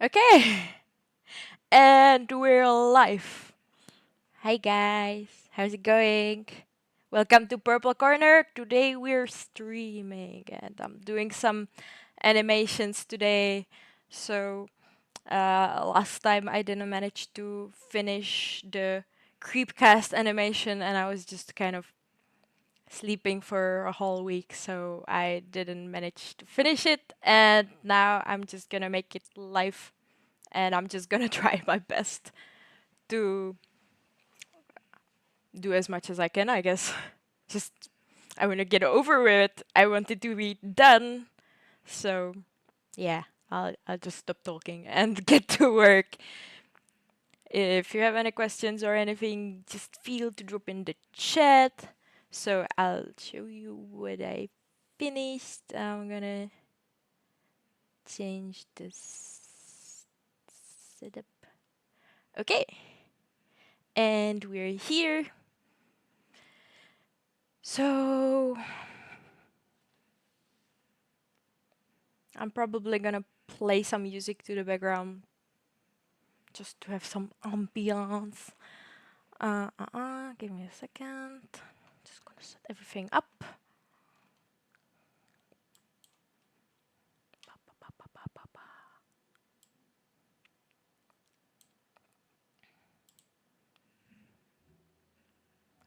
Okay, and we're live. Hi guys, how's it going? Welcome to Purple Corner. Today we're streaming and I'm doing some animations today. So, last time I didn't manage to finish the CreepCast animation and I was just kind of sleeping for a whole week, so I didn't manage to finish it. And now I'm just gonna make it live and I'm just gonna try my best to do as much as I can, I guess. Just I want to get over with it. I want it to be done. So yeah, I'll just stop talking and get to work. If you have any questions or anything, just feel to drop in the chat. So I'll show you what I finished. I'm gonna change this setup. Okay, and we're here. So I'm probably gonna play some music to the background just to have some ambiance. Give me a second. Just gonna set everything up.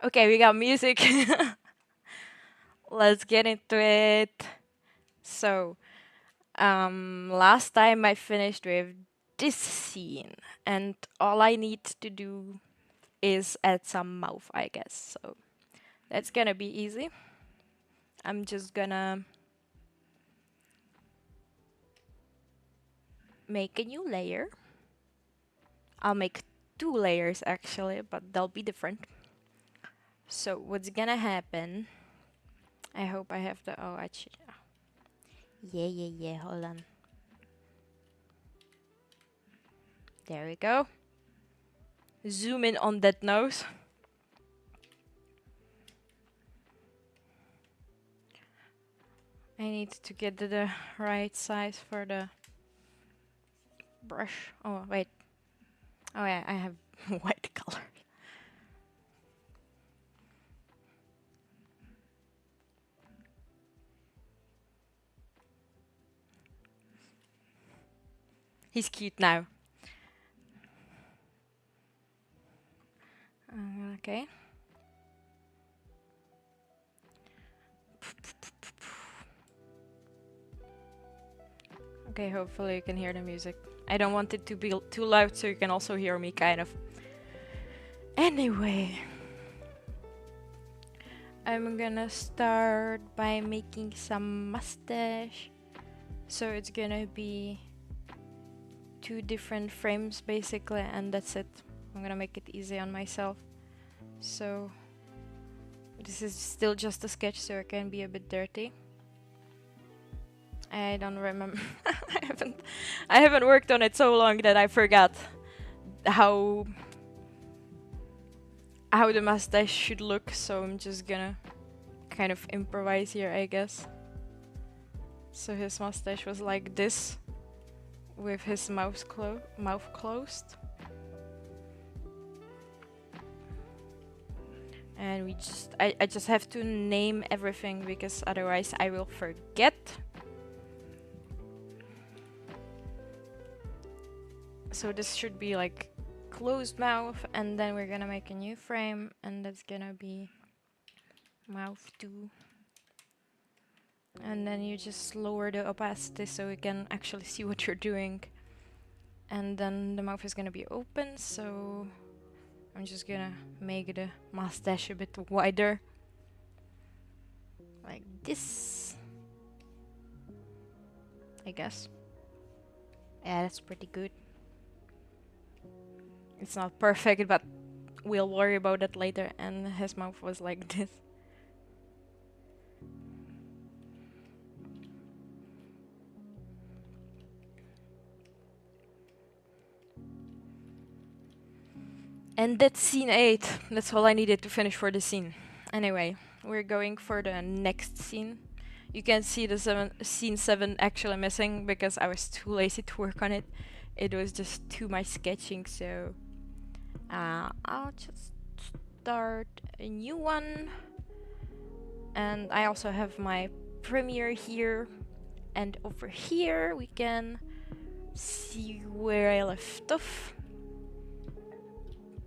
Okay, we got music. Let's get into it. So, last time I finished with this scene, and all I need to do is add some mouth, I guess. So, that's gonna be easy. I'm just gonna make a new layer. I'll make two layers actually, but they'll be different. So what's gonna happen? I hope I have the actually. Yeah. Hold on. There we go. Zoom in on that nose. I need to get the right size for the brush. Oh wait. Oh yeah, I have white color. He's cute now. Okay. Okay, hopefully you can hear the music. I don't want it to be too loud so you can also hear me, kind of. Anyway, I'm gonna start by making some mustache. So it's gonna be two different frames basically, and that's it. I'm gonna make it easy on myself. So this is still just a sketch, so it can be a bit dirty. I don't remember. I haven't worked on it so long that I forgot how the mustache should look. So I'm just gonna kind of improvise here, I guess. So his mustache was like this, with his mouth closed. And I just have to name everything because otherwise I will forget. So this should be like closed mouth, and then we're gonna make a new frame, and that's gonna be mouth 2. And then you just lower the opacity so we can actually see what you're doing. And then the mouth is gonna be open, so I'm just gonna make the mustache a bit wider. Like this, I guess. Yeah, that's pretty good. It's not perfect, but we'll worry about it later. And his mouth was like this. And that's scene 8. That's all I needed to finish for the scene. Anyway, we're going for the next scene. You can see the scene 7 actually missing because I was too lazy to work on it. it was just too much sketching, so I'll just start a new one. And I also have my Premiere here, and over here we can see where I left off.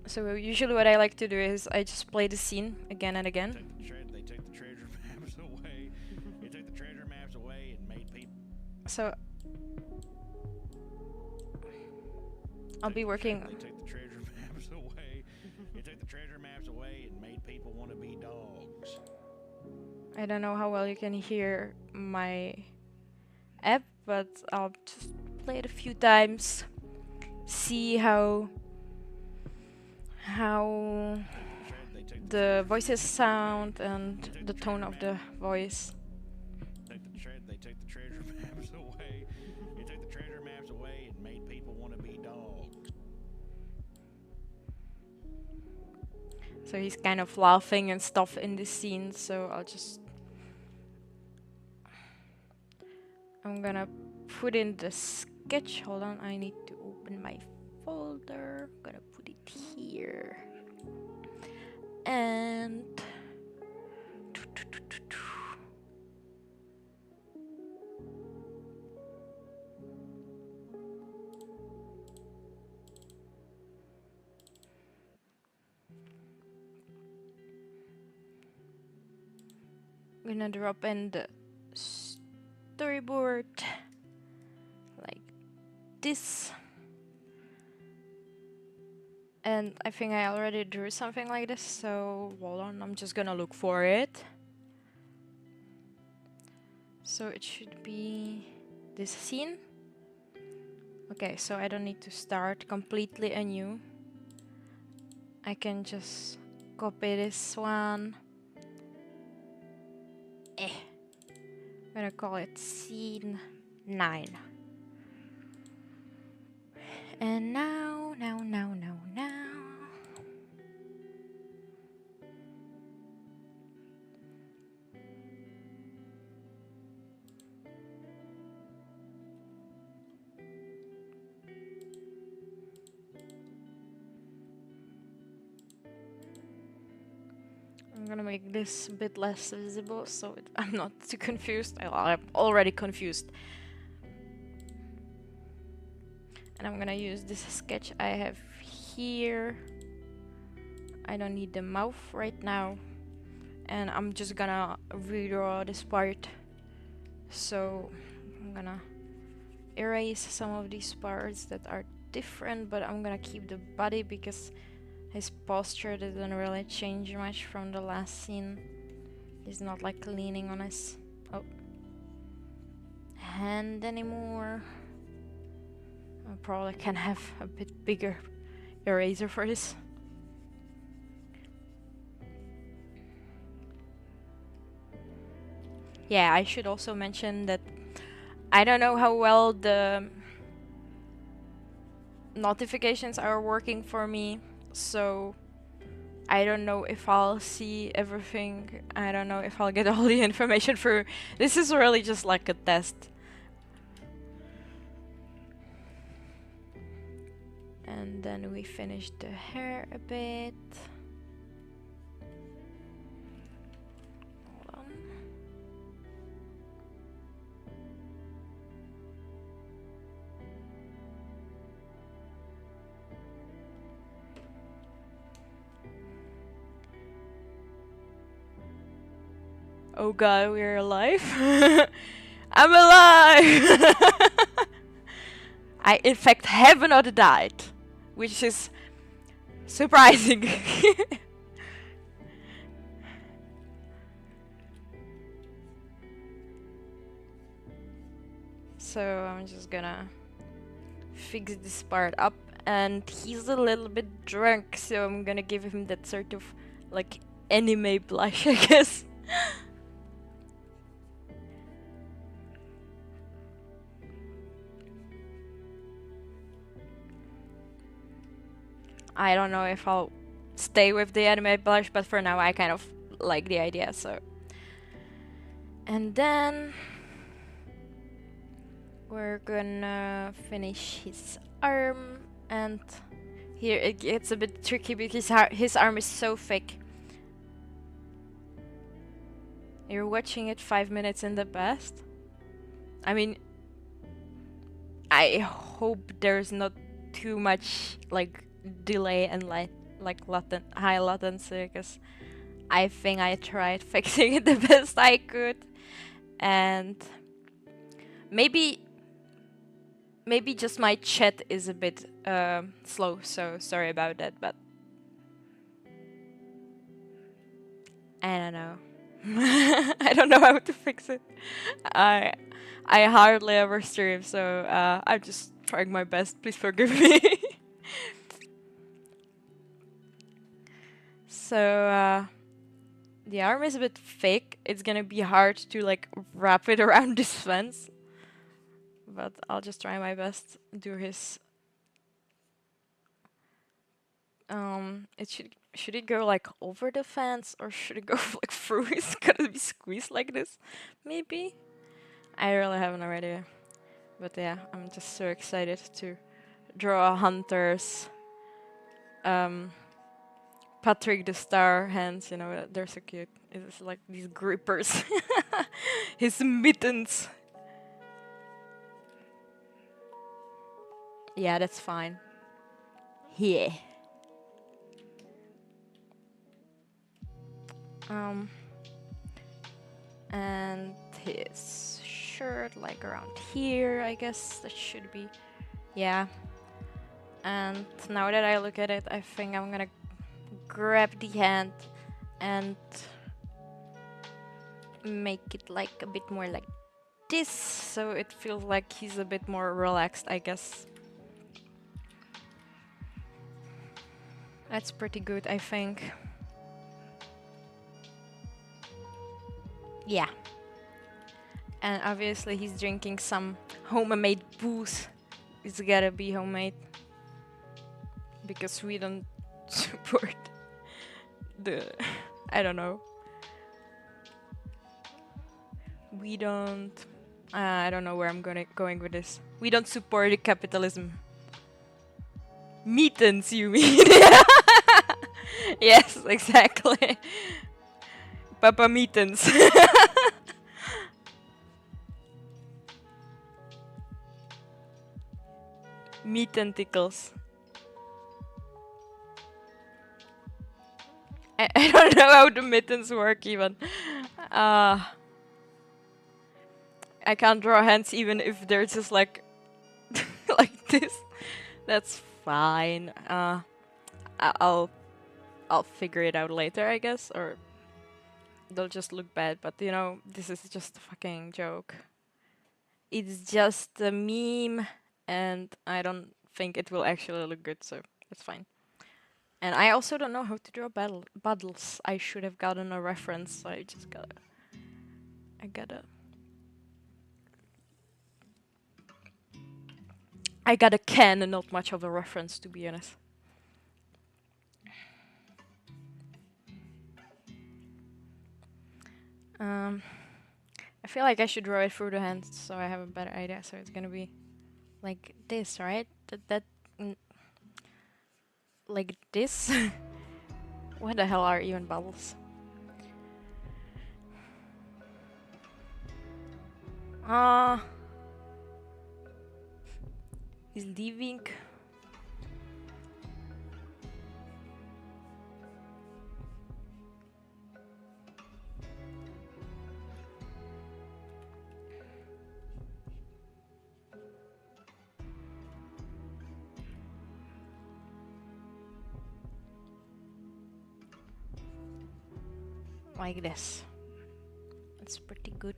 So usually what I like to do is I just play the scene again and again. They took the treasure maps away. They took the treasure maps away and made people. So I'll be working. They took the treasure maps away. They took the treasure maps away and made people want to be dogs. I don't know how well you can hear my app, but I'll just play it a few times, see how the voices sound and the tone of the voice. They took the treasure maps away. They took the treasure maps away and made people want to be dogs. So he's kind of laughing and stuff in this scene, so I'm gonna put in the sketch. Hold on, I need to open my folder. I'm gonna put it here. And I'm gonna drop in the storyboard like this. And I think I already drew something like this, so hold on, I'm just gonna look for it. So it should be this scene. Okay, so I don't need to start completely anew. I can just copy this one. I'm gonna call it scene 9. And now. I'm gonna make this a bit less visible so I'm not too confused. I'm already confused. And I'm gonna use this sketch I have here. I don't need the mouth right now. And I'm just gonna redraw this part. So I'm gonna erase some of these parts that are different, but I'm gonna keep the body because his posture didn't really change much from the last scene. He's not like leaning on his hand anymore. I probably can have a bit bigger eraser for this. Yeah, I should also mention that I don't know how well the notifications are working for me, so I don't know if I'll see everything. I don't know if I'll get all the information through. This is really just like a test. And then we finish the hair a bit. Hold on. Oh god, we're alive. I'm alive! I in fact have not died, which is surprising. So I'm just gonna fix this part up, and he's a little bit drunk, so I'm gonna give him that sort of like anime blush, I guess. I don't know if I'll stay with the anime blush, but for now I kind of like the idea, so. And then we're gonna finish his arm, and here it gets a bit tricky because his arm is so thick. You're watching it 5 minutes in the past. I mean, I hope there's not too much like delay and high latency, because I think I tried fixing it the best I could, and maybe just my chat is a bit slow, so sorry about that, but I don't know. I don't know how to fix it. I I hardly ever stream, so I'm just trying my best. Please forgive me. So the arm is a bit thick. It's gonna be hard to like wrap it around this fence, but I'll just try my best. Do his it should it go like over the fence, or should it go like through? It's gonna be squeezed like this, maybe. I really have no idea. But yeah, I'm just so excited to draw hunters. Patrick the Star hands, they're so cute. It's like these grippers. His mittens. Yeah, that's fine. Yeah. Um, and his shirt, like around here, I guess that should be. Yeah. And now that I look at it, I think I'm gonna grab the hand and make it like a bit more like this, so it feels like he's a bit more relaxed, I guess. That's pretty good, I think. Yeah. And obviously he's drinking some homemade booze. It's gotta be homemade, because we don't support the I don't know. We don't I don't know where I'm going with this. We don't support the capitalism. Mittens, you mean? Yes, exactly. Papa Mittens. Meat tentacles. I don't know how the mittens work even. I can't draw hands even if they're just like like this. That's fine. I'll figure it out later, I guess, or they'll just look bad. But this is just a fucking joke. It's just a meme, and I don't think it will actually look good, so it's fine. And I also don't know how to draw bottles. I should have gotten a reference, so I got a can and not much of a reference, to be honest. I feel like I should draw it through the hands so I have a better idea. So it's gonna be like this, right? Like this? What the hell are even bubbles? He's leaving. Like this. It's pretty good.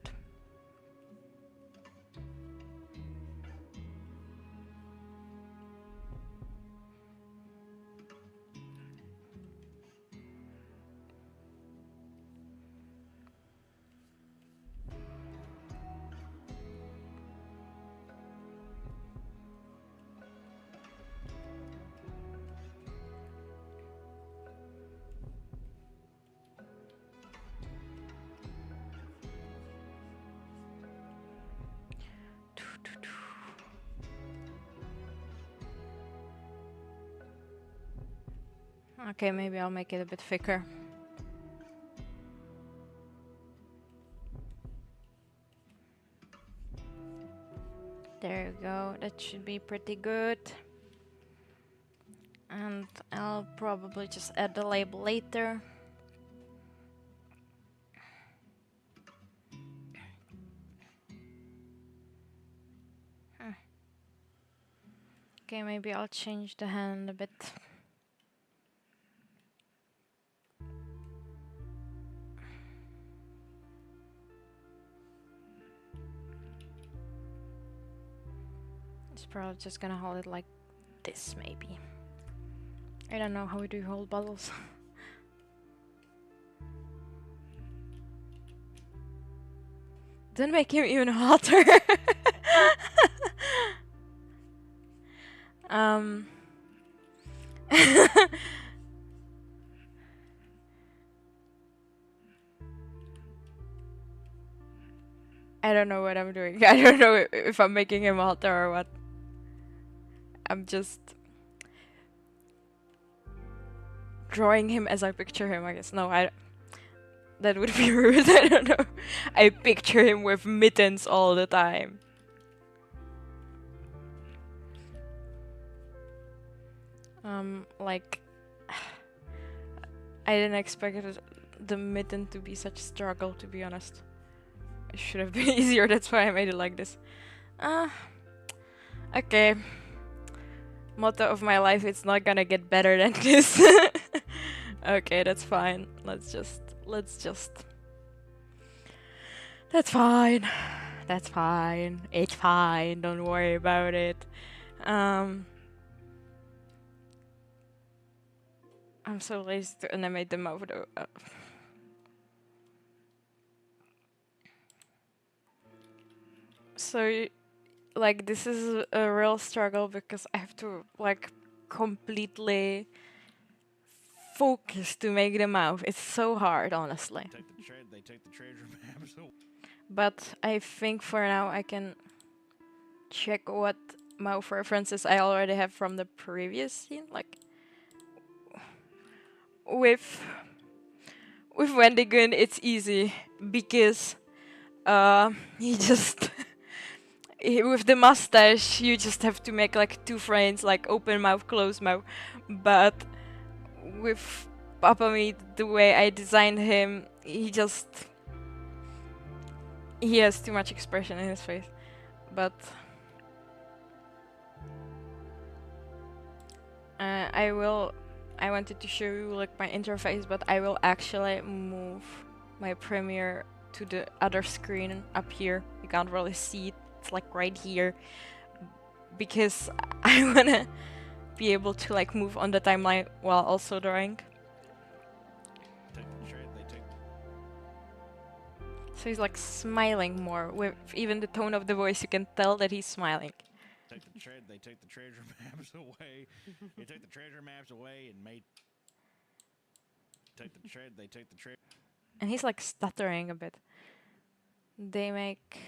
Okay, maybe I'll make it a bit thicker. There you go, that should be pretty good. And I'll probably just add the label later. Okay, maybe I'll change the hand a bit. It's probably just gonna hold it like this, maybe. I don't know how we do hold bottles. Don't make him even hotter. um. I don't know what I'm doing. I don't know if I'm making him hotter or what. I'm just drawing him as I picture him, I guess. No, that would be rude. I don't know. I picture him with mittens all the time. Like, I didn't expect the mitten to be such a struggle, to be honest. It should have been easier, that's why I made it like this. Okay. Motto of my life, it's not gonna get better than this. Okay, that's fine. Let's just... That's fine. That's fine. It's fine. Don't worry about it. I'm so lazy to animate the mouth though. So, like, this is a real struggle because I have to, like, completely focus to make the mouth. It's so hard, honestly. They take the treasure maps away. But I think for now I can check what mouth references I already have from the previous scene. Like, with Wendigoon, it's easy because he just with the mustache you just have to make like 2 frames, like open mouth, close mouth. But with Papa Meat, the way I designed him, he has too much expression in his face. But I wanted to show you like my interface, but I will actually move my Premiere to the other screen up here. You can't really see it. It's like right here, because I wanna be able to like move on the timeline while also drawing. So he's like smiling more. With even the tone of the voice, you can tell that he's smiling. They take the treasure maps away. They take the treasure maps away and made. They take the treasure. And he's like stuttering a bit. They take.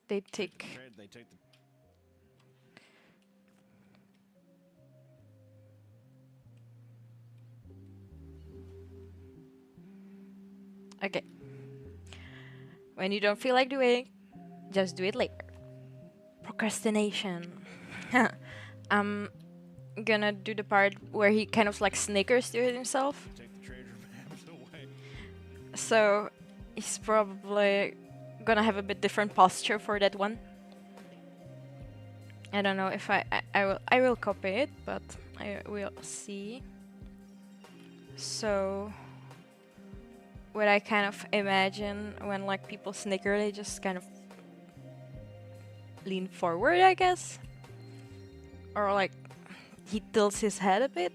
They take the. Okay. When you don't feel like doing, just do it later. Procrastination. I'm gonna do the part where he kind of like snickers to himself. Take the treasure maps away. So he's probably gonna have a bit different posture for that one. I don't know if I will copy it, but I will see. So what I kind of imagine when like people snicker, they just kind of lean forward, I guess. Or like he tilts his head a bit.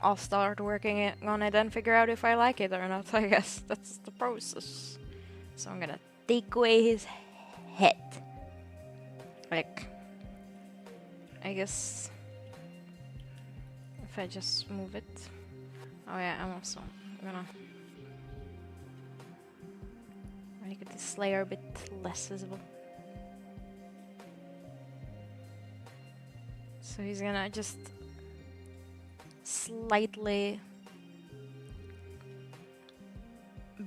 I'll start working on it and figure out if I like it or not. I guess that's the process. So I'm gonna take away his head. Like, I guess if I just move it. Oh yeah, I'm also gonna make this layer a bit less visible. So he's gonna just slightly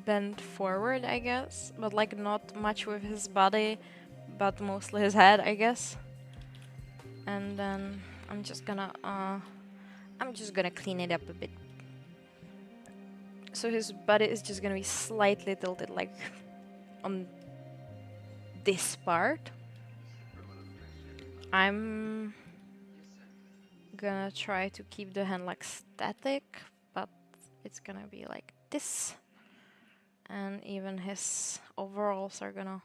bend forward, I guess, but like not much with his body, but mostly his head, I guess. And then I'm just gonna clean it up a bit. So his body is just gonna be slightly tilted, like on this part. I'm gonna try to keep the hand like static, but it's gonna be like this. And even his overalls are gonna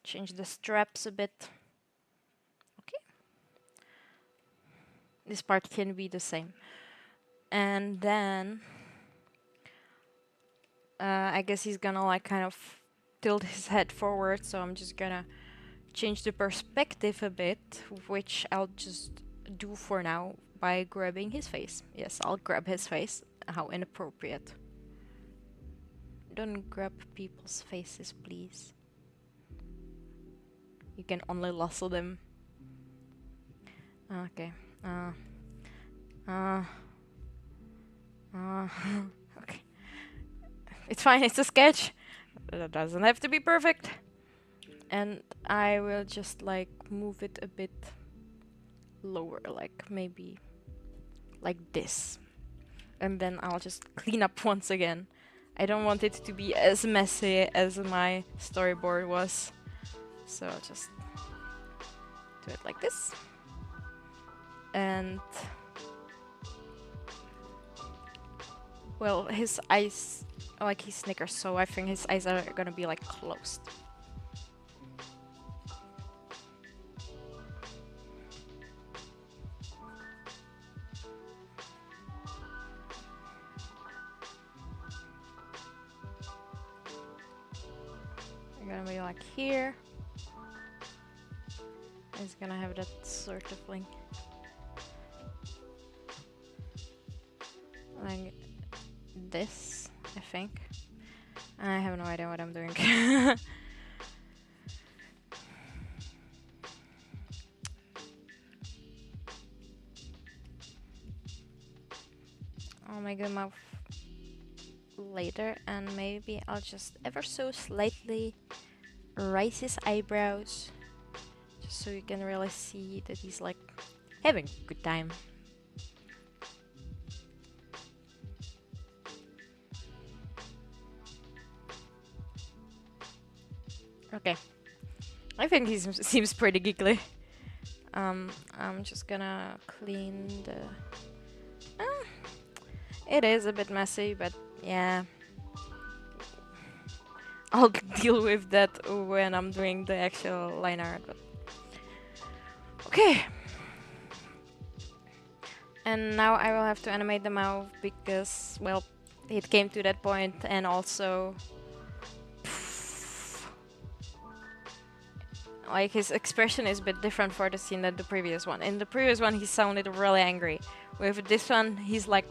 change the straps a bit. Okay. This part can be the same. And then I guess he's gonna like kind of tilt his head forward, so I'm just gonna change the perspective a bit, which I'll just do for now by grabbing his face. Yes, I'll grab his face. How inappropriate. Don't grab people's faces, please. You can only lasso them. Okay. Okay. It's fine, it's a sketch. It doesn't have to be perfect. And I will just like move it a bit lower, like maybe like this. And then I'll just clean up once again. I don't want it to be as messy as my storyboard was. So I'll just do it like this. And well, his eyes, like he snickers, so I think his eyes are gonna be like closed. They're gonna be like here. It's gonna have that sort of link. Like this, I think. I have no idea what I'm doing. I'll make the mouth later, and maybe I'll just ever so slightly raise his eyebrows, just so you can really see that he's like having a good time. Okay, I think he seems pretty giggly. I'm just gonna clean the... it is a bit messy, but yeah. I'll deal with that when I'm doing the actual line art. But okay. And now I will have to animate the mouth because, well, it came to that point, and also like his expression is a bit different for the scene than the previous one. In the previous one he sounded really angry. With this one he's like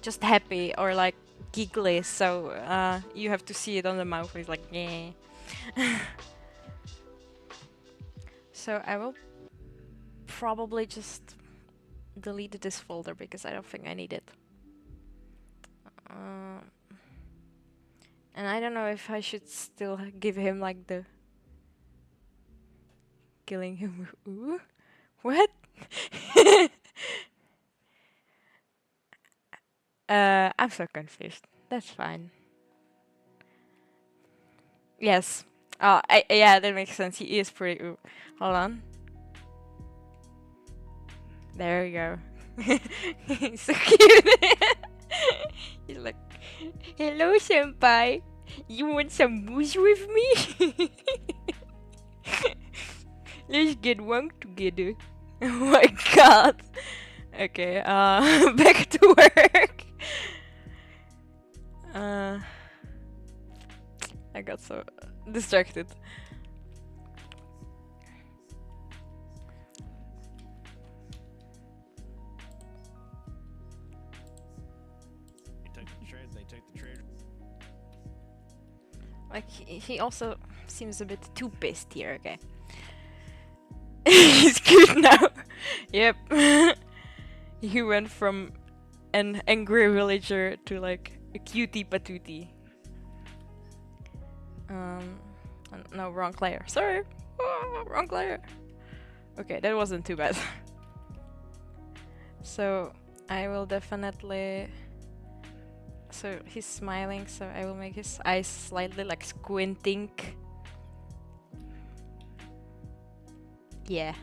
just happy or like giggly, so you have to see it on the mouth. He's like, yeah. So I will probably just delete this folder because I don't think I need it. And I don't know if I should still give him like the killing him. Ooh, what? I'm so confused. That's fine. Yes. Oh, yeah, that makes sense. He is pretty. Ooh. Hold on. There we go. He's so cute. He's like, hello, senpai. You want some booze with me? Let's get one together. Oh my god. Okay, back to work. I got so distracted. They took the treasure. Like he also seems a bit too pissed here. Okay. He's good now. Yep. He went from an angry villager to like a cutie patootie. Um, no, wrong player. Sorry. Oh, wrong player. Okay, that wasn't too bad. So I will definitely. So he's smiling, so I will make his eyes slightly like squinting. Yeah.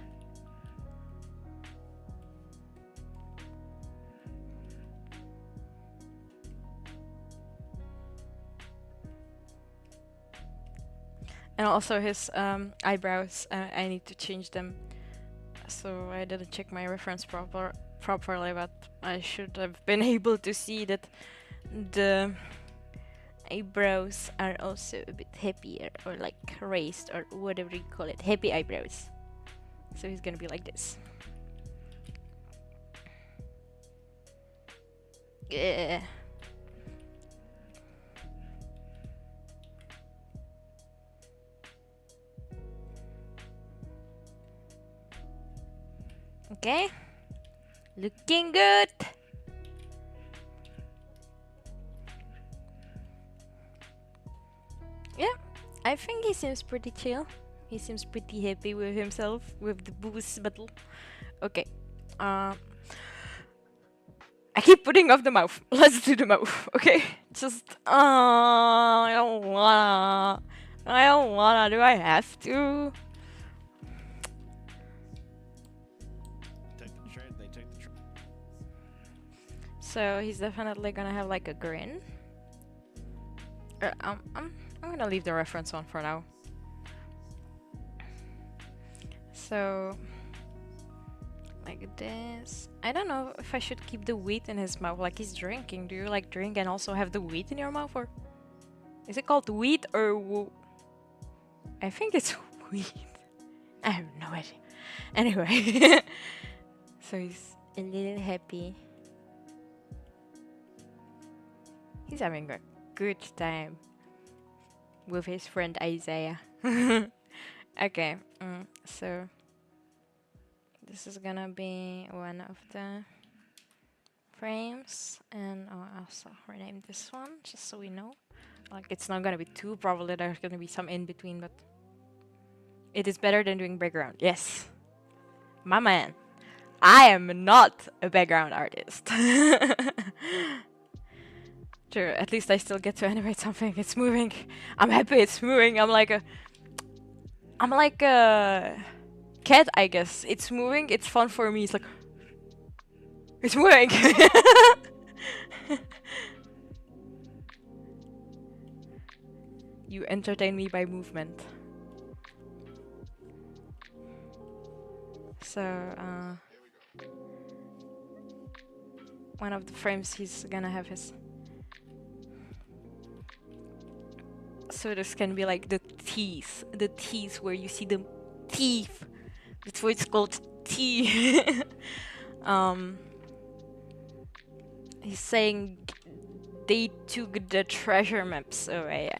And also his eyebrows, I need to change them. So I didn't check my reference properly, but I should have been able to see that the eyebrows are also a bit happier, or like raised, or whatever you call it. Happy eyebrows. So he's gonna be like this. Yeah. Okay. Looking good. Yeah, I think he seems pretty chill. He seems pretty happy with himself with the boost battle. Okay. Uh, I keep putting off the mouth. Let's do the mouth, okay? Just I don't wanna. I don't wanna. Do I have to? Take the trade, they take the trade. So he's definitely gonna have like a grin. I'm gonna leave the reference on for now. So like this. I don't know if I should keep the wheat in his mouth like he's drinking. Do you like drink and also have the wheat in your mouth, or is it called wheat or I think it's wheat. I have no idea. Anyway, so he's a little happy. He's having a good time with his friend Isaiah. Okay, so this is gonna be one of the frames, and I'll also rename this one just so we know. Like, it's not gonna be two, probably there's gonna be some in between, but it is better than doing background. Yes, my man. I am not a background artist. Sure, at least I still get to animate something. It's moving. I'm happy it's moving. I'm like a cat, I guess. It's moving. It's fun for me. It's like it's moving. You entertain me by movement. So one of the frames he's gonna have his. So this can be like the teeth where you see the teeth. That's why it's called teeth. He's saying they took the treasure maps away.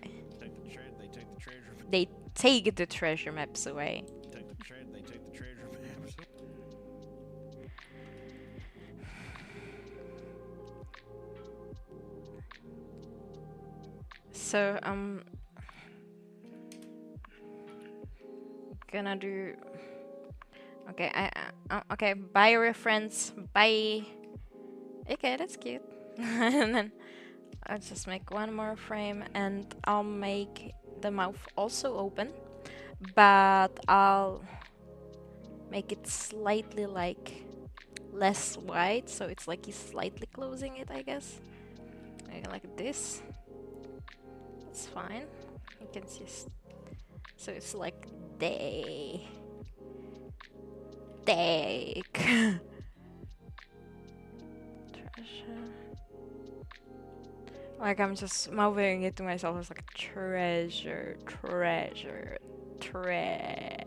Take the trade, they take the treasure. They take the treasure maps away. Take the trade, they take the treasure maps. So gonna do. Okay, okay. Bye, reference. Bye. Okay, that's cute. And then I'll just make one more frame, and I'll make the mouth also open, but I'll make it slightly like less wide, so it's like he's slightly closing it, I guess. Maybe like this. It's fine. You can just. So it's like they take treasure. Like I'm just mouthing it to myself. It's like treasure, treasure, tre.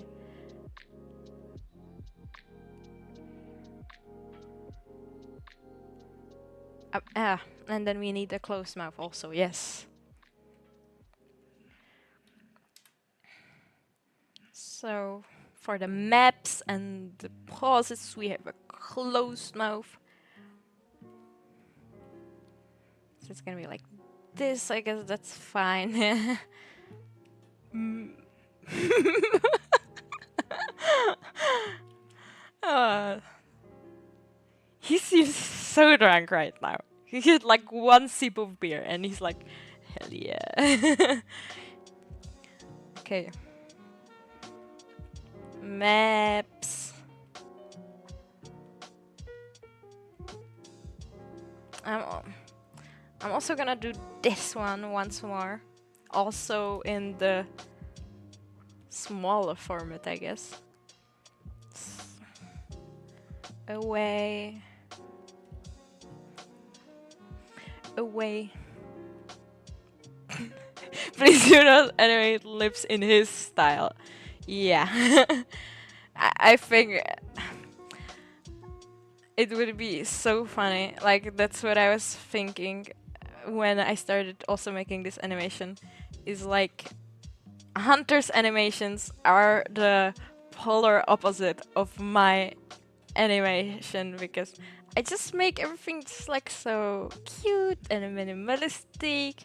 And then we need a closed mouth also. Yes. So for the maps and the pauses, we have a closed mouth. So it's gonna be like this. I guess that's fine. Mm. uh, he seems so drunk right now. He had like one sip of beer and he's like, hell yeah. Okay. Maps. I'm, I'm also gonna do this one once more. Also in the smaller format, I guess. Away. Away. Please do not animate lips in his style. Yeah. I think it would be so funny. Like, that's what I was thinking when I started also making this animation. Is like, Hunter's animations are the polar opposite of my animation because I just make everything just like so cute and minimalistic,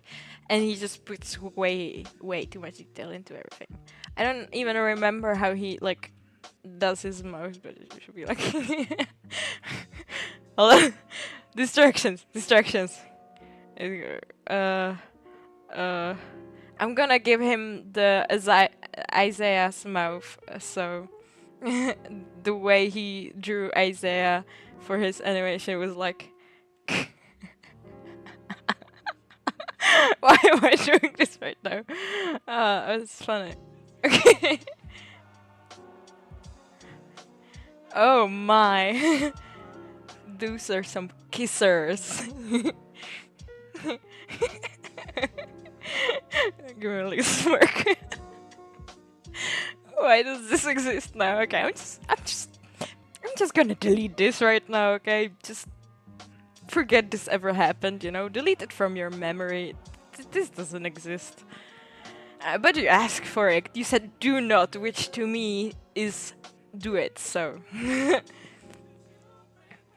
and he just puts way too much detail into everything. I don't even remember how he like does his mouth, but it should be like hold on. Distractions. Uh, uh, I'm gonna give him the Isaiah's mouth, so the way he drew Isaiah for his animation was like. Why am I doing this right now? It's funny. Okay. Oh my. Those are some kissers. Give me a little smirk. Why does this exist now? Okay, I'm just gonna delete this right now. Okay, just forget this ever happened. Delete it from your memory. This doesn't exist. But you asked for it. You said do not, which to me is do it. So. Oh,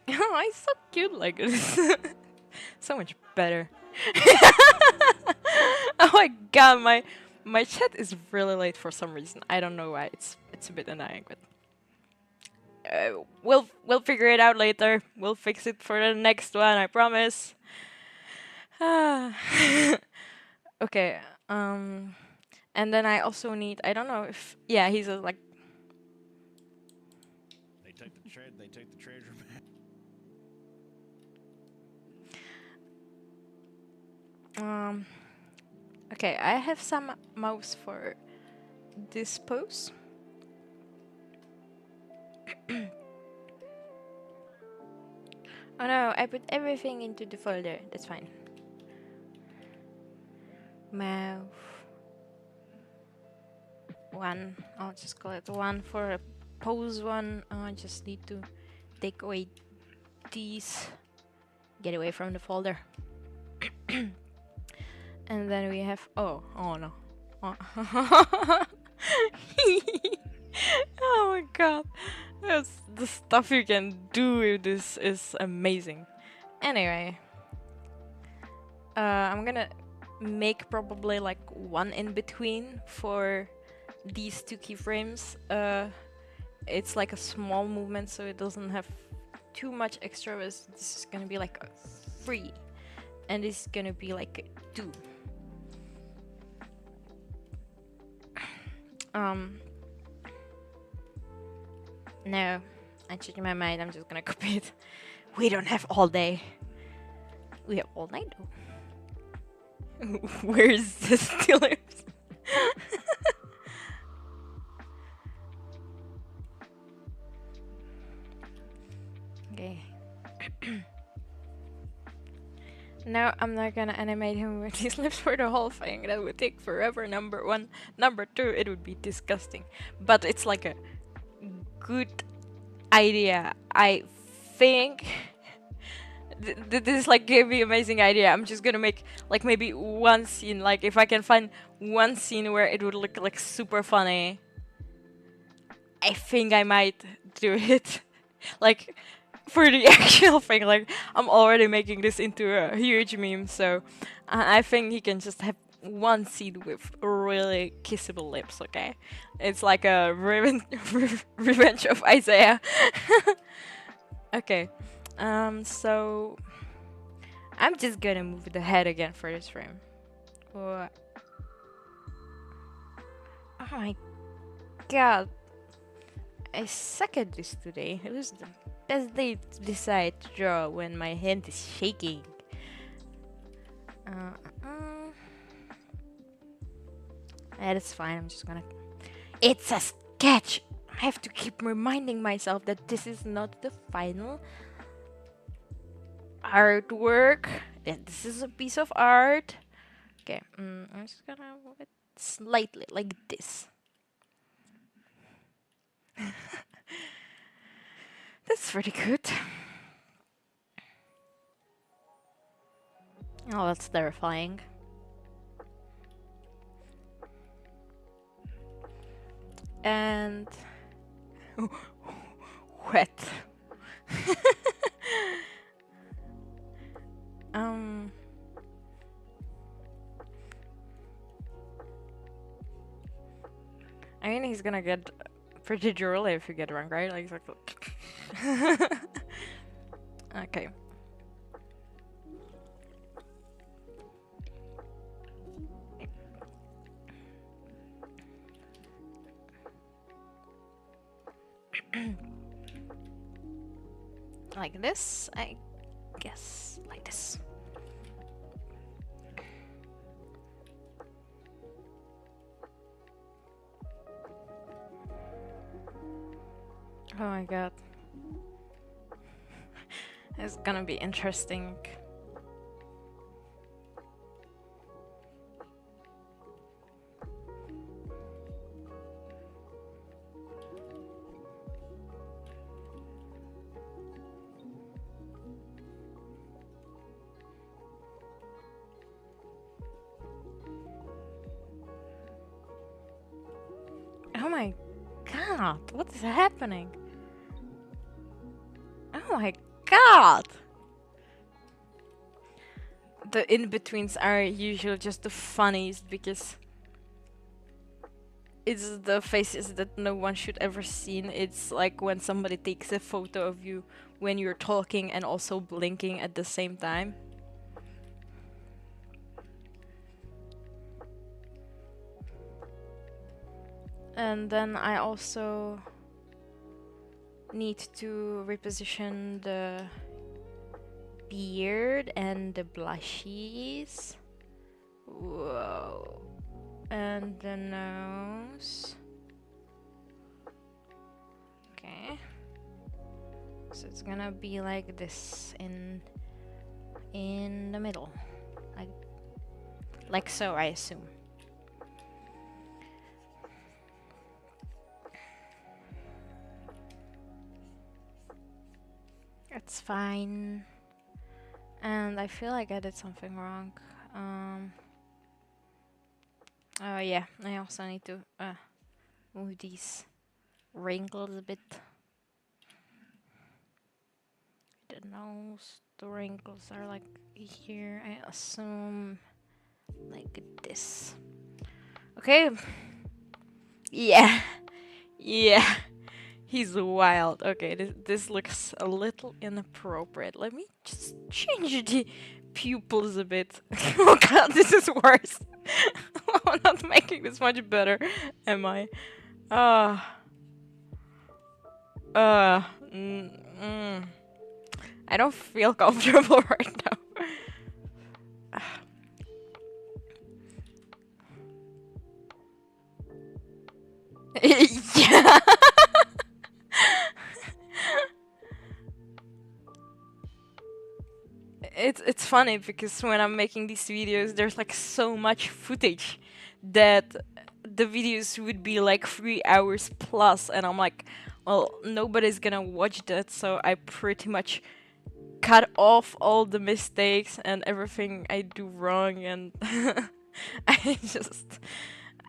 it's so cute like this. So much better. Oh my god, my chat is really late for some reason. I don't know why. It's a bit annoying, but we'll figure it out later. We'll fix it for the next one, I promise. Okay. And then I also need. I don't know if he's like. They took the treasure map. Okay, I have some mouse for this pose. Oh no, I put everything into the folder. That's fine. Mouth. One. I'll just call it one for a pose one. I just need to take away these. Get away from the folder. And then we have oh no. Oh. Oh my god. That's the stuff you can do with this is amazing. Anyway. I'm gonna make probably like one in between for these two keyframes. It's like a small movement, so it doesn't have too much extra. This is gonna be like a 3, and this is gonna be like a 2. No, I changed my mind. I'm just gonna copy it. We don't have all day. We have all night though. Where's the Steelers? Okay. No, I'm not gonna animate him with his lips for the whole thing. That would take forever, number 1. Number 2, it would be disgusting. But it's like a good idea. I think this like gave me amazing idea. I'm just gonna make like maybe one scene, like if I can find one scene where it would look like super funny, I think I might do it. Like, for the actual thing, like, I'm already making this into a huge meme, so I think he can just have one seed with really kissable lips, okay? It's like a revenge of Isaiah. Okay, so I'm just gonna move the head again for this frame. Oh my god, I suck at this today. It was the best day to decide to draw when my hand is shaking. Uh, uh. Yeah, that's fine. I'm just gonna. It's a sketch! I have to keep reminding myself that this is not the final artwork. That this is a piece of art. Okay, I'm just gonna move it slightly like this. That's pretty good. Oh, that's terrifying. And wet. um. I mean, he's gonna get pretty drooly if you get drunk, right? Like, okay. Like this, I guess. Like this. Oh my god. It's gonna be interesting. Oh my god, what is happening? Oh my god! The in-betweens are usually just the funniest because it's the faces that no one should ever seen. It's like when somebody takes a photo of you when you're talking and also blinking at the same time. And then I also need to reposition the beard and the blushes. Whoa. And the nose. Okay. So it's gonna be like this in the middle. Like so, I assume. It's fine. And I feel like I did something wrong. Oh yeah, I also need to move these wrinkles a bit. The nose, the wrinkles are like here, I assume. Like this. Okay. Yeah. Yeah. He's wild. Okay, this looks a little inappropriate. Let me just change the pupils a bit. Oh god, this is worse. I'm not making this much better, am I? Uh, uh, mm, mm. I don't feel comfortable right now. Yeah. It's funny because when I'm making these videos, there's like so much footage that the videos would be like 3 hours plus, and I'm like, well, nobody's gonna watch that, so I pretty much cut off all the mistakes and everything I do wrong, and I just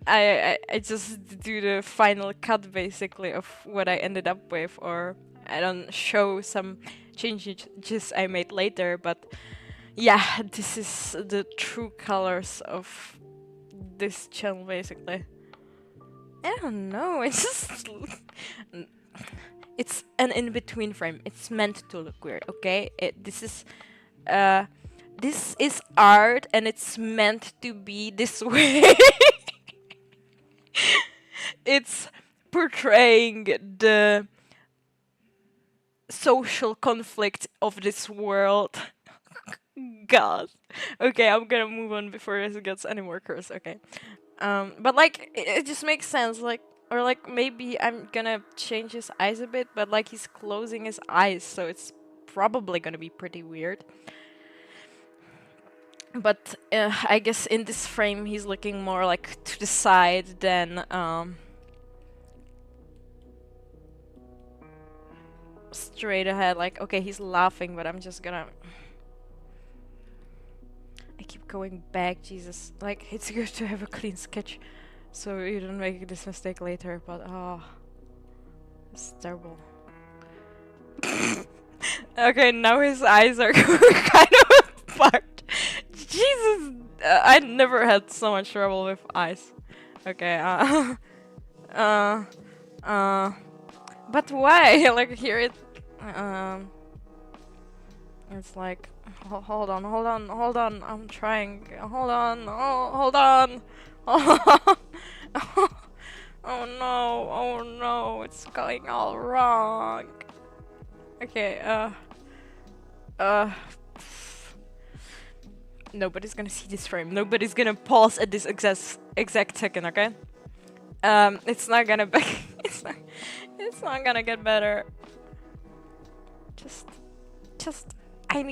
I just do the final cut basically of what I ended up with, or I don't show some changes I made later, but yeah, this is the true colors of this channel basically. I don't know, it's just it's an in-between frame. It's meant to look weird, okay? Uh this is art and it's meant to be this way. It's portraying the social conflict of this world. God. Okay, I'm gonna move on before it gets any more curse. Okay. But like it just makes sense. Like, or like maybe I'm gonna change his eyes a bit, but like he's closing his eyes, so it's probably gonna be pretty weird. But I guess in this frame he's looking more like to the side than straight ahead. Like, okay, he's laughing, but I'm just gonna. I keep going back, Jesus. Like, it's good to have a clean sketch so you don't make this mistake later, but oh, it's terrible. Okay, now his eyes are kind of apart. Jesus, I never had so much trouble with eyes. Okay, uh, uh, but why? Like, here it, um, it's like, hold on, hold on, hold on, I'm trying, hold on, oh, hold on, oh, oh no, oh no, it's going all wrong. Okay, uh, nobody's gonna see this frame, nobody's gonna pause at this exact second, okay? It's not gonna be, it's not gonna get better. Just, I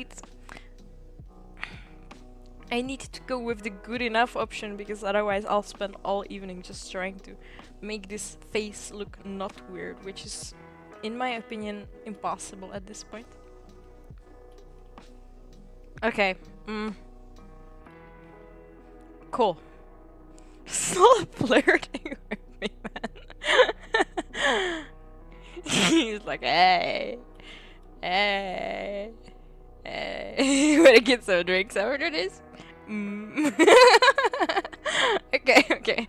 need to go with the good enough option because otherwise I'll spend all evening just trying to make this face look not weird, which is, in my opinion, impossible at this point. Okay, cool. Stop flirting with me, man. He's like, hey, hey, hey. Wanna get some drinks after this? Okay, okay.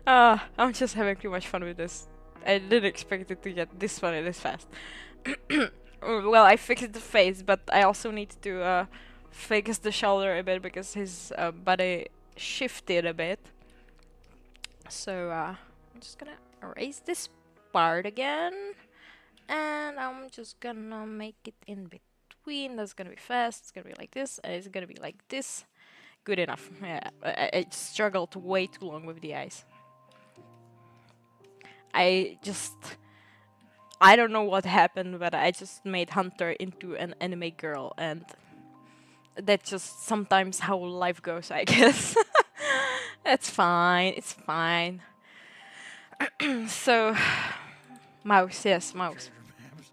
I'm just having too much fun with this. I didn't expect it to get this funny this fast. Well, I fixed the face, but I also need to fix the shoulder a bit because his body shifted a bit. So I'm just gonna erase this part again, and I'm just gonna make it in between. That's gonna be fast. It's gonna be like this, and it's gonna be like this. Good enough. Yeah, I struggled way too long with the eyes. I don't know what happened, but I just made Hunter into an anime girl, and that's just sometimes how life goes, I guess. That's fine. It's fine. So, mouse, yes, mouse. Treasure maps.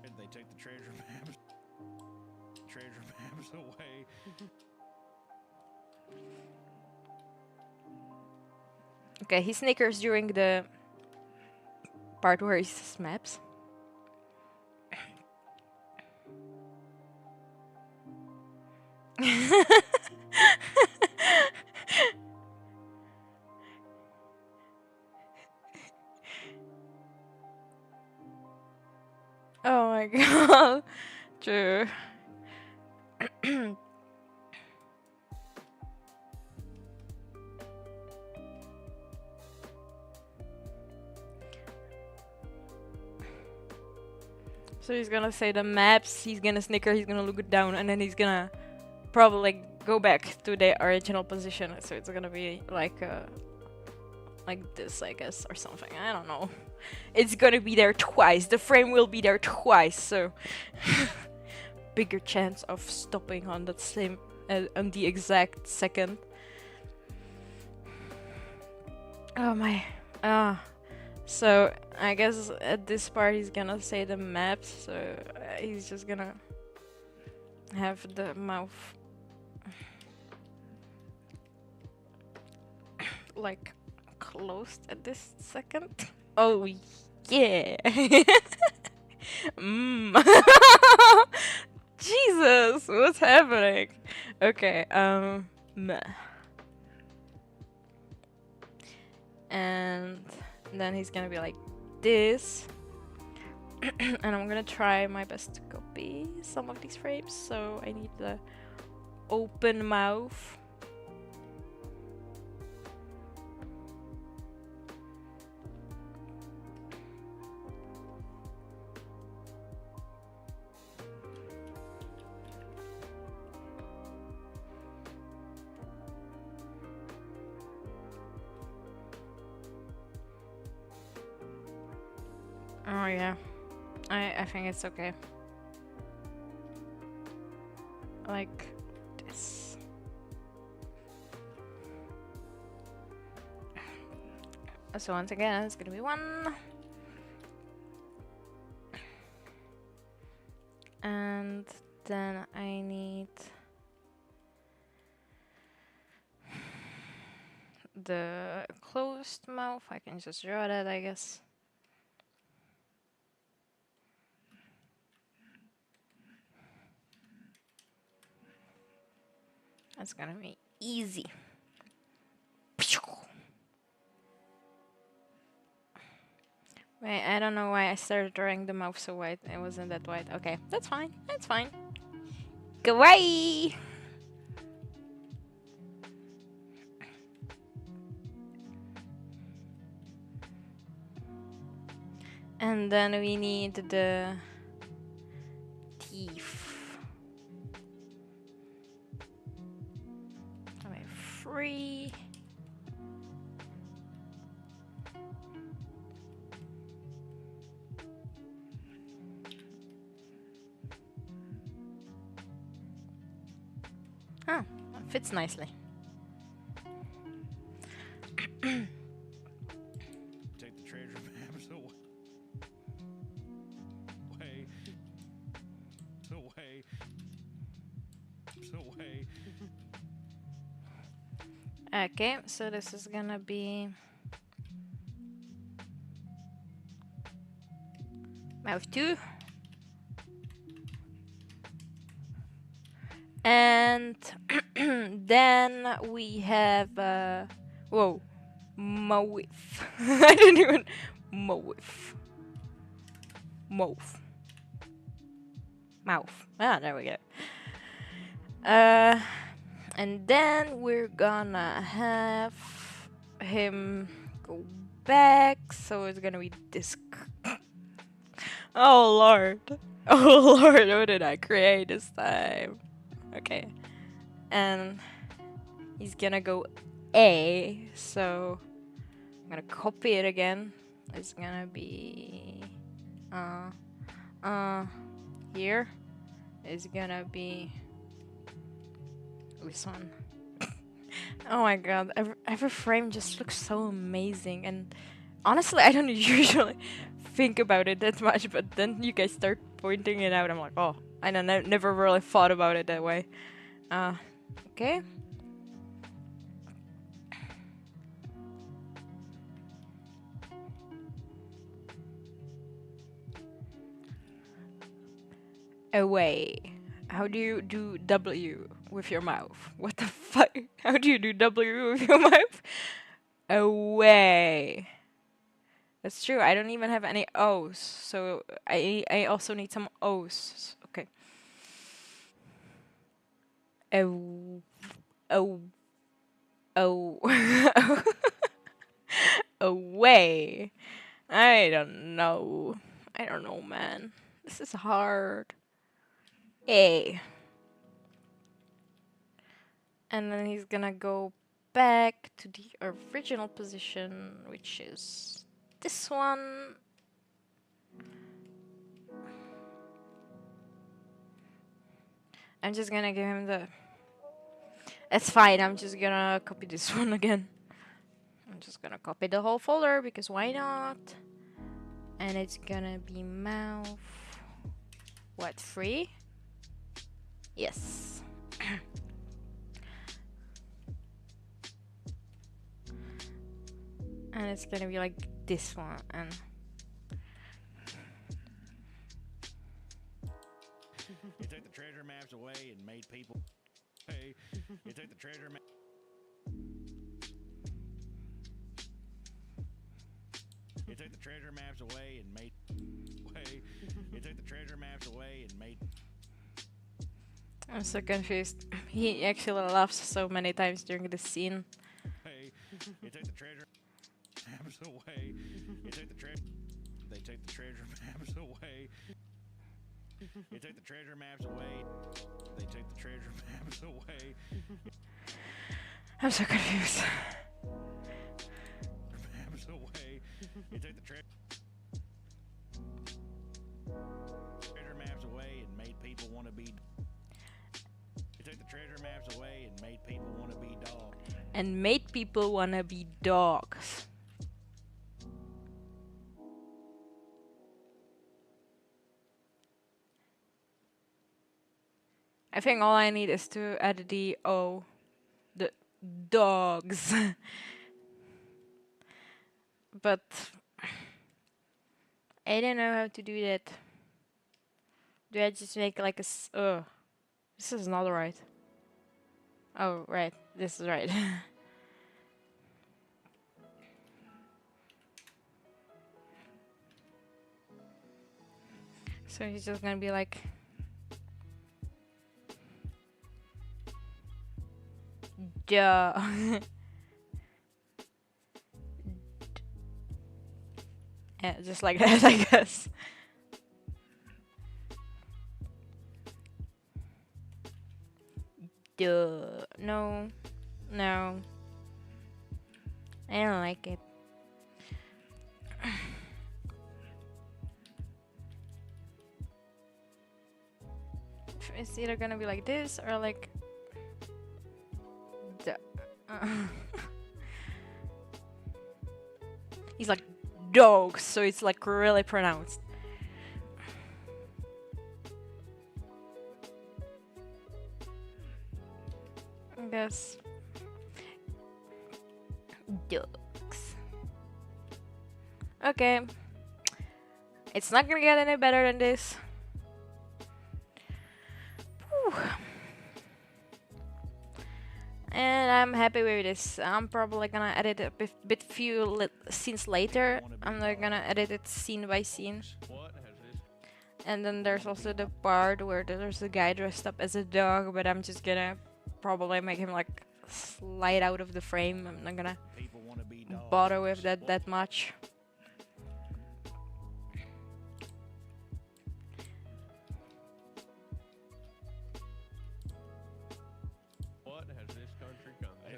They take the treasure maps away. Okay, he snickers during the part where he snaps. Oh my god. True. So he's gonna say the maps, he's gonna snicker, he's gonna look down, and then he's gonna probably go back to the original position. So it's gonna be like this, I guess, or something. I don't know. It's gonna be there twice. The frame will be there twice, so bigger chance of stopping on that same on the exact second. Oh my. So I guess at this part he's gonna say the maps, so he's just gonna have the mouth like closed at this second. Oh yeah. Jesus, what's happening? Okay, meh. And then he's gonna be like this. And I'm gonna try my best to copy some of these frames, so I need the open mouth. Oh yeah, I think it's okay. Like this. So once again, it's gonna be 1. And then I need the closed mouth. I can just draw that, I guess. That's gonna be easy. Wait, I don't know why I started drawing the mouth so wide. It wasn't that wide. Okay, that's fine. That's fine. Kawaii! And then we need the teeth. Okay, 3. Ah, that fits nicely. Take the treasure maps away. Away. Okay, so this is gonna be mouth 2. And then we have whoa, mouth. I didn't even mouth. Mouth. Ah, there we go. And then we're gonna have him go back, so it's gonna be this. Oh lord. Oh lord, what did I create this time? Okay. And he's gonna go A, so I'm gonna copy it again. It's gonna be here is gonna be this one. Oh my god, every frame just looks so amazing, and honestly I don't usually think about it that much, but then you guys start pointing it out, I'm like, oh, I never really thought about it that way. Okay. Away. How do you do W with your mouth? What the fuck? How do you do W with your mouth? Away. That's true. I don't even have any O's, so I also need some O's. Okay. Oh. Oh. Oh. Away. I don't know. I don't know, man. This is hard. A. And then he's gonna go back to the original position, which is this one. I'm just gonna give him the... That's fine, I'm just gonna copy this one again. I'm just gonna copy the whole folder, because why not? And it's gonna be mouth... What, 3? Yes. And it's gonna be like this one. And You took the treasure maps away and made people. Hey, you took the treasure map. You took the treasure maps away and made. Hey, you took the treasure maps away and made. I'm so confused. He actually laughs so many times during the scene. Hey, you took the treasure maps away. You took the treasure. They took the treasure maps away. You took the treasure maps away. They took the treasure maps away. I'm so confused. Maps away. You took the treasure maps away and made people want to be. You took the treasure maps away and made people want to be dogs. And made people wanna be dogs. I think all I need is to add the O. The dogs. But I don't know how to do that. Do I just make like a this is not right. Oh, right. This is right. So he's just gonna be like duh. Yeah, just like that, I guess. Duh. No. No. I don't like it. It's either gonna be like this or like duh. He's like dogs, so it's like really pronounced. I guess dogs. Okay. It's not gonna get any better than this. Whew. And I'm happy with this. I'm probably gonna edit a bit few scenes later. I'm not gonna edit it scene by scene. And then there's also the part where there's a guy dressed up as a dog, but I'm just gonna probably make him like slide out of the frame. I'm not gonna bother with that much. What has this country come to?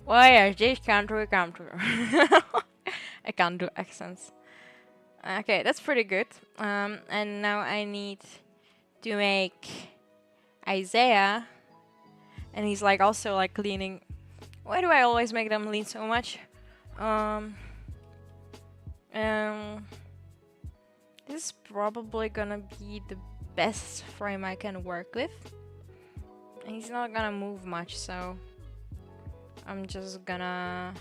Why has this country come to? I can't do accents. Okay, that's pretty good. And now I need to make Isaiah, and he's like also like leaning. Why do I always make them lean so much? This is probably gonna be the best frame I can work with. And he's not gonna move much, so I'm just gonna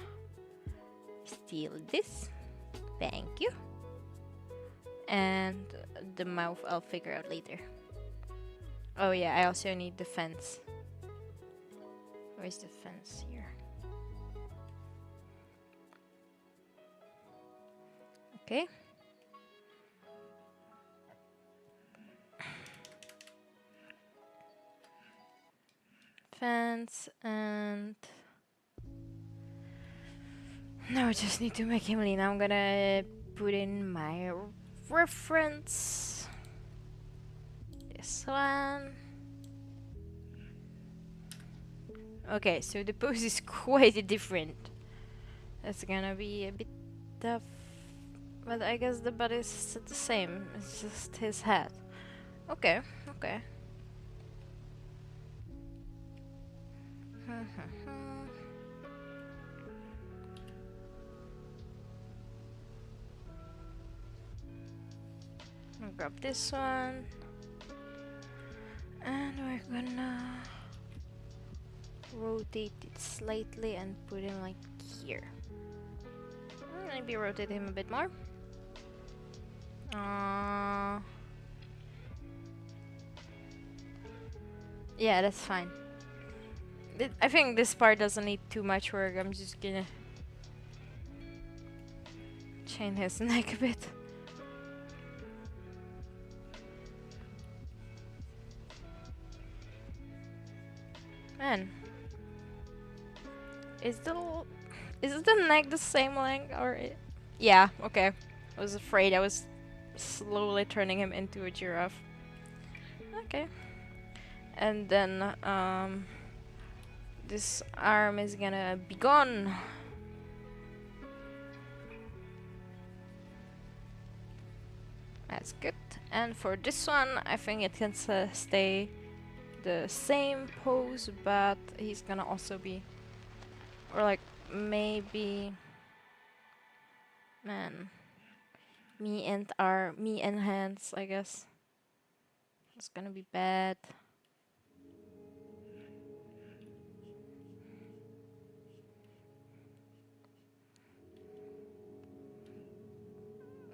steal this. Thank you. And the mouth I'll figure out later. Oh yeah, I also need the fence. Where's the fence here? Okay. Fence and now I just need to make him lean. I'm gonna put in my reference. This one. Okay, so the pose is quite different. That's gonna be a bit tough. But I guess the butt is the same. It's just his head. Okay, okay. I'll grab this one. And we're gonna rotate it slightly and put him like here. maybe rotate him a bit more. Uh, yeah, that's fine. I think this part doesn't need too much work. I'm just gonna chain his neck a bit. Man, is the neck the same length or? Yeah, okay. I was afraid I was slowly turning him into a giraffe. Okay. And then this arm is gonna be gone. That's good. And for this one, I think it can stay the same pose, but he's gonna also be, or like maybe, man, me and hands, I guess. It's gonna be bad.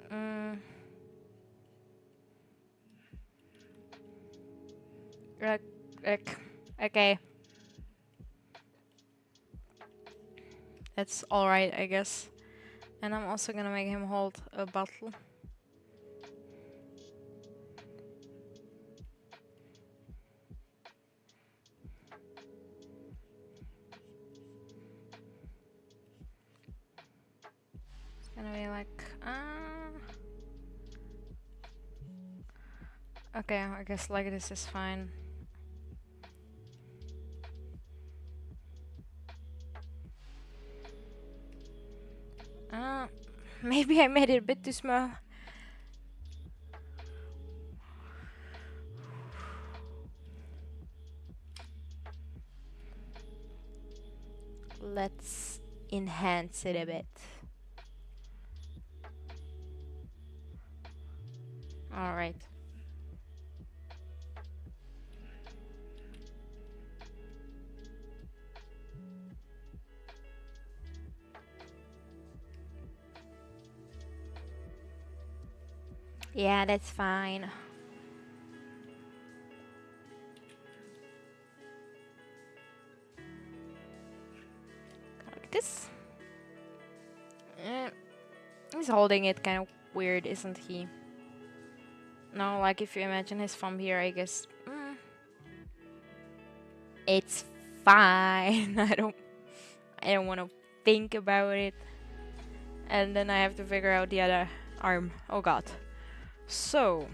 Mm. Ec- Okay, that's alright, I guess. And I'm also gonna make him hold a bottle. It's gonna be like, okay, I guess like this is fine. Maybe I made it a bit too small. Let's enhance it a bit. Alright. Yeah, that's fine. Like this. He's holding it kind of weird, isn't he? No, like if you imagine his thumb here, I guess. It's fine. I don't want to think about it. And then I have to figure out the other arm. Oh god. So.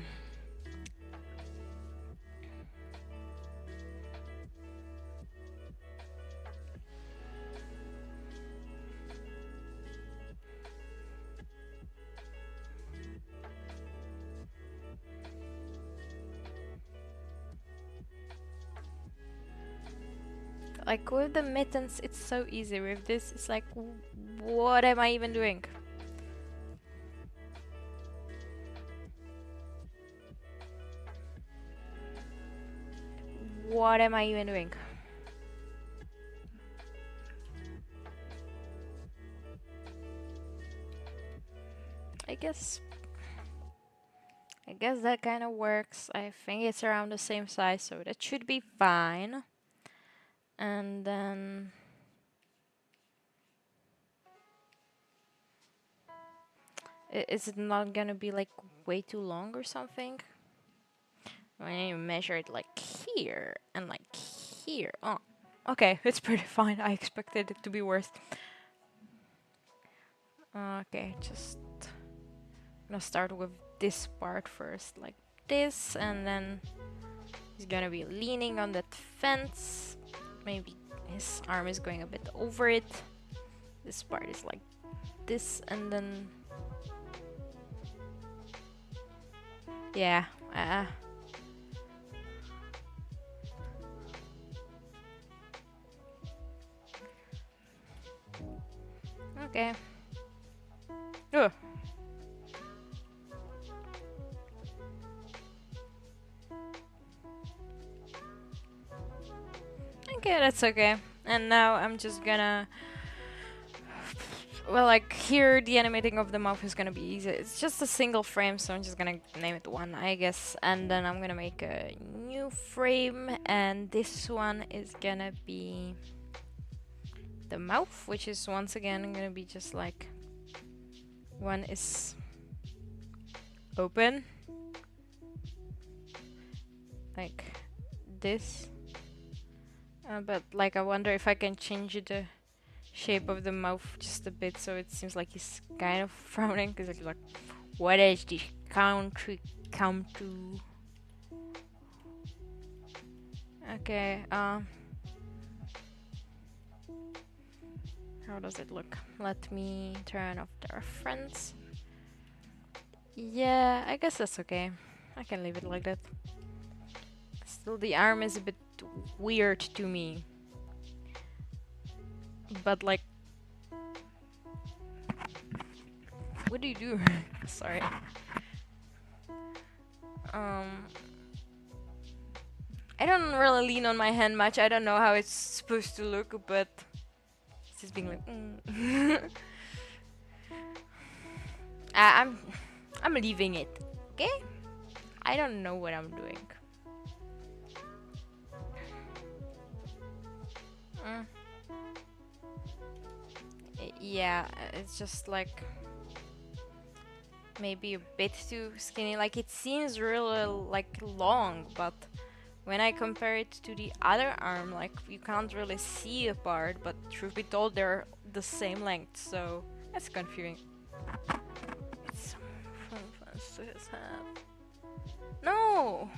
Like with the mittens, it's so easy. With this, it's like, what am I even doing? What am I even doing? I guess that kind of works. I think it's around the same size, so that should be fine. And then is it not gonna be like way too long or something? When you measure it like here and like here. Oh, okay, it's pretty fine. I expected it to be worse. Okay, just gonna start with this part first, like this, and then he's gonna be leaning on that fence. Maybe his arm is going a bit over it. This part is like this, and then yeah. Okay. Ugh. Okay, that's okay. And now I'm just gonna Well, like here, the animating of the mouth is gonna be easy. It's just a single frame, so I'm just gonna name it one, I guess. And then I'm gonna make a new frame, and this one is gonna be the mouth, which is once again gonna be just like one is open, like this. But like I wonder if I can change the shape of the mouth just a bit so it seems like he's kind of frowning, because it's like, what is this country come to? Okay, how does it look? Let me turn off the reference. Yeah, I guess that's okay. I can leave it like that. Still, the arm is a bit weird to me. But like, what do you do? Sorry. I don't really lean on my hand much. I don't know how it's supposed to look, but it's just being like, I'm leaving it. Okay? I don't know what I'm doing. Yeah, it's just like maybe a bit too skinny. Like it seems really like long, but when I compare it to the other arm, like you can't really see apart. But truth be told, they're the same length, so that's confusing. It's to his head. No,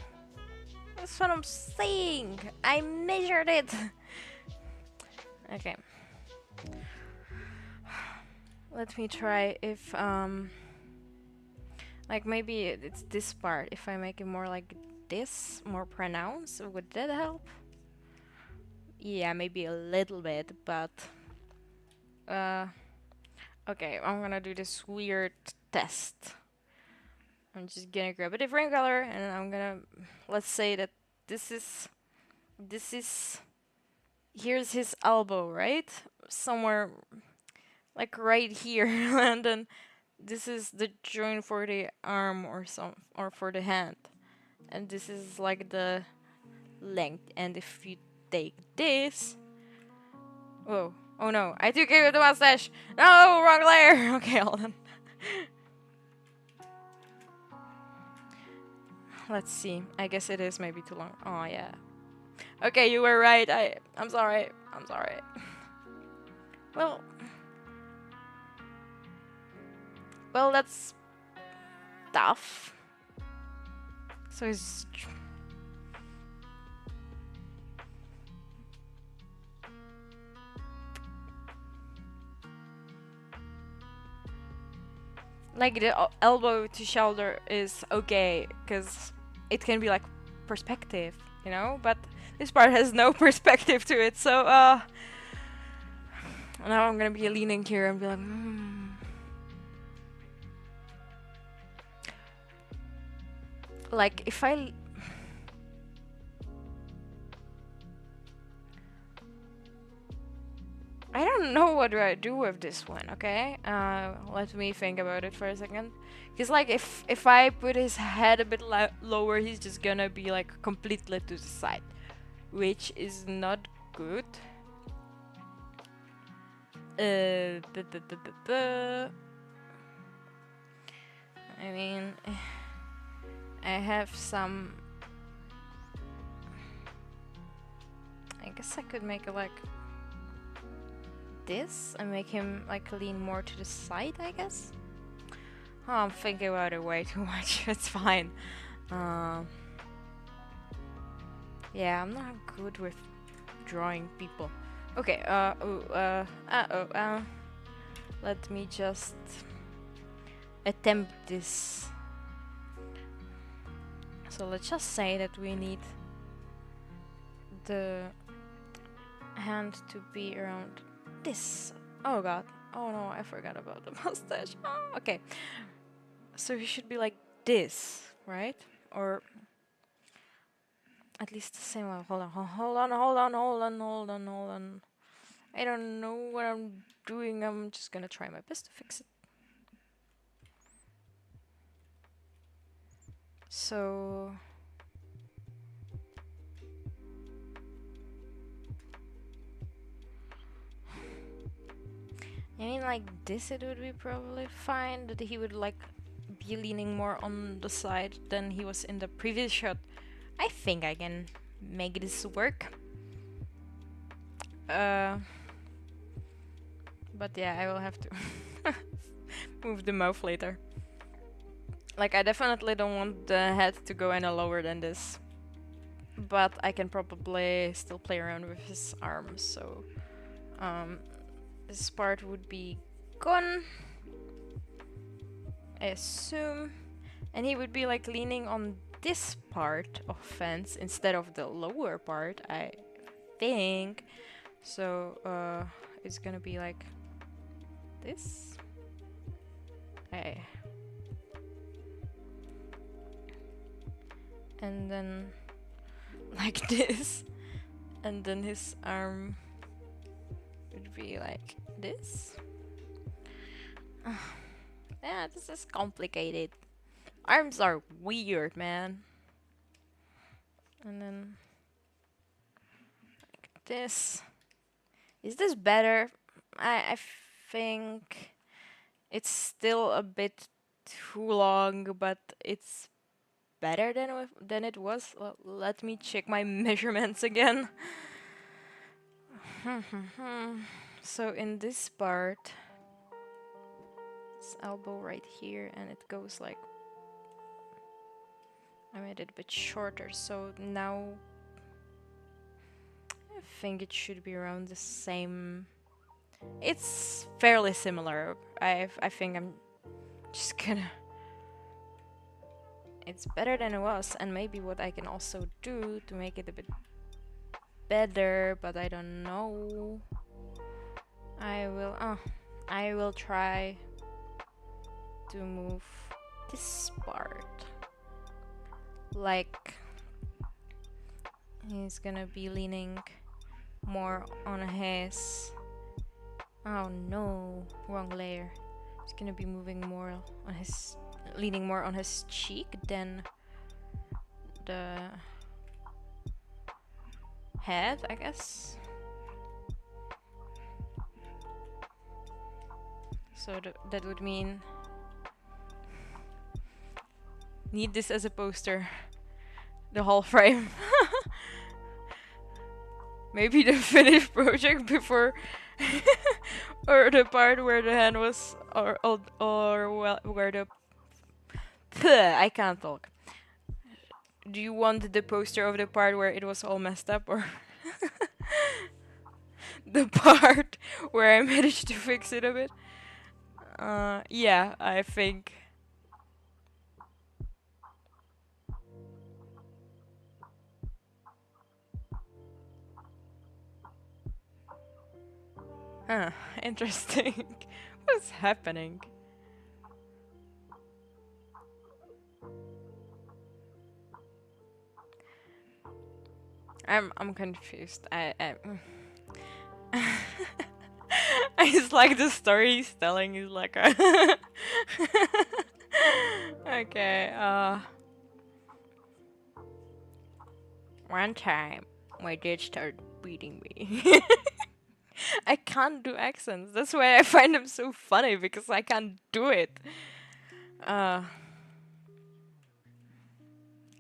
that's what I'm saying. I measured it. Okay. Let me try if like maybe it's this part. If I make it more like this, more pronounced, would that help? Yeah, maybe a little bit, but okay, I'm gonna do this weird test. I'm just gonna grab a different color and I'm gonna, let's say that this is here's his elbow, right? Somewhere like right here. And then this is the joint for the arm or for the hand. And this is like the length. And if you take this, whoa, oh no, I took it with the mustache. No, wrong layer. Okay, hold on. Let's see. I guess it is maybe too long. Oh yeah. Okay, you were right. I'm sorry. I'm sorry. Well, that's tough. So it's like the elbow to shoulder is okay because it can be like perspective, you know. But this part has no perspective to it. So now I'm gonna be leaning here and be like, like if I don't know what do I do with this one, okay? Let me think about it for a second. Because like if I put his head a bit lower, he's just gonna be like completely to the side, which is not good. I mean, I have some. I guess I could make it like this and make him like lean more to the side, I guess. Oh, I'm thinking about it way too much. It's fine. Yeah, I'm not good with drawing people. Okay, let me just attempt this. So let's just say that we need the hand to be around this. Oh god. Oh no, I forgot about the mustache. Oh, okay. So he should be like this, right? Or at least the same level. Hold on. I don't know what I'm doing. I'm just gonna try my best to fix it. So I mean, like this, it would be probably fine. That he would like be leaning more on the side than he was in the previous shot. I think I can make this work. But yeah, I will have to move the mouth later. Like, I definitely don't want the head to go any lower than this. But I can probably still play around with his arms, so this part would be gone, I assume. And he would be like leaning on this part of fence instead of the lower part, I think. So it's gonna be like this. Hey. And then like this. And then his arm would be like this. Yeah, this is complicated. Arms are weird, man. And then like this. Is this better? I think it's still a bit too long, but it's better than it was. Well, let me check my measurements again. So in this part, this elbow right here, and it goes like, I made it a bit shorter, so now I think it should be around the same. It's fairly similar. I think I'm just gonna. It's better than it was, and maybe what I can also do to make it a bit better, but I don't know. I will try to move this part. Like he's gonna be leaning more on his. Oh no, wrong layer. He's gonna be moving more on his, leaning more on his cheek than the head, I guess. So that would mean need this as a poster. The whole frame. Maybe the finished project before or the part where the hand was or well where the I can't talk. Do you want the poster of the part where it was all messed up or the part where I managed to fix it a bit? Yeah, I think. Huh, interesting. What's happening? I'm confused. It's like the story he's telling is like a okay, one time my dad started beating me. I can't do accents. That's why I find them so funny because I can't do it. Uh,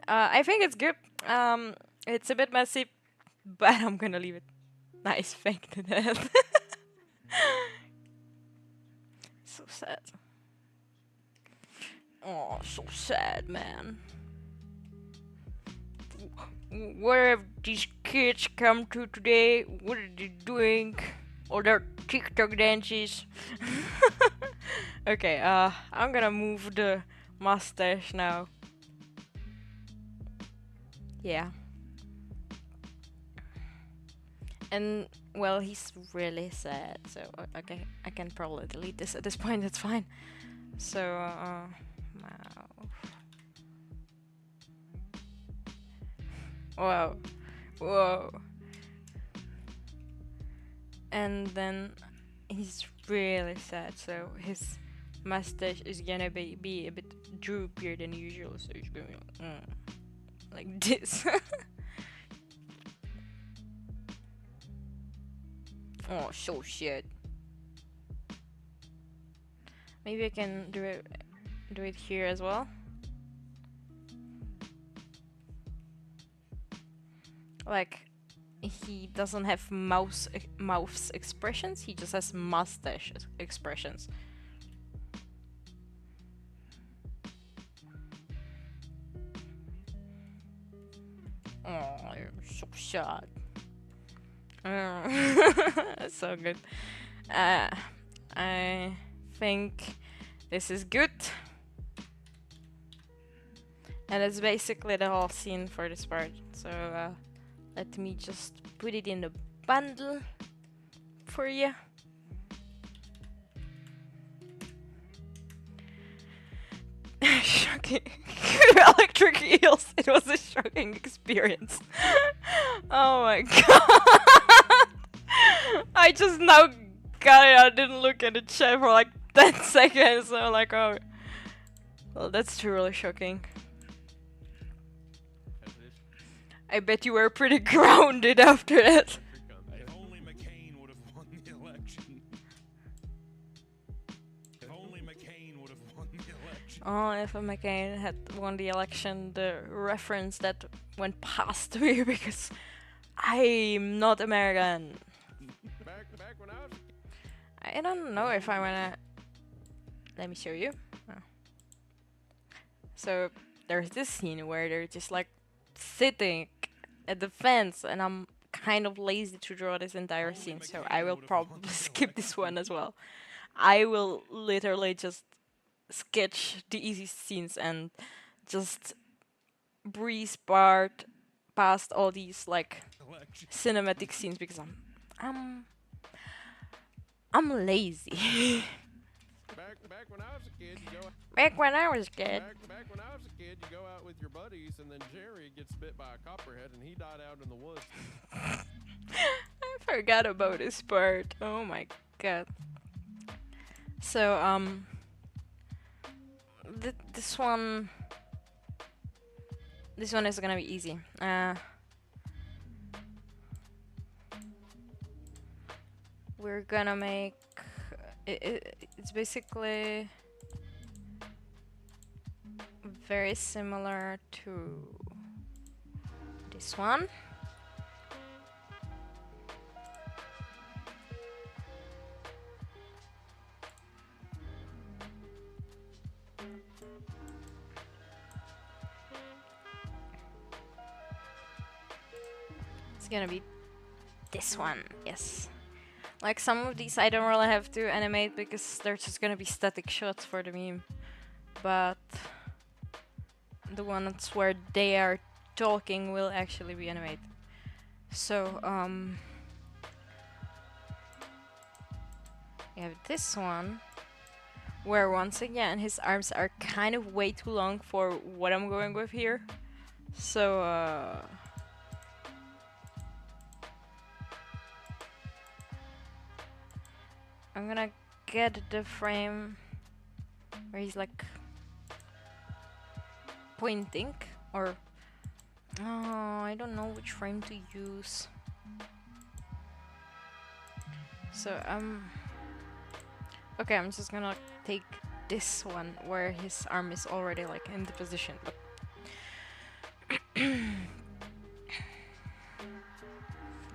I think it's good. It's a bit messy, but I'm gonna leave it. Nice fake to death. So sad. Oh, so sad, man. Where have these kids come to today? What are they doing? All their TikTok dances. Okay, I'm gonna move the mustache now. Yeah. And well, he's really sad, so okay, I can probably delete this at this point. It's fine. So, mouth. Whoa, whoa. and then he's really sad, so his mustache is gonna be a bit droopier than usual, so he's going like this. Oh, so shit. Maybe I can do it here as well. Like, he doesn't have mouth's expressions, he just has mustache expressions. Oh, you're so sad. So good. I think this is good. And that's basically the whole scene for this part. So let me just put it in the bundle for you. Shocking. Electric eels. It was a shocking experience. Oh my god. I just now got it. I didn't look at the chat for like 10 seconds. So I'm like, oh. Well, that's truly shocking. Has this I bet you were pretty grounded after that. country come to? If only McCain would have won the election. If only McCain would have won the election. Oh, if McCain had won the election, the reference that went past me because I'm not American. Back when I was I don't know if I wanna. Let me show you. Oh. So there's this scene where they're just like sitting at the fence, and I'm kind of lazy to draw this entire scene, so I will probably skip this one as well. I will literally just sketch the easy scenes and just breeze past all these like Election. cinematic scenes because I'm lazy. back when I was a kid, you go Back when I was a kid. back when I was a kid, you go out with your buddies, and then Jerry gets bit by a copperhead, and he died out in the woods. I forgot about this part. Oh my god. So this one is gonna be easy. We're gonna make it's basically very similar to this one. It's gonna be this one, yes. Like some of these I don't really have to animate because they're just gonna be static shots for the meme. But the ones where they are talking will actually be animated. So we have this one where once again his arms are kind of way too long for what I'm going with here. So I'm gonna get the frame where he's like pointing, or I don't know which frame to use. So okay, I'm just gonna take this one where his arm is already like in the position. But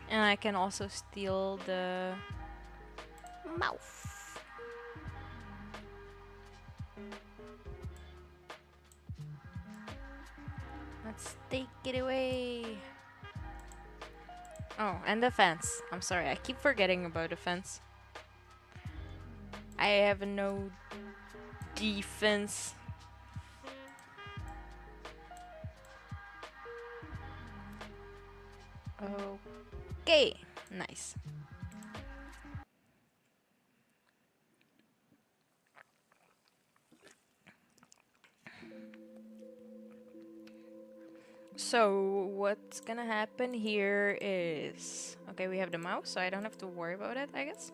and I can also steal the mouth. Let's take it away. Oh, and the fence. I'm sorry, I keep forgetting about the fence. I have no defense. Okay, nice. So what's gonna happen here is, okay, we have the mouse, so I don't have to worry about it, I guess.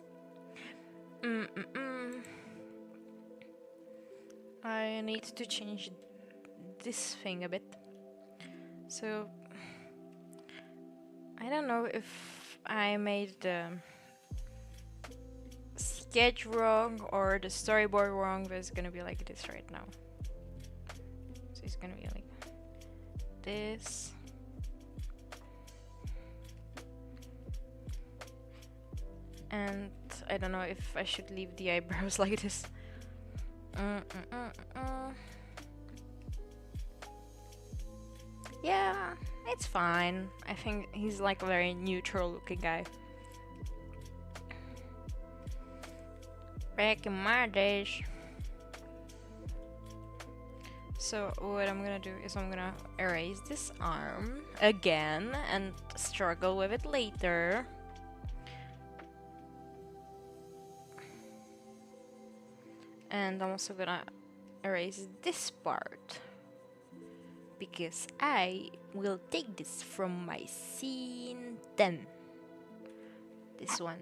I need to change this thing a bit. So I don't know if I made the sketch wrong or the storyboard wrong, but it's gonna be like this right now. So it's gonna be like this. And I don't know if I should leave the eyebrows like this. Yeah, it's fine. I think he's like a very neutral looking guy. Back in my days. So what I'm gonna do is I'm gonna erase this arm again and struggle with it later. And I'm also gonna erase this part, because I will take this from my scene 10. This one.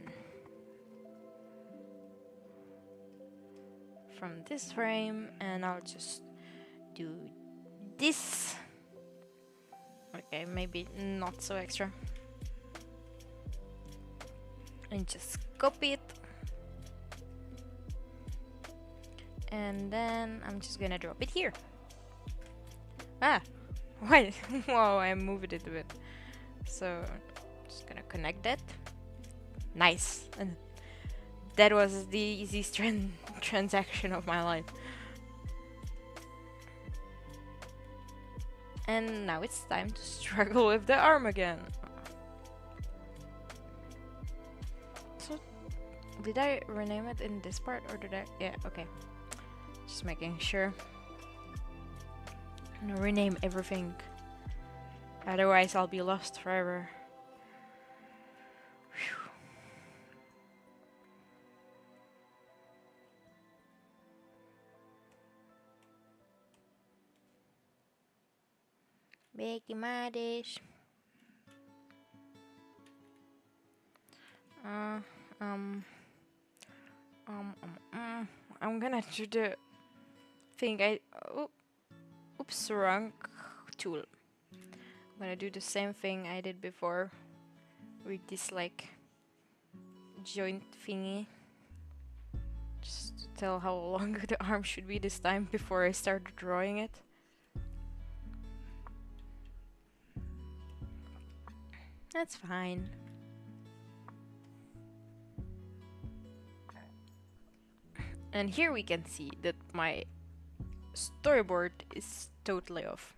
From this frame, and I'll just do this. Okay, maybe not so extra. And just copy it. And then I'm just gonna drop it here. Ah! Why? Whoa, I moved it a bit. So, just gonna connect that. Nice! And that was the easiest transaction of my life. And now it's time to struggle with the arm again. So, did I rename it in this part or did I? Yeah, okay. Just making sure. I'm gonna rename everything. Otherwise, I'll be lost forever. Whew. Back in my days. I'm gonna do the thing oops, wrong tool. I'm gonna do the same thing I did before with this like joint thingy. Just to tell how long the arm should be this time before I start drawing it. That's fine. And here we can see that my storyboard is totally off.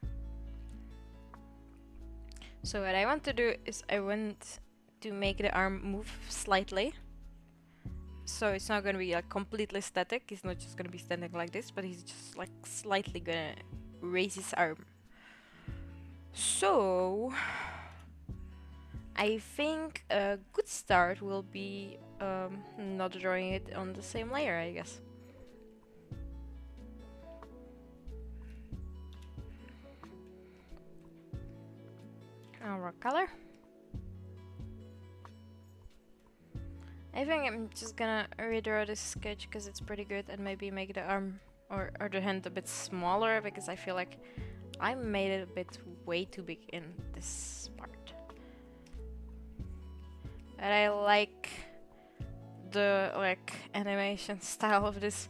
So what I want to do is I want to make the arm move slightly. So it's not gonna be like completely static. He's not just gonna be standing like this, but he's just like slightly gonna raise his arm. So I think a good start will be not drawing it on the same layer, I guess. What color? I think I'm just gonna redraw this sketch because it's pretty good, and maybe make the arm or the hand a bit smaller, because I feel like I made it a bit way too big in this part. And I like the like animation style of this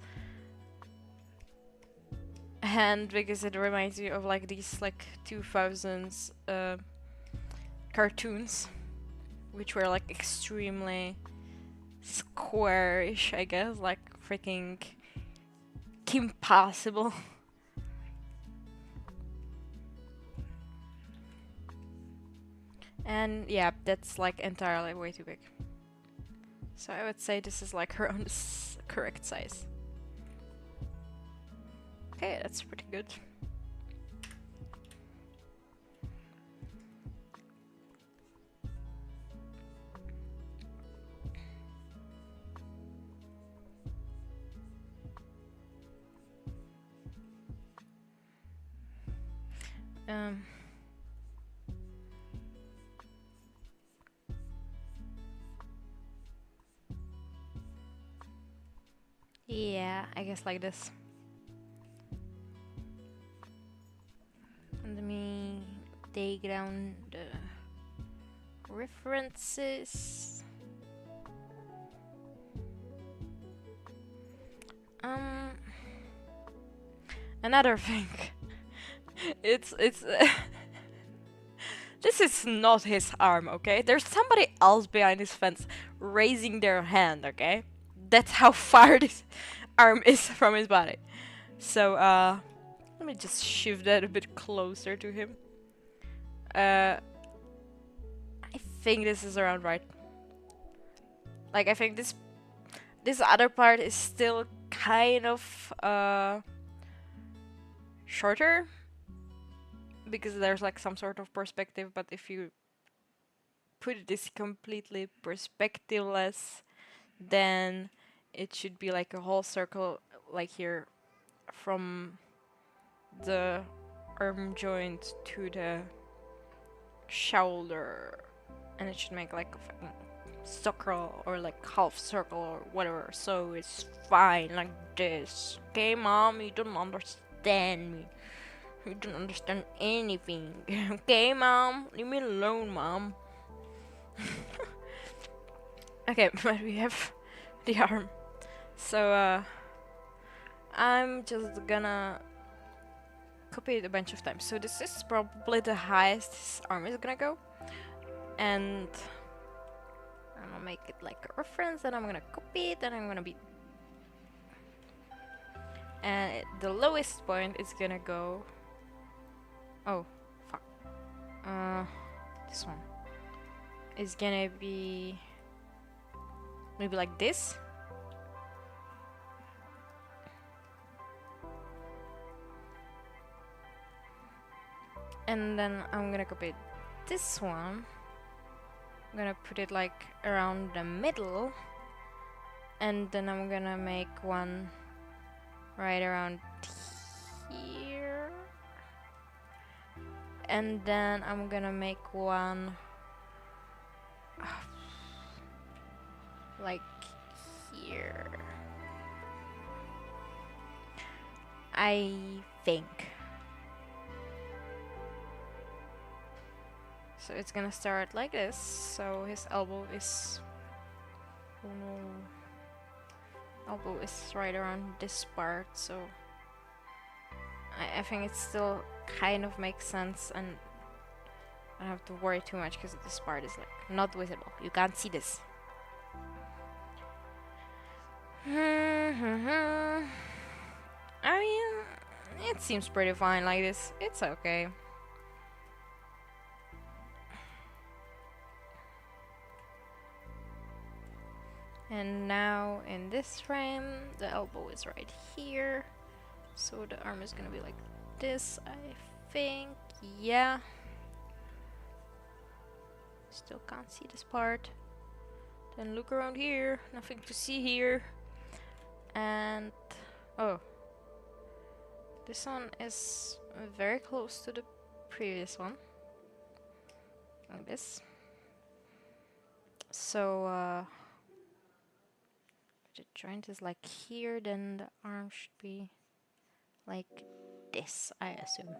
hand because it reminds you of like these like 2000s cartoons, which were like extremely squarish, I guess, like freaking Kim Possible. And yeah, that's like entirely way too big. So I would say this is like around the correct size. Okay, that's pretty good. Yeah, I guess like this. Let me take down the references. Another thing. it's this is not his arm, okay? There's somebody else behind his fence raising their hand, okay? That's how far this arm is from his body. So, let me just shift that a bit closer to him. I think this is around right. Like, I think this other part is still kind of shorter because there's like some sort of perspective, but if you put this completely perspectiveless, then it should be like a whole circle, like here from the arm joint to the shoulder, and it should make like a fucking circle or like half circle or whatever. So it's fine like this. Okay, mom, you don't understand me. You don't understand anything. Okay, mom, leave me alone, mom. Okay, but we have the arm. So I'm just gonna copy it a bunch of times. So this is probably the highest his arm is gonna go. And I'm gonna make it like a reference, and I'm gonna copy it, and I'm gonna be. And the lowest point is gonna go. Oh, fuck. This one is gonna be maybe like this. And then I'm gonna copy this one. I'm gonna put it like around the middle. And then I'm gonna make one right around here. And then I'm gonna make one like here. I think. So it's gonna start like this. So his elbow is. Oh no. Elbow is right around this part. So I think it still kind of makes sense, and I don't have to worry too much because this part is like not visible. You can't see this. I mean, it seems pretty fine like this. It's okay. And now in this frame, the elbow is right here. So the arm is gonna be like this, I think. Yeah. Still can't see this part. Then look around here. Nothing to see here. And oh, this one is very close to the previous one. Like this. So the joint is like here, then the arm should be like this, I assume.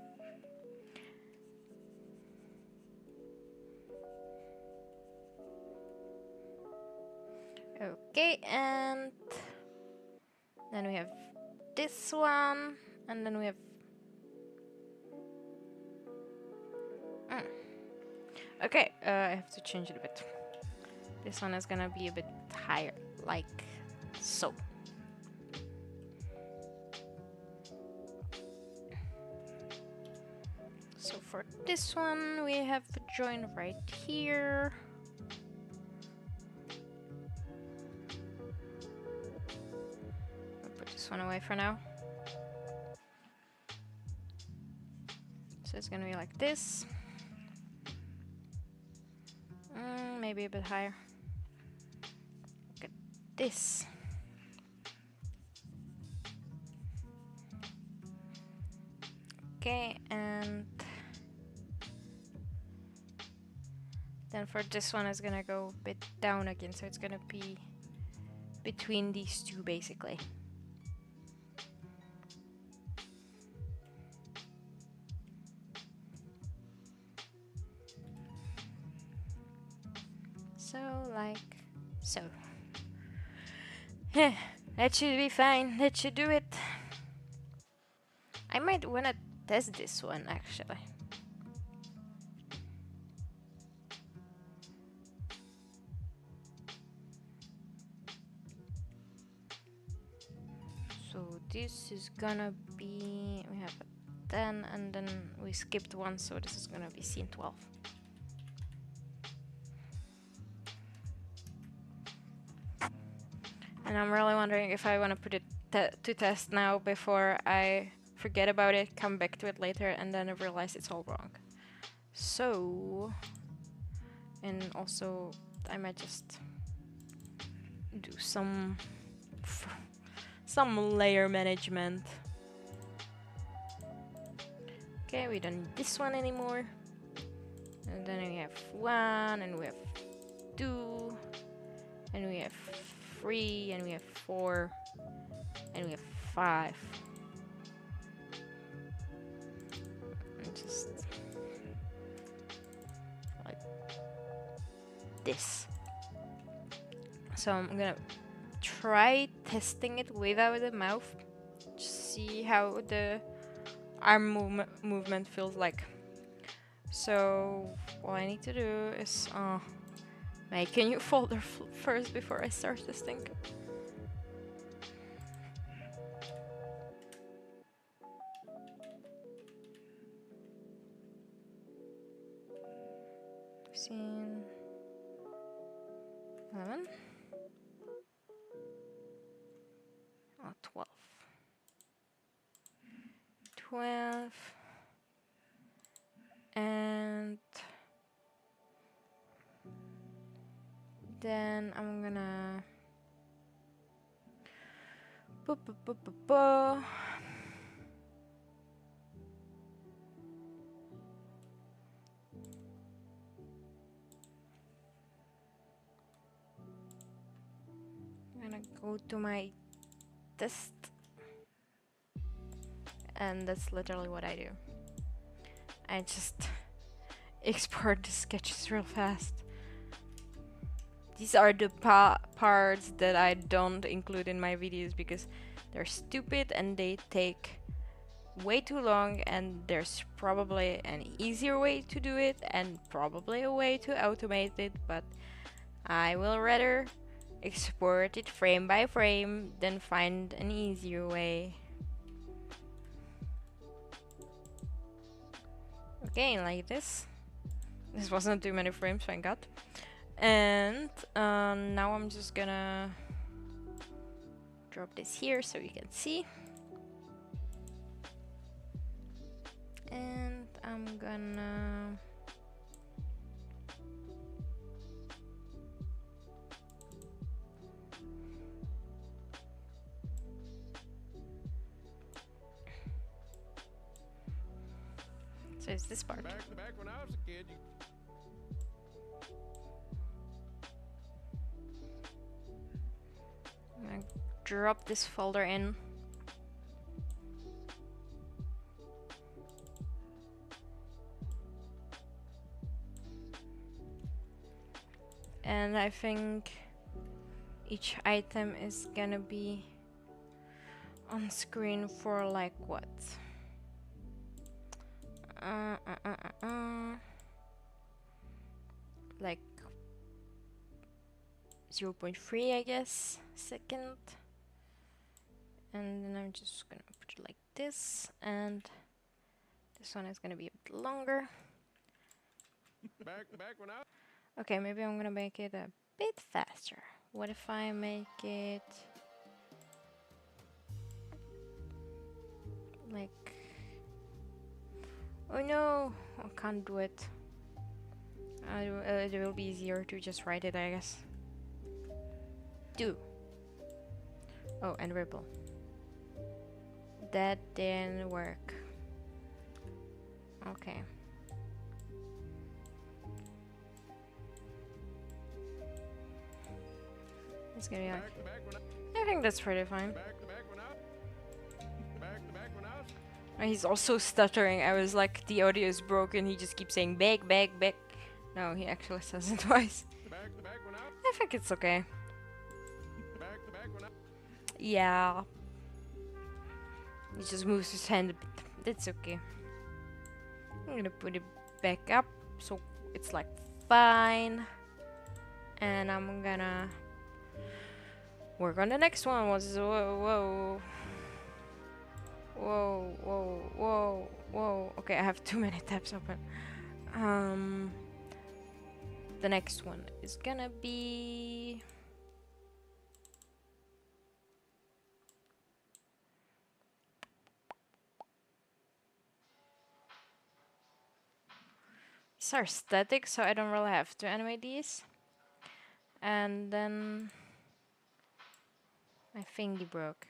Okay, and then we have this one, and then we have okay, I have to change it a bit. This one is gonna be a bit higher, like so. So for this one, we have a joint right here. I'll put this one away for now. So it's gonna be like this. Maybe a bit higher. Look at this. Okay, and then for this one, it's gonna go a bit down again, so it's gonna be between these two basically. So, like, so. That should be fine. That should do it. I might wanna test this one actually. So this is gonna be, we have a 10 and then we skipped one, so this is gonna be scene 12. And I'm really wondering if I want to put it to test now before I forget about it, come back to it later, and then I realize it's all wrong. So, and also I might just do some layer management. Okay, we don't need this one anymore. And then we have 1, and we have 2, and we have 3, and we have 4, and we have 5. And just like this. So I'm gonna try testing it without the mouth. Just see how the arm movement feels like. So what I need to do is make a new folder first before I start testing. Scene 11. Oh, 12. 12. And then I'm gonna I'm gonna go to my test, and that's literally what I do. I just export the sketches real fast. These are the parts that I don't include in my videos because they're stupid and they take way too long, and there's probably an easier way to do it and probably a way to automate it, but I will rather export it frame by frame than find an easier way. Okay, like this. This wasn't too many frames, thank God. And now I'm just gonna drop this here so you can see. And I'm gonna so it's this part. Back when I was a kid, I'm gonna drop this folder in. And I think each item is gonna be on screen for like what? Like 0.3, I guess, second. And then I'm just gonna put it like this, and this one is gonna be a bit longer. back when I Okay, maybe I'm gonna make it a bit faster. What if I make it like, oh no, I can't do it. It will be easier to just write it, I guess. Do. Oh, and ripple. That didn't work. Okay. It's gonna be like, back when I think that's pretty fine. back when I was And he's also stuttering. I was like, the audio is broken. He just keeps saying back, back, back. No, he actually says it twice. back back when I think it's okay. back when I Yeah. He just moves his hand a bit. That's okay. I'm gonna put it back up so it's like fine. And I'm gonna work on the next one. Whoa. Whoa. Okay, I have too many tabs open. The next one is gonna be these are static, so I don't really have to animate these. And then my thingy broke.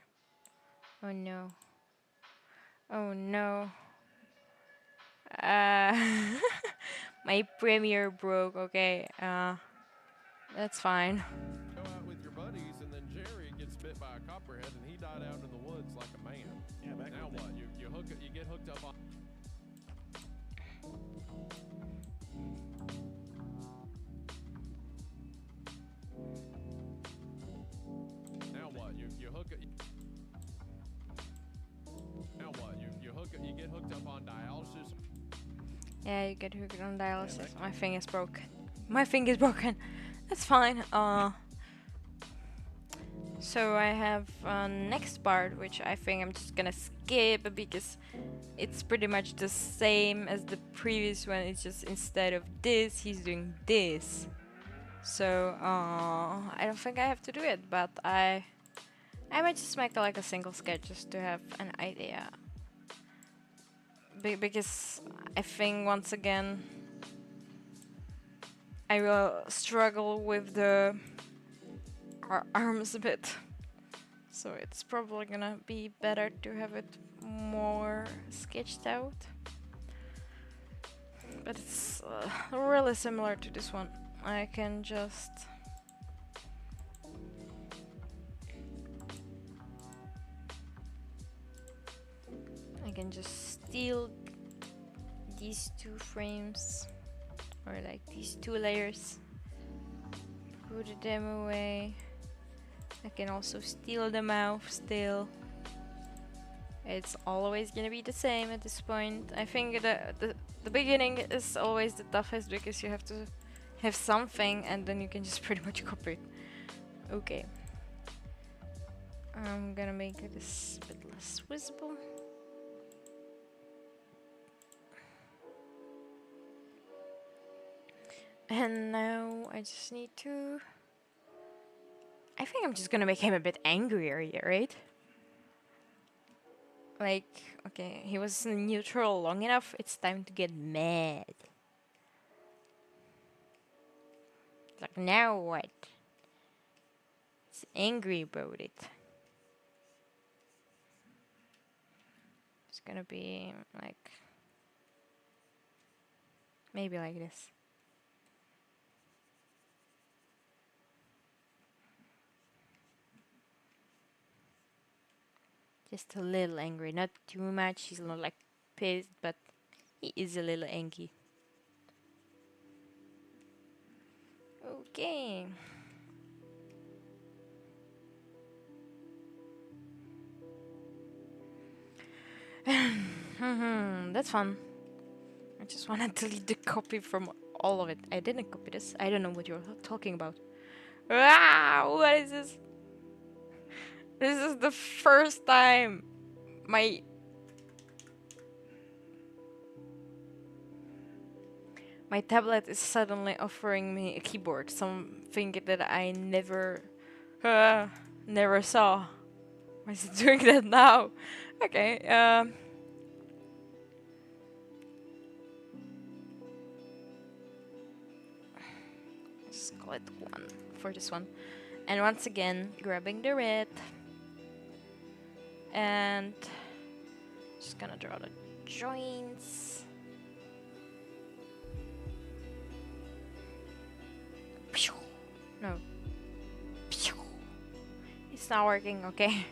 Oh no. Oh no. My Premiere broke. Okay. That's fine. go out with your buddies, and then Jerry gets bit by a copperhead, and he died out in the woods like a man. Yeah, back Now in the what? You get hooked up on. Now what? You hook it. Now what? You get hooked up on dialysis. Yeah, you get hooked on dialysis. My thing is broken. My thing is broken. That's fine. So I have next part, which I think I'm just gonna skip because it's pretty much the same as the previous one. It's just instead of this, he's doing this. So I don't think I have to do it, but I might just make like a single sketch just to have an idea. Because I think once again I will struggle with the arms a bit. So it's probably gonna be better to have it more sketched out. But it's really similar to this one. I can just steal these two frames or like these two layers, put them away. I can also steal the mouth still. It's always gonna be the same at this point. I think the beginning is always the toughest because you have to have something and then you can just pretty much copy it. Okay. I'm gonna make this a bit less visible. And now I just need to... I think I'm just gonna make him a bit angrier here, right? Like, okay, he was neutral long enough, it's time to get mad. Like, now what? He's angry about it. It's gonna be like... maybe like this. Just a little angry, not too much. He's not like pissed, but he is a little angry. Okay. That's fun. I just want to delete the copy from all of it. I didn't copy this. I don't know what you're talking about. Ah, what is this? This is the first time my tablet is suddenly offering me a keyboard, something that I never saw. Why is it doing that now? Okay, let's call it 1 for this one. And once again, grabbing the red. And just gonna draw the joints. No. It's not working, okay.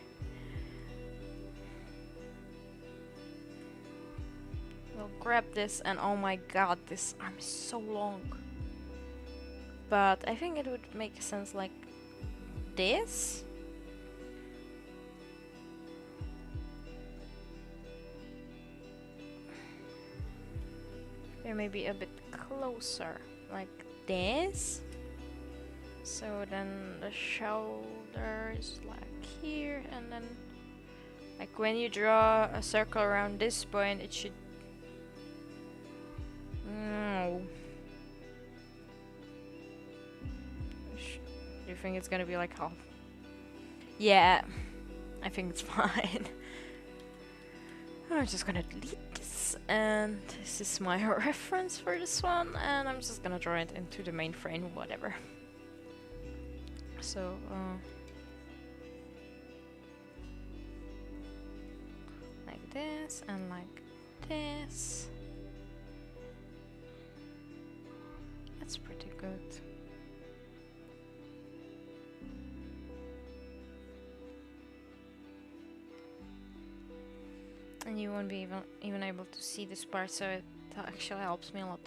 We'll grab this and oh my god, this arm is so long. But I think it would make sense like this. Or maybe a bit closer, like this. So then the shoulder is like here, and then like when you draw a circle around this point, it should. No. Do you think it's gonna be like half? Yeah, I think it's fine. I'm just gonna delete this, and this is my reference for this one, and I'm just gonna draw it into the main frame, whatever. So, like this, and like this. That's pretty good. And you won't be even able to see this part, so it actually helps me a lot.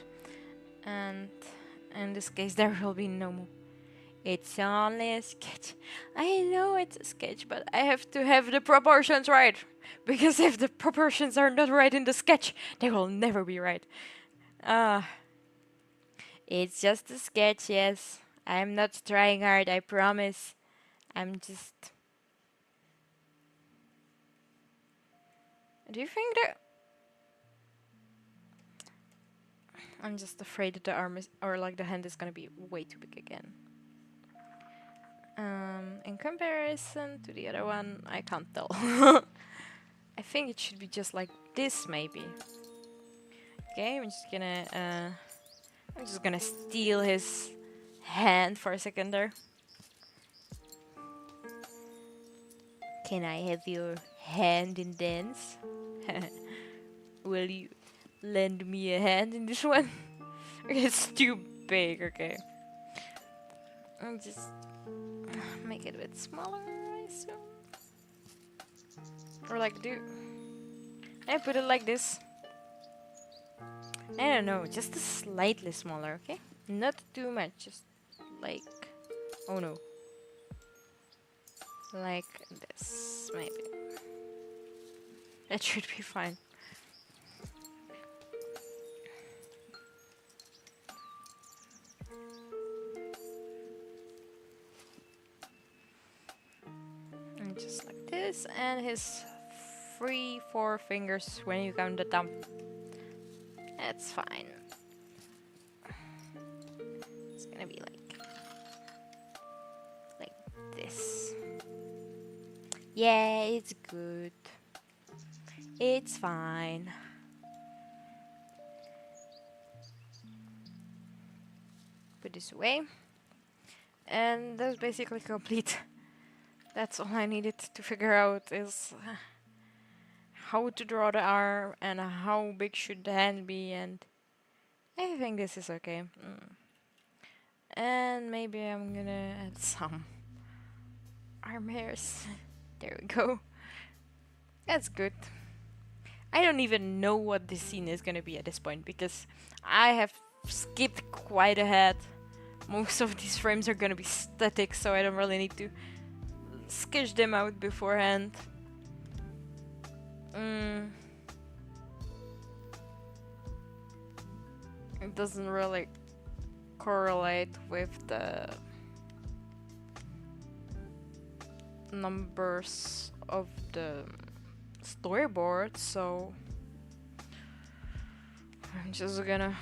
And in this case, there will be no more. It's only a sketch. I know it's a sketch, but I have to have the proportions right. Because if the proportions are not right in the sketch, they will never be right. It's just a sketch, yes. I'm not trying hard, I promise. I'm just... Do you think that... I'm just afraid that the arm is... Or like the hand is gonna be way too big again. In comparison to the other one, I can't tell. I think it should be just like this, maybe. Okay, I'm just gonna steal his hand for a second there. Can I have your hand in dance? Will you lend me a hand in this one? It's too big, okay. I'll just make it a bit smaller, I assume. Or like I put it like this. I don't know, just slightly smaller, okay? Not too much, just like... Oh no. Like this, maybe. That should be fine. And just like this, and his 3-4 fingers when you count the thumb. That's fine. It's gonna be like this. Yeah, it's good. It's fine. Put this away. And that's basically complete. That's all I needed to figure out is how to draw the arm and how big should the hand be, and I think this is okay. And maybe I'm gonna add some arm hairs. There we go. That's good. I don't even know what this scene is gonna be at this point because I have skipped quite ahead. Most of these frames are gonna be static, so I don't really need to sketch them out beforehand. It doesn't really correlate with the numbers of the storyboard, so I'm just gonna...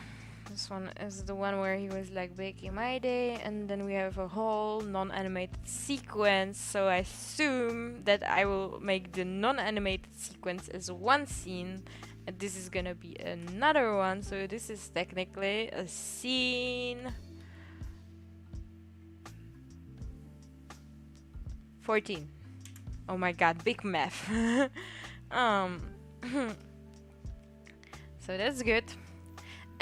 This one is the one where he was like baking my day, and then we have a whole non-animated sequence, so I assume that I will make the non-animated sequence as one scene, and this is gonna be another one, so this is technically a scene 14. Oh my god, big math. So that's good.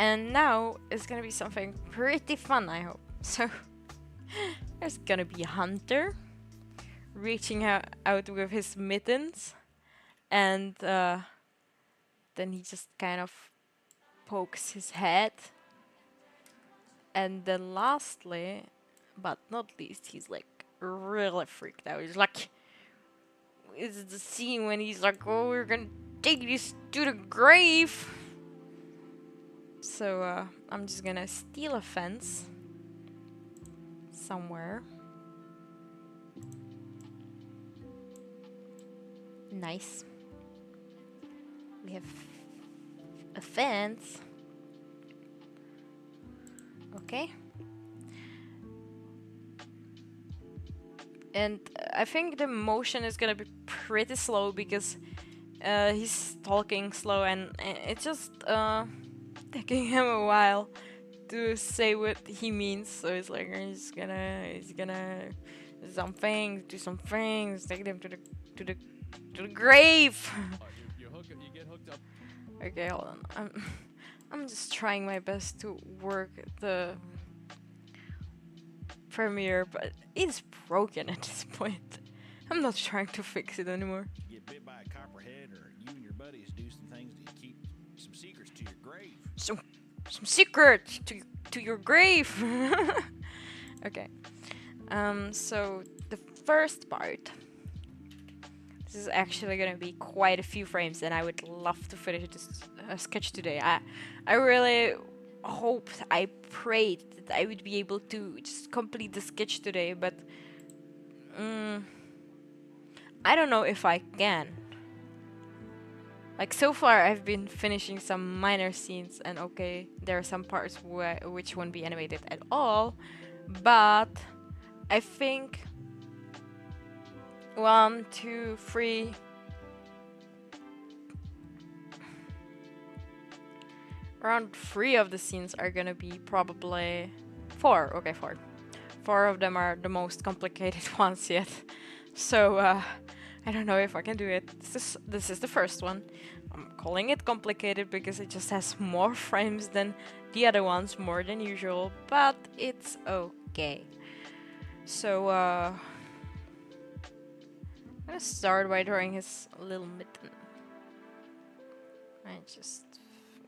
And now it's gonna be something pretty fun, I hope. So there's gonna be a hunter reaching out with his mittens, and then he just kind of pokes his head And then lastly, but not least, he's like really freaked out. He's like, it's the scene when he's like, "Oh, we're gonna take this to the grave." So I'm just gonna steal a fence somewhere. Nice. We have a fence. Okay. And I think the motion is gonna be pretty slow because he's talking slow and it's just taking him a while to say what he means. So it's like he's gonna do some things, take them to the to the grave. You get hooked up. Okay, hold on. I'm just trying my best to work the Premiere, but it's broken at this point. I'm not trying to fix it anymore. Get bit by a copperhead, or you and your buddies do some things to keep some secrets to your grave. Some secret to your grave. Okay. So the first part. This is actually gonna be quite a few frames, and I would love to finish this sketch today. I really hoped, I prayed that I would be able to just complete the sketch today, but I don't know if I can. Like, so far I've been finishing some minor scenes, and okay, there are some parts which won't be animated at all, but I think 1, 2, 3. Around 3 of the scenes are gonna be probably 4. Okay, 4. 4 of them are the most complicated ones yet. So I don't know if I can do it. This is the first one. I'm calling it complicated because it just has more frames than the other ones, more than usual, but it's okay. So I'm gonna start by drawing his little mitten. I'm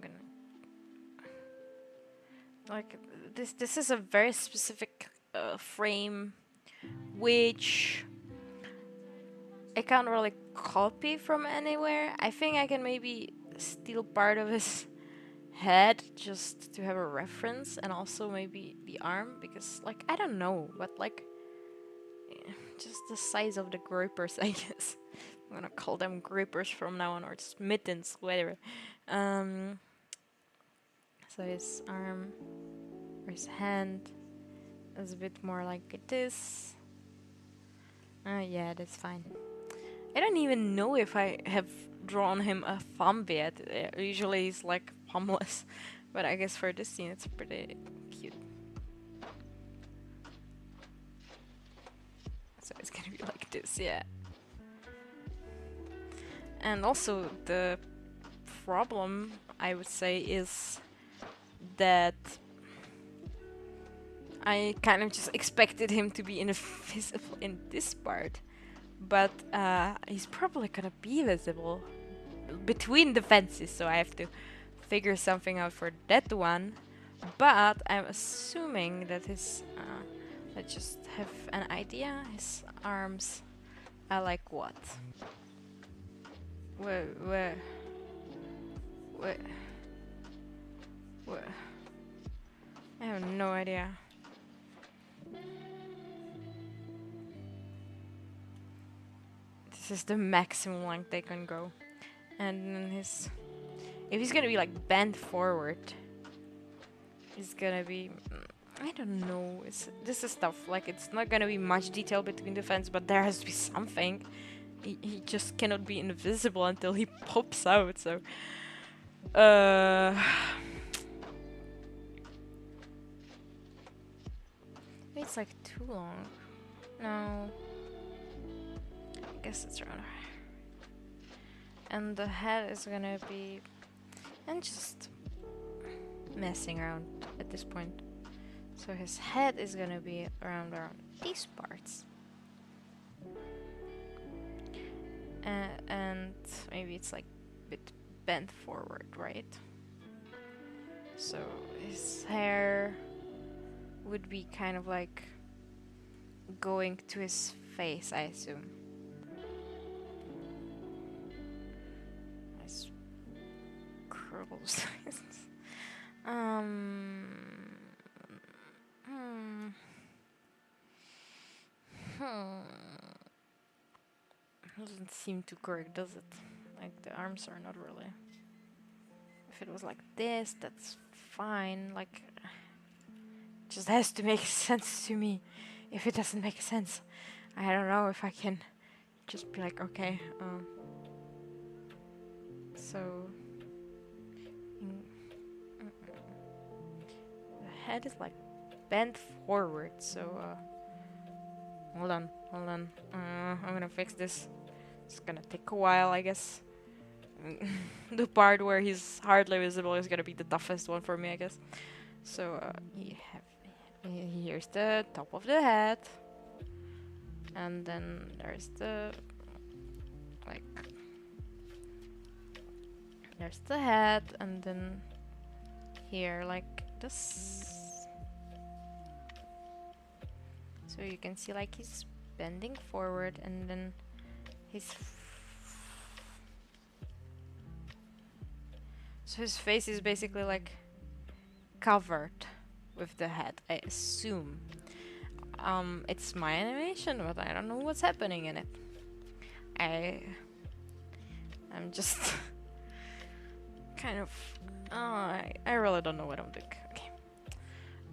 gonna like this is a very specific frame which I can't really copy from anywhere. I think I can maybe steal part of his head just to have a reference, and also maybe the arm, because like I don't know, but like just the size of the grippers, I guess. I'm gonna call them grippers from now on, or just mittens, whatever. So his arm or his hand is a bit more like this. Yeah, that's fine. I don't even know if I have drawn him a thumb yet. Usually he's like thumbless, but I guess for this scene it's pretty cute. So it's gonna be like this, yeah. And also the problem, I would say, is that I kind of just expected him to be invisible in this part, but he's probably gonna be visible between the fences, so I have to figure something out for that one. But I'm assuming that his let's just have an idea. His arms are like what? Where? I have no idea. This is the maximum length they can go. And then if he's gonna be like bent forward, it's gonna be, I don't know. This is tough. Like, it's not gonna be much detail between the fence, but there has to be something. He just cannot be invisible until he pops out. So, it's like too long. No, I guess it's around. And the head is gonna be, and just messing around at this point. So his head is gonna be around these parts. And maybe it's like a bit bent forward, right? So his hair would be kind of like going to his face, I assume. Nice curls. um. Hmm. Hmm. Doesn't seem too correct, does it? Like the arms are not really. If it was like this, that's fine. Like, just has to make sense to me. If it doesn't make sense, I don't know if I can just be like, okay. So mm, the head is like bent forward. So hold on. I'm gonna fix this. It's gonna take a while, I guess. The part where he's hardly visible is gonna be the toughest one for me, I guess. So here's the top of the head, and then there's the like there's the head, and then here like this. So you can see like he's bending forward, and then so his face is basically like covered with the head, I assume. It's my animation, but I don't know what's happening in it. I'm just kind of. I really don't know what I'm doing. Okay,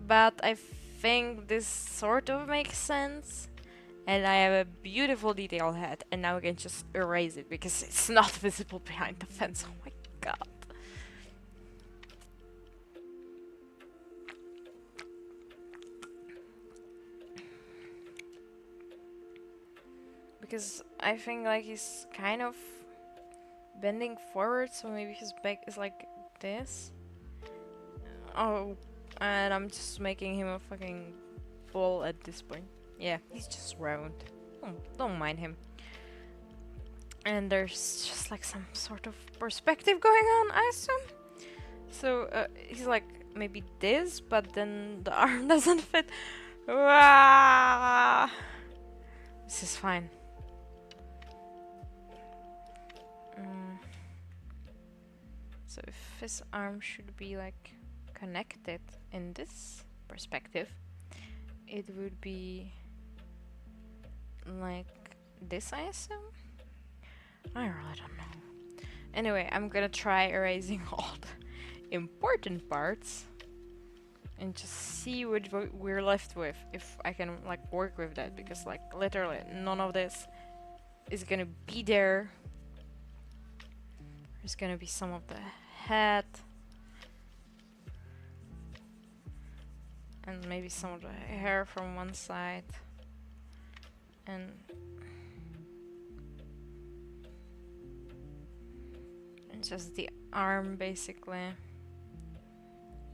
but I think this sort of makes sense. And I have a beautiful detail head, and now I can just erase it because it's not visible behind the fence. Oh my god. Because I think like he's kind of bending forward, so maybe his back is like this. Oh, and I'm just making him a fucking ball at this point. Yeah, he's just round. Don't mind him. And there's just like some sort of perspective going on, I assume. So he's like maybe this, but then the arm doesn't fit. Wah! This is fine. So if his arm should be like connected in this perspective, it would be like this, I assume? I really don't know. Anyway, I'm gonna try erasing all the important parts and just see what we're left with, if I can like work with that, because like literally none of this is gonna be there. There's gonna be some of the head and maybe some of the hair from one side, and just the arm basically,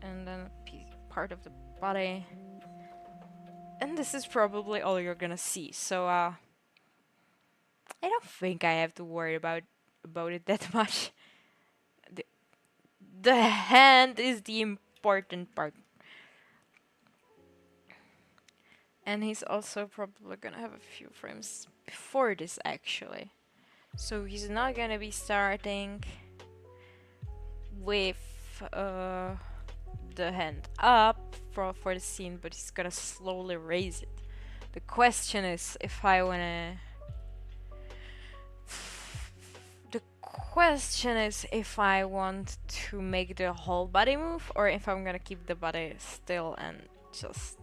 and then part of the body, and this is probably all you're gonna see. So I don't think I have to worry about it that much. The hand is the important part. And he's also probably gonna have a few frames before this actually. So he's not gonna be starting with the hand up for the scene, but he's gonna slowly raise it. The question is if I wanna. The question is if I want to make the whole body move, or if I'm gonna keep the body still and just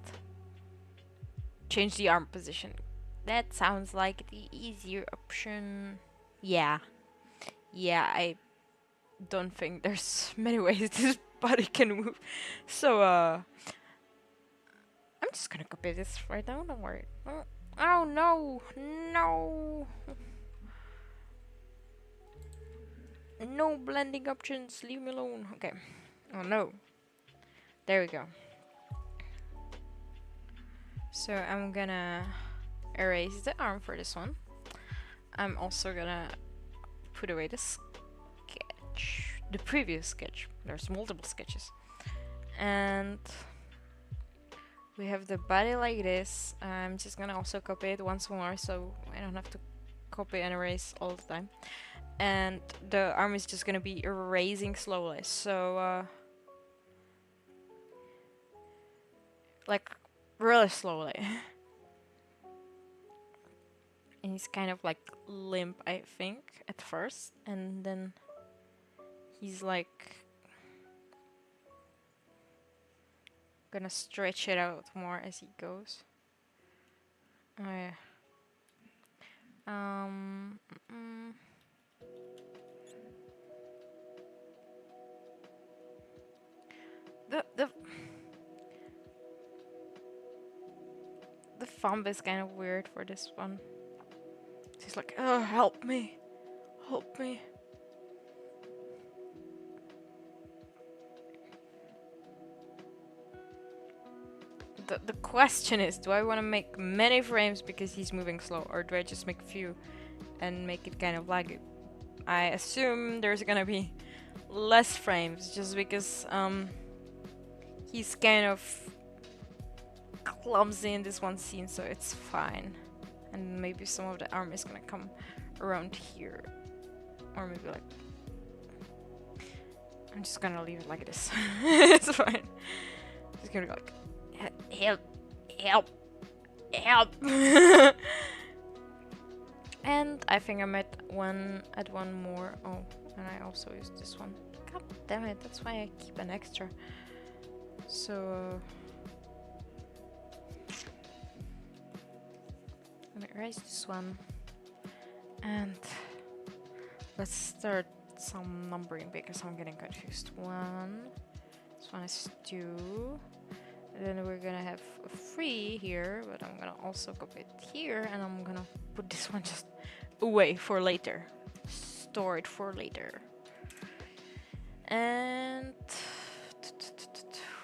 change the arm position. That sounds like the easier option. Yeah, I don't think there's many ways this body can move. So I'm just gonna copy this right now, don't worry. Oh no, no blending options, leave me alone. Okay, oh no, there we go. So I'm gonna erase the arm for this one. I'm also gonna put away the sketch, the previous sketch. There's multiple sketches, and we have the body like this. I'm just gonna also copy it once more so I don't have to copy and erase all the time. And the arm is just gonna be erasing slowly. So, like, really slowly. And he's kind of like limp, I think, at first. And then he's like gonna stretch it out more as he goes. Oh yeah. Mm. The the thumb is kind of weird for this one. He's like, oh, help me, help me. The question is, do I want to make many frames because he's moving slow, or do I just make few and make it kind of laggy? I assume there's gonna be less frames just because he's kind of clumsy in this one scene, so it's fine. And maybe some of the arm is gonna come around here, or maybe like I'm just gonna leave it like this. It's fine. Just gonna go like help, help, help. And I think I might add one more. Oh, and I also use this one. God damn it! That's why I keep an extra. So let me erase this one, and let's start some numbering because I'm getting confused. One. This one is 2. And then we're gonna have a 3 here, but I'm gonna also copy it here, and I'm gonna put this one just away for later. Store it for later. And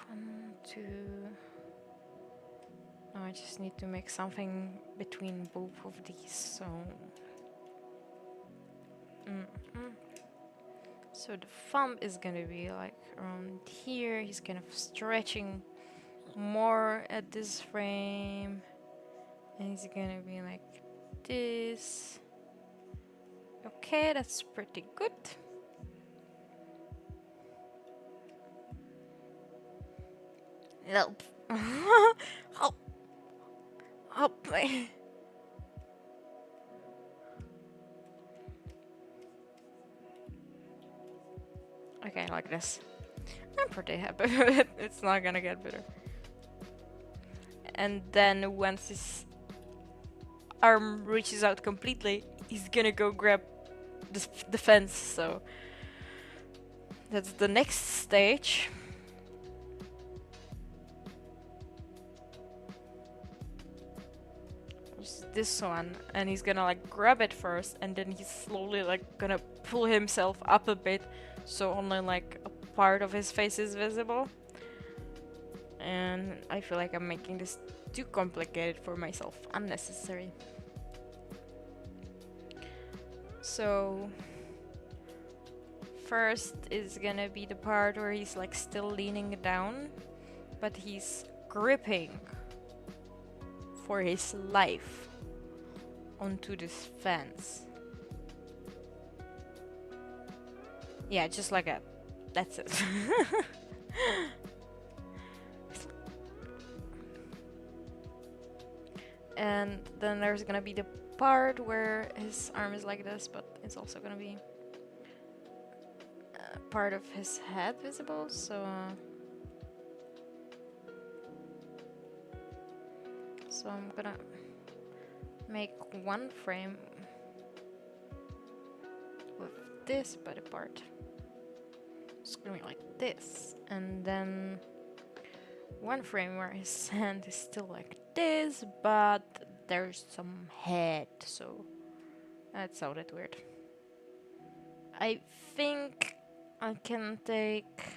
1, 2. Now I just need to make something between both of these. So, so the thumb is gonna be like around here. He's kind of stretching more at this frame, and he's gonna be like this. Okay, that's pretty good. Help. Help. Help me. Okay, like this. I'm pretty happy with it. It's not gonna get better. And then once his arm reaches out completely, he's gonna go grab the fence. So that's the next stage. This one, and he's gonna like grab it first, and then he's slowly like gonna pull himself up a bit so only like a part of his face is visible. And I feel like I'm making this too complicated for myself, unnecessary. So first is gonna be the part where he's like still leaning down, but he's gripping for his life onto this fence. Yeah, just like that. That's it. And then there's gonna be the part where his arm is like this, but it's also gonna be part of his head visible, so so I'm gonna make one frame with this body part. It's gonna be like this, and then one frame where his hand is still like this, but there's some head, so that sounded weird. I think I can take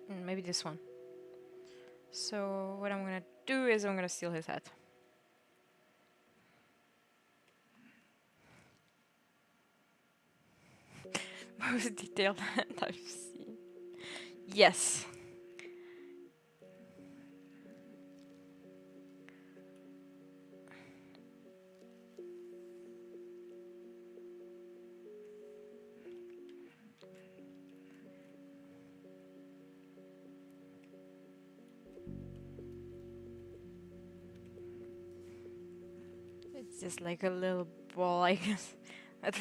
maybe this one. So what I'm gonna do is I'm gonna steal his head. Most detailed hand I've seen. Yes. It's just like a little ball, I guess. At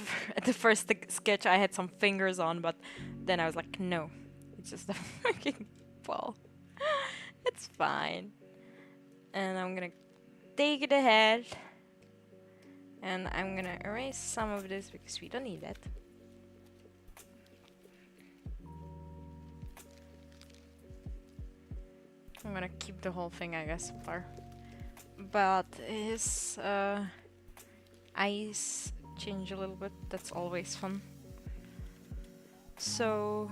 the first sketch, I had some fingers on, but then I was like, no, it's just a freaking ball. It's fine. And I'm gonna take the head, and I'm gonna erase some of this because we don't need that. I'm gonna keep the whole thing, I guess, so far. But his eyes change a little bit. That's always fun. So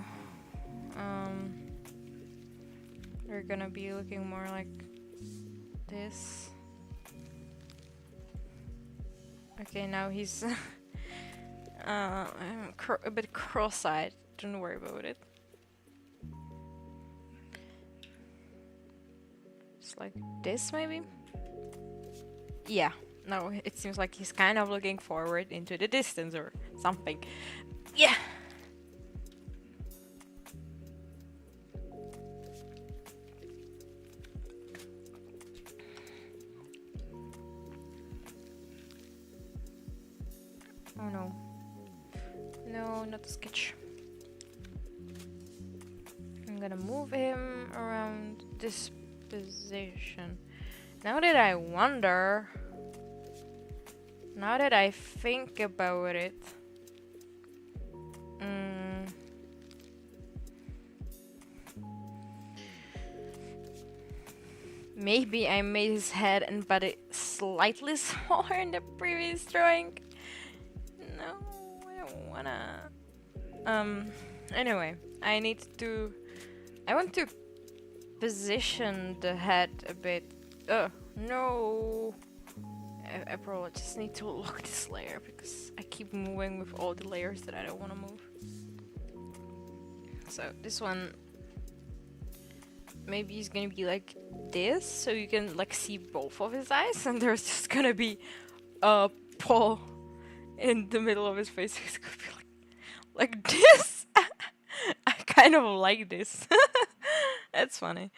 they're gonna be looking more like this. Okay, now he's a bit cross-eyed. Don't worry about it. Just like this, maybe? Yeah. No, it seems like he's kind of looking forward into the distance or something. Yeah! Oh no. No, not the sketch. I'm gonna move him around this position. Now that I wonder... Now that I think about it... Maybe I made his head and body slightly smaller in the previous drawing. No, I don't wanna... Anyway, I want to position the head a bit. No! I probably just need to lock this layer because I keep moving with all the layers that I don't want to move. So this one, maybe he's gonna be like this, so you can like see both of his eyes, and there's just gonna be a paw in the middle of his face. It's gonna be like this. I kind of like this. That's funny.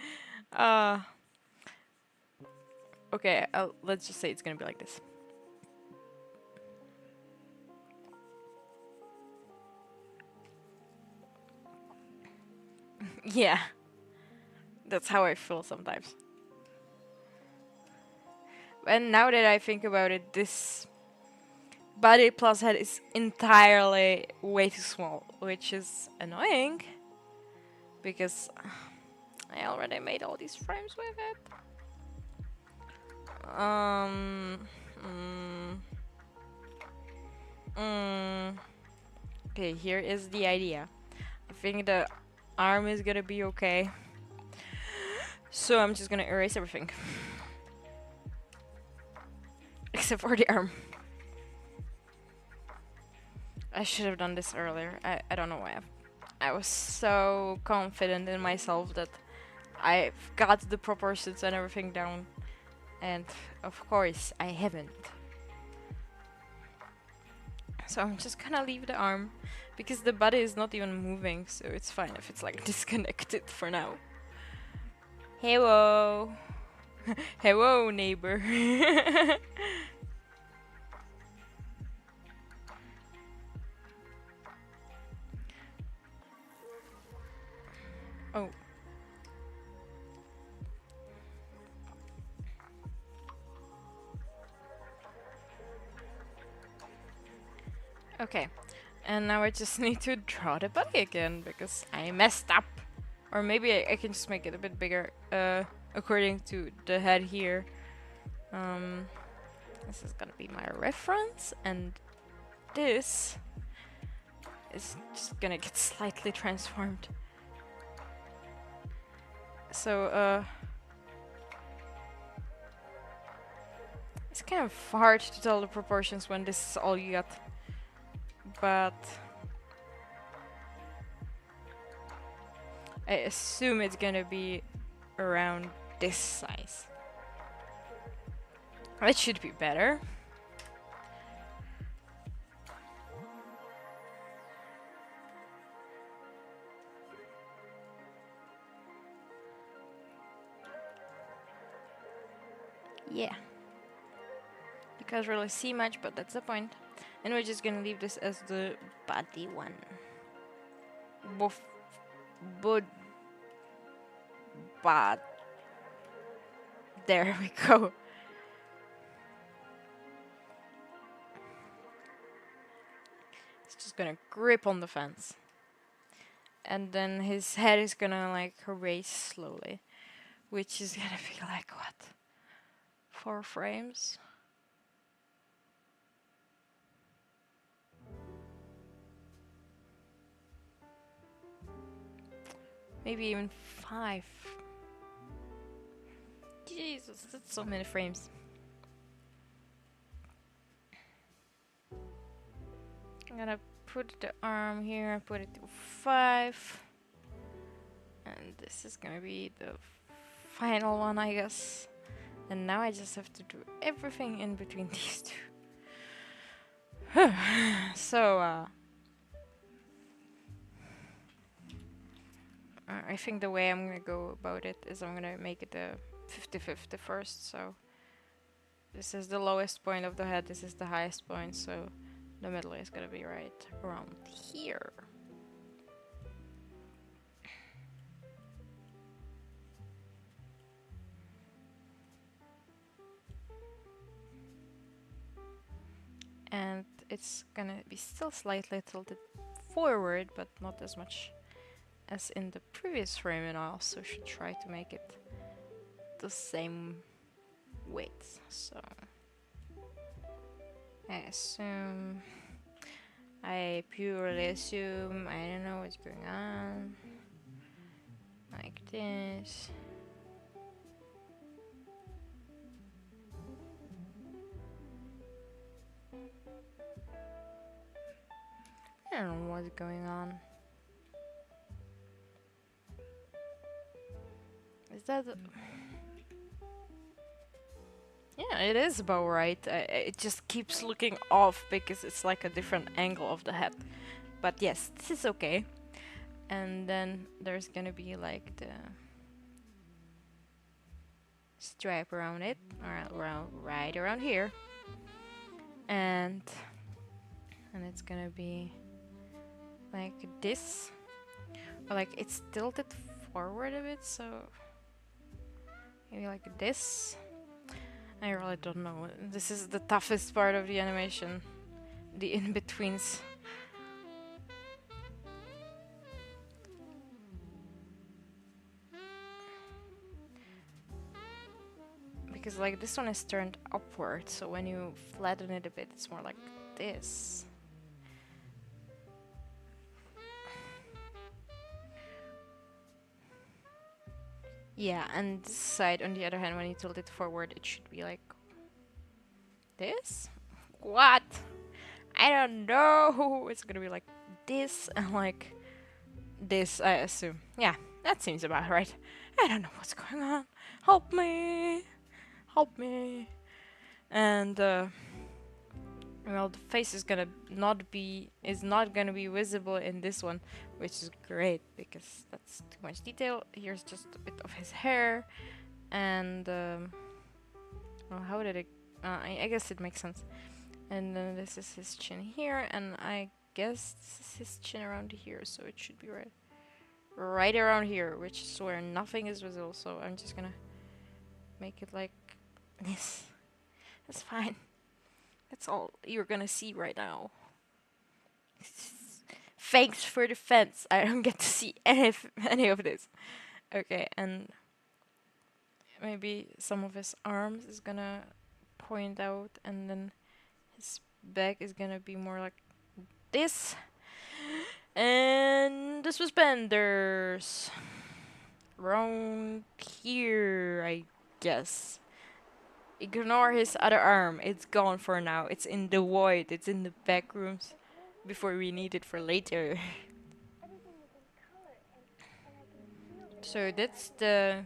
Okay, let's just say it's gonna be like this. Yeah. That's how I feel sometimes. And now that I think about it, this body plus head is entirely way too small, which is annoying because I already made all these frames with it. Okay, here is the idea. I think the arm is gonna be okay. So I'm just gonna erase everything. Except for the arm. I should have done this earlier. I don't know why. I was so confident in myself that I've got the proportions and everything down. And of course I haven't. So I'm just gonna leave the arm because the body is not even moving, so it's fine if it's like disconnected for now. Hello. Hello, neighbor. Oh. Okay. And now I just need to draw the body again because I messed up. Or maybe I can just make it a bit bigger, according to the head here. This is gonna be my reference, and this is just gonna get slightly transformed. So, it's kind of hard to tell the proportions when this is all you got. But I assume it's gonna be around this size. It should be better. Yeah. You Can't really see much, but that's the point. And we're just gonna leave this as the body one. Boof. But there we go. It's just gonna grip on the fence. And then his head is gonna like raise slowly. Which is gonna be like what? 4 frames? Maybe even 5. Jesus, that's so many frames. I'm gonna put the arm here and put it to 5. And this is gonna be the final one, I guess. And now I just have to do everything in between these two. So, I think the way I'm gonna go about it is I'm gonna make it a 50-50 first. So this is the lowest point of the head, this is the highest point, so the middle is gonna be right around here. And it's gonna be still slightly tilted forward, but not as much as in the previous frame, and I also should try to make it the same weight. So I purely assume, I don't know what's going on, like this. I don't know what's going on. Is that... Yeah, it is about right. It just keeps looking off because it's like a different angle of the head. But yes, this is okay. And then there's gonna be like the stripe around it, right around here. And it's gonna be like this. Or like it's tilted forward a bit, so maybe like this. I really don't know. This is the toughest part of the animation. The in-betweens. Because like this one is turned upward, so when you flatten it a bit, it's more like this. Yeah, and this side, on the other hand, when you tilt it forward, it should be like this? What? I don't know. It's gonna be like this and like this, I assume. Yeah, that seems about right. I don't know what's going on. Help me. Help me. And well, the face is not gonna be visible in this one, which is great because that's too much detail. Here's just a bit of his hair, and well, how did it? I guess it makes sense. And then this is his chin here, and I guess this is his chin around here, so it should be right around here, which is where nothing is visible. So I'm just gonna make it like this. That's fine. That's all you're gonna see right now. Thanks for the fence. I don't get to see any of this. Okay, and maybe some of his arms is gonna point out, and then his back is gonna be more like this. And the suspenders around here, I guess. Ignore his other arm. It's gone for now. It's in the void. It's in the back rooms before we need it for later. So that's the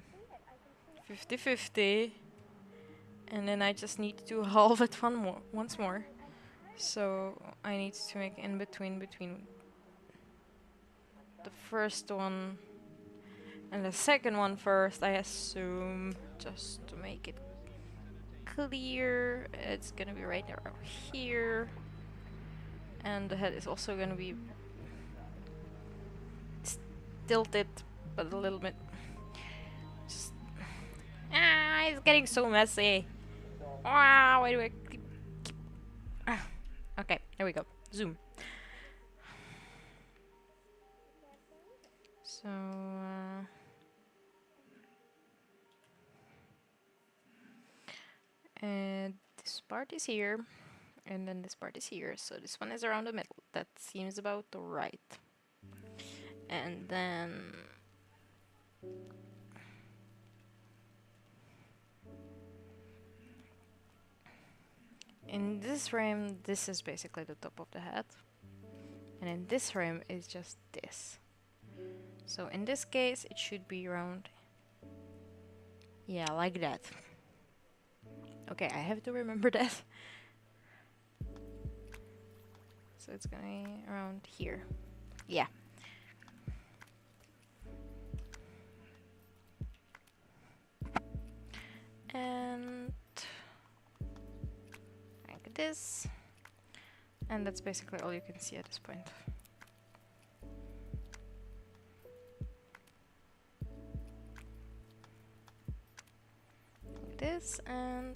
50-50. And then I just need to halve it once more. So I need to make in between the first one and the second one first, I assume, just to make it clear. It's gonna be right around here. And the head is also gonna be tilted, but a little bit. Just it's getting so messy. Wow, why do I keep... Okay, there we go. Zoom. So, and this part is here, and then this part is here. So this one is around the middle. That seems about right. And then in this frame, this is basically the top of the head. And in this frame is just this. So in this case, it should be around, yeah, like that. Okay, I have to remember that. So it's gonna be around here. Yeah. And like this. And that's basically all you can see at this point. Like this and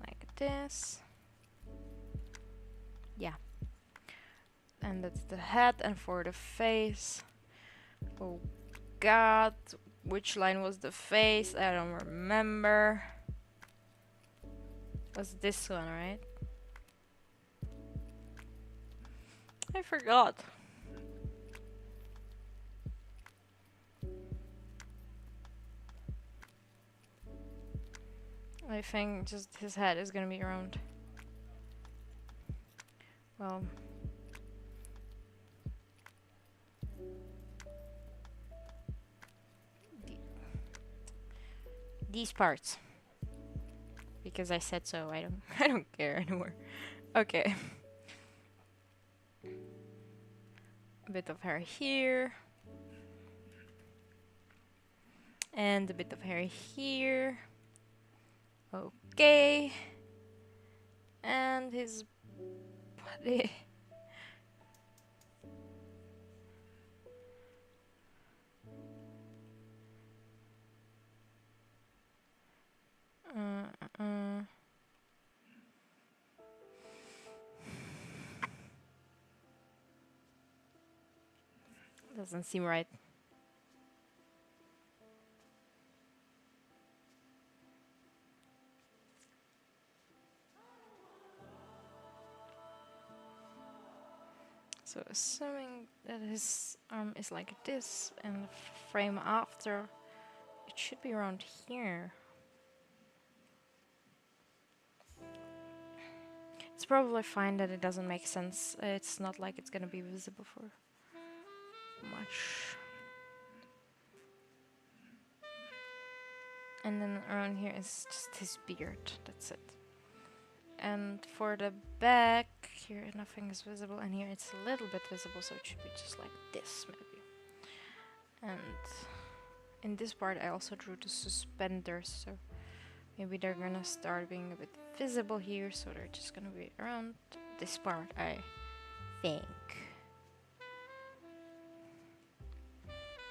like this. Yeah. And that's the head, and for the face. Oh god, which line was the face? I don't remember. Was this one, right? I forgot. I think just his head is gonna be around. Well, these parts, because I said so. I don't. I don't care anymore. Okay. A bit of hair here, and a bit of hair here. Okay. And his body. Doesn't seem right. So assuming that his arm is like this, and the frame after, it should be around here. It's probably fine that it doesn't make sense. It's not like it's gonna be visible for much. And then around here is just his beard. That's it. And for the back, here nothing is visible, and here it's a little bit visible, so it should be just like this maybe. And in this part I also drew the suspenders, so maybe they're gonna start being a bit visible here, so they're just gonna be around this part, I think.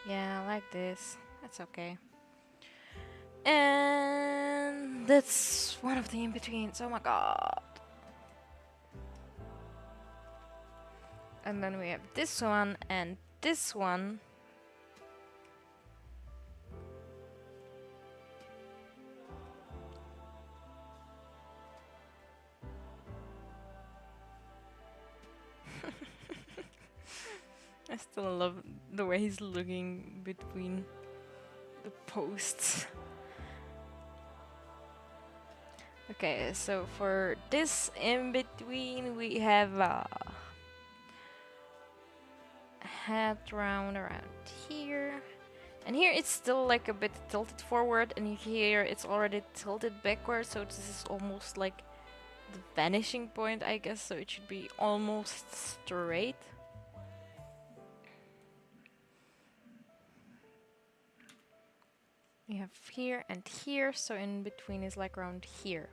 Yeah, like this. That's okay. And that's one of the in-betweens. Oh my god. And then we have this one and this one. I still love the way he's looking between the posts. Okay, so for this in between we have a head round around here. And here it's still like a bit tilted forward, and here it's already tilted backward, so this is almost like the vanishing point, I guess, so it should be almost straight. we have here and here, so in between is like around here.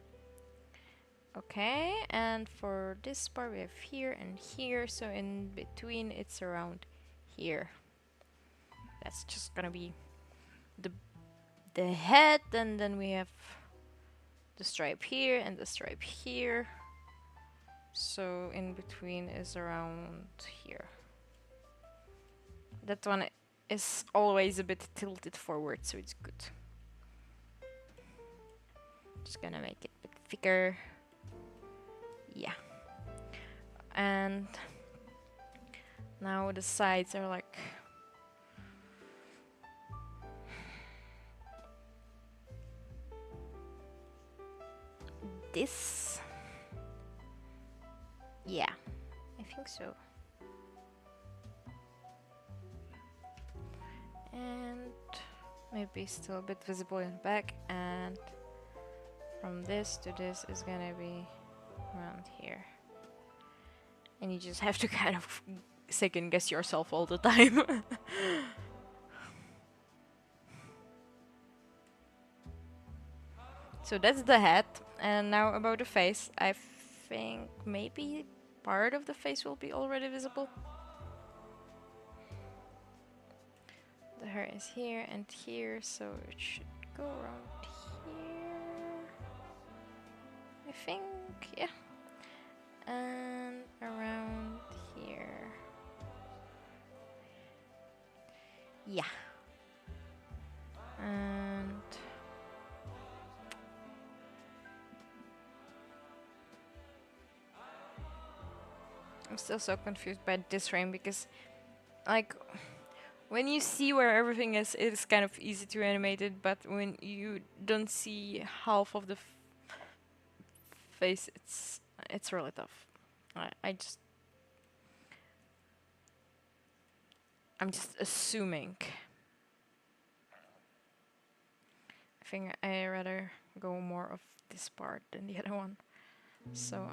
Okay, and for this part we have here and here, so in between it's around here. That's just gonna be the head, and then we have the stripe here and the stripe here. So in between is around here. That one is always a bit tilted forward, so it's good. Just gonna make it a bit thicker. Yeah. And now the sides are like this. Yeah, I think so. And maybe still a bit visible in the back, and from this to this is gonna be around here. And you just have to kind of second guess yourself all the time. So that's the head, and now about the face. I think maybe part of the face will be already visible. The hair is here and here, so it should go around here. I think, yeah. And around here. Yeah. And I'm still so confused by this frame because, like, when you see where everything is, it's kind of easy to animate it, but when you don't see half of the face, it's really tough. I'm just assuming. I think I rather go more of this part than the other one. So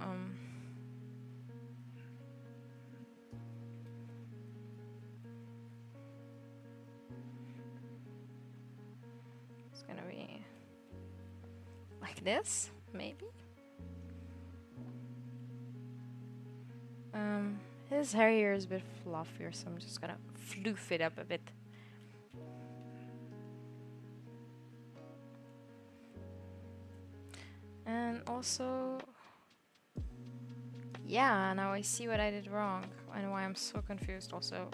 it's gonna be like this, maybe. His hair here is a bit fluffier, so I'm just gonna floof it up a bit. And also, yeah, now I see what I did wrong and why I'm so confused also.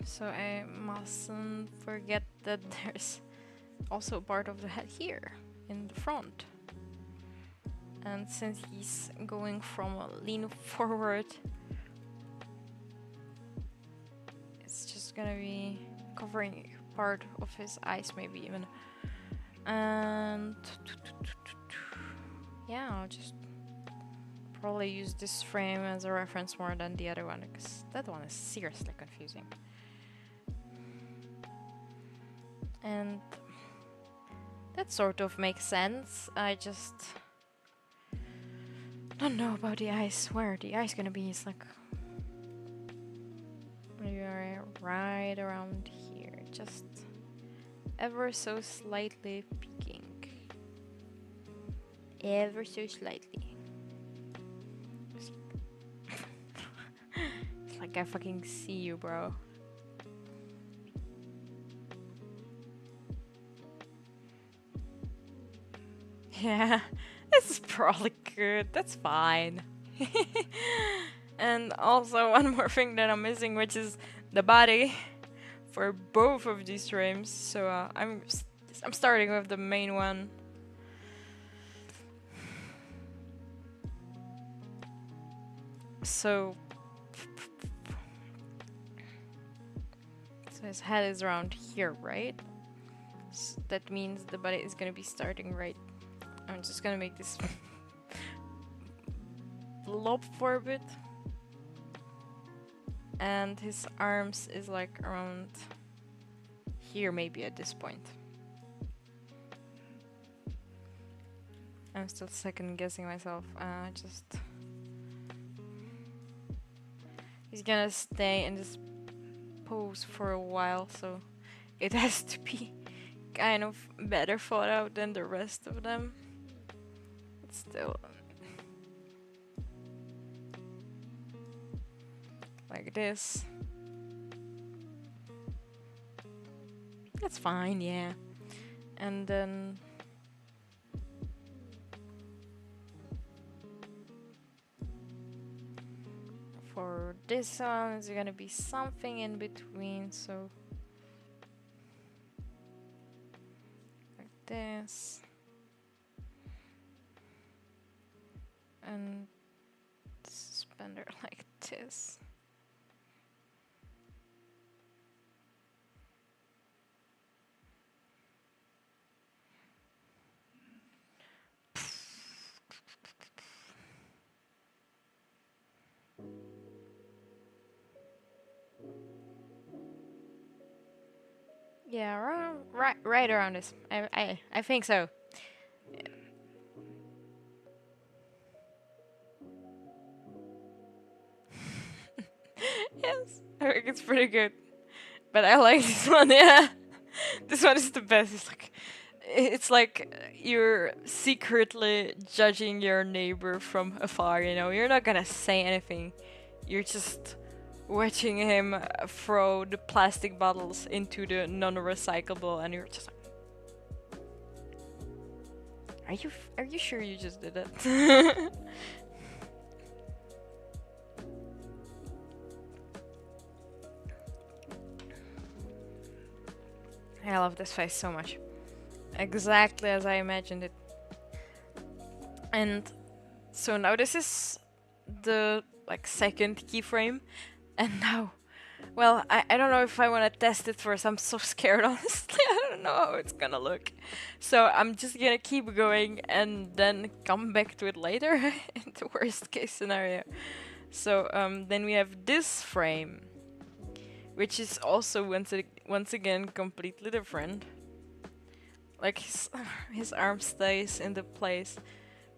So I mustn't forget that there's also part of the head here in the front. And since he's going from a lean forward, it's just gonna be covering part of his eyes, maybe even. And yeah, I'll just probably use this frame as a reference more than the other one, because that one is seriously confusing. And that sort of makes sense. I just don't know about the eyes. Where the eyes gonna be is like you're right around here, just ever so slightly peeking. Ever so slightly. It's like I fucking see you, bro. Yeah, this is probably good. That's fine. And also one more thing that I'm missing, which is the body for both of these frames. So I'm starting with the main one. So his head is around here, right? So that means the body is gonna be starting right. I'm just gonna make this blob for a bit. And his arms is like around here maybe at this point. I'm still second guessing myself. He's gonna stay in this pose for a while, so it has to be kind of better thought out than the rest of them. But still, like this. That's fine, yeah. And then for this one, it's gonna be something in between, so like this. And suspender like this. Yeah, right around this. I think so. Yes, I think it's pretty good. But I like this one. Yeah, this one is the best. It's like you're secretly judging your neighbor from afar. You know, you're not gonna say anything. You're just watching him throw the plastic bottles into the non-recyclable, and you're just like, are you sure you just did that? I love this face so much. Exactly as I imagined it. And so now this is the like second keyframe, and now, well, I don't know if I want to test it first. I'm so scared, honestly. I don't know how it's gonna look. So I'm just gonna keep going and then come back to it later in the worst case scenario. So then we have this frame, which is also once again completely different. Like his arm stays in the place,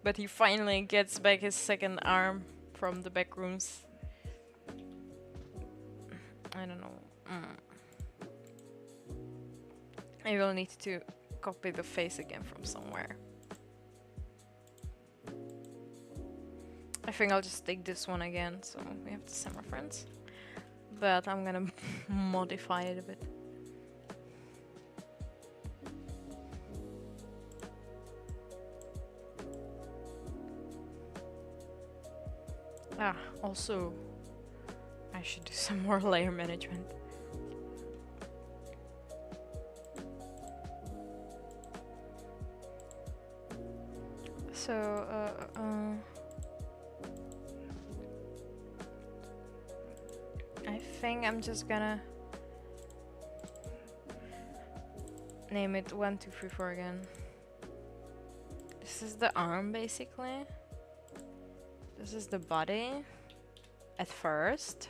but he finally gets back his second arm from the back rooms. I don't know. I will need to copy the face again from somewhere. I think I'll just take this one again, so we have the same reference. But I'm gonna modify it a bit. Also, I should do some more layer management. So, I think I'm just gonna name it 1, 2, 3, 4 again. This is the arm, basically. This is the body at first.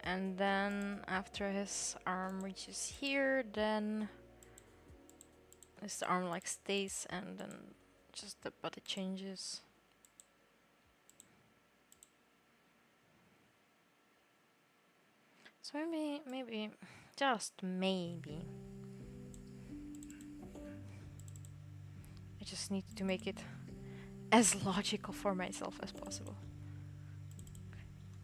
And then after his arm reaches here, then his arm like stays, and then just the body changes. So maybe, just maybe, I just need to make it as logical for myself as possible.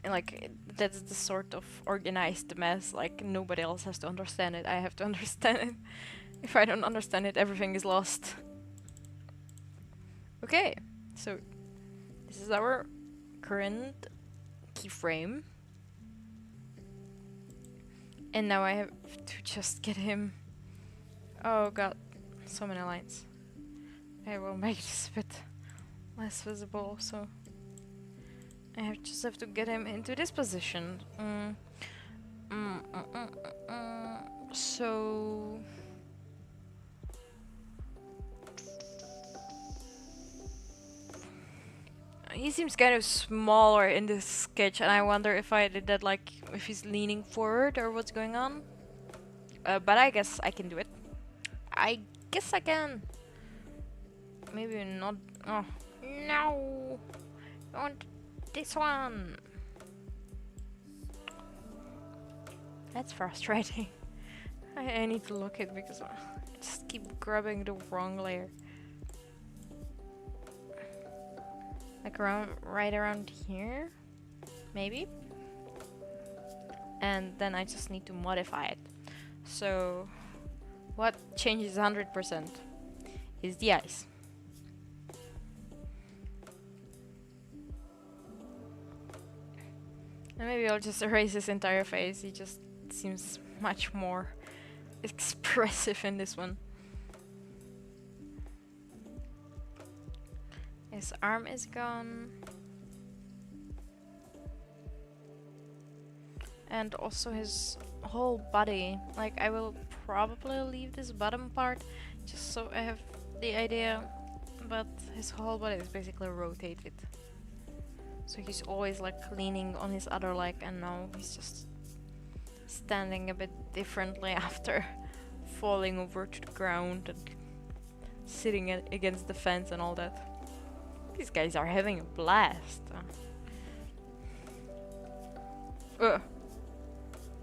And like, that's the sort of organized mess, like nobody else has to understand it, I have to understand it. If I don't understand it, everything is lost. Okay, so this is our current keyframe. And now I have to just get him. Oh god, so many lines. I will make this a bit less visible, so I just have to get him into this position. So he seems kind of smaller in this sketch, and I wonder if I did that, like, if he's leaning forward or what's going on. But I guess I can do it. I guess I can. Maybe not. Oh, no! I want this one! That's frustrating. I need to look it because I just keep grabbing the wrong layer. Like right around here, maybe. And then I just need to modify it. So what changes 100% is the ice. And maybe I'll just erase his entire face. He just seems much more expressive in this one. His arm is gone. And also his whole body. Like, I will probably leave this bottom part just so I have the idea. But his whole body is basically rotated. So he's always like leaning on his other leg, and now he's just standing a bit differently after falling over to the ground and sitting against the fence and all that. These guys are having a blast.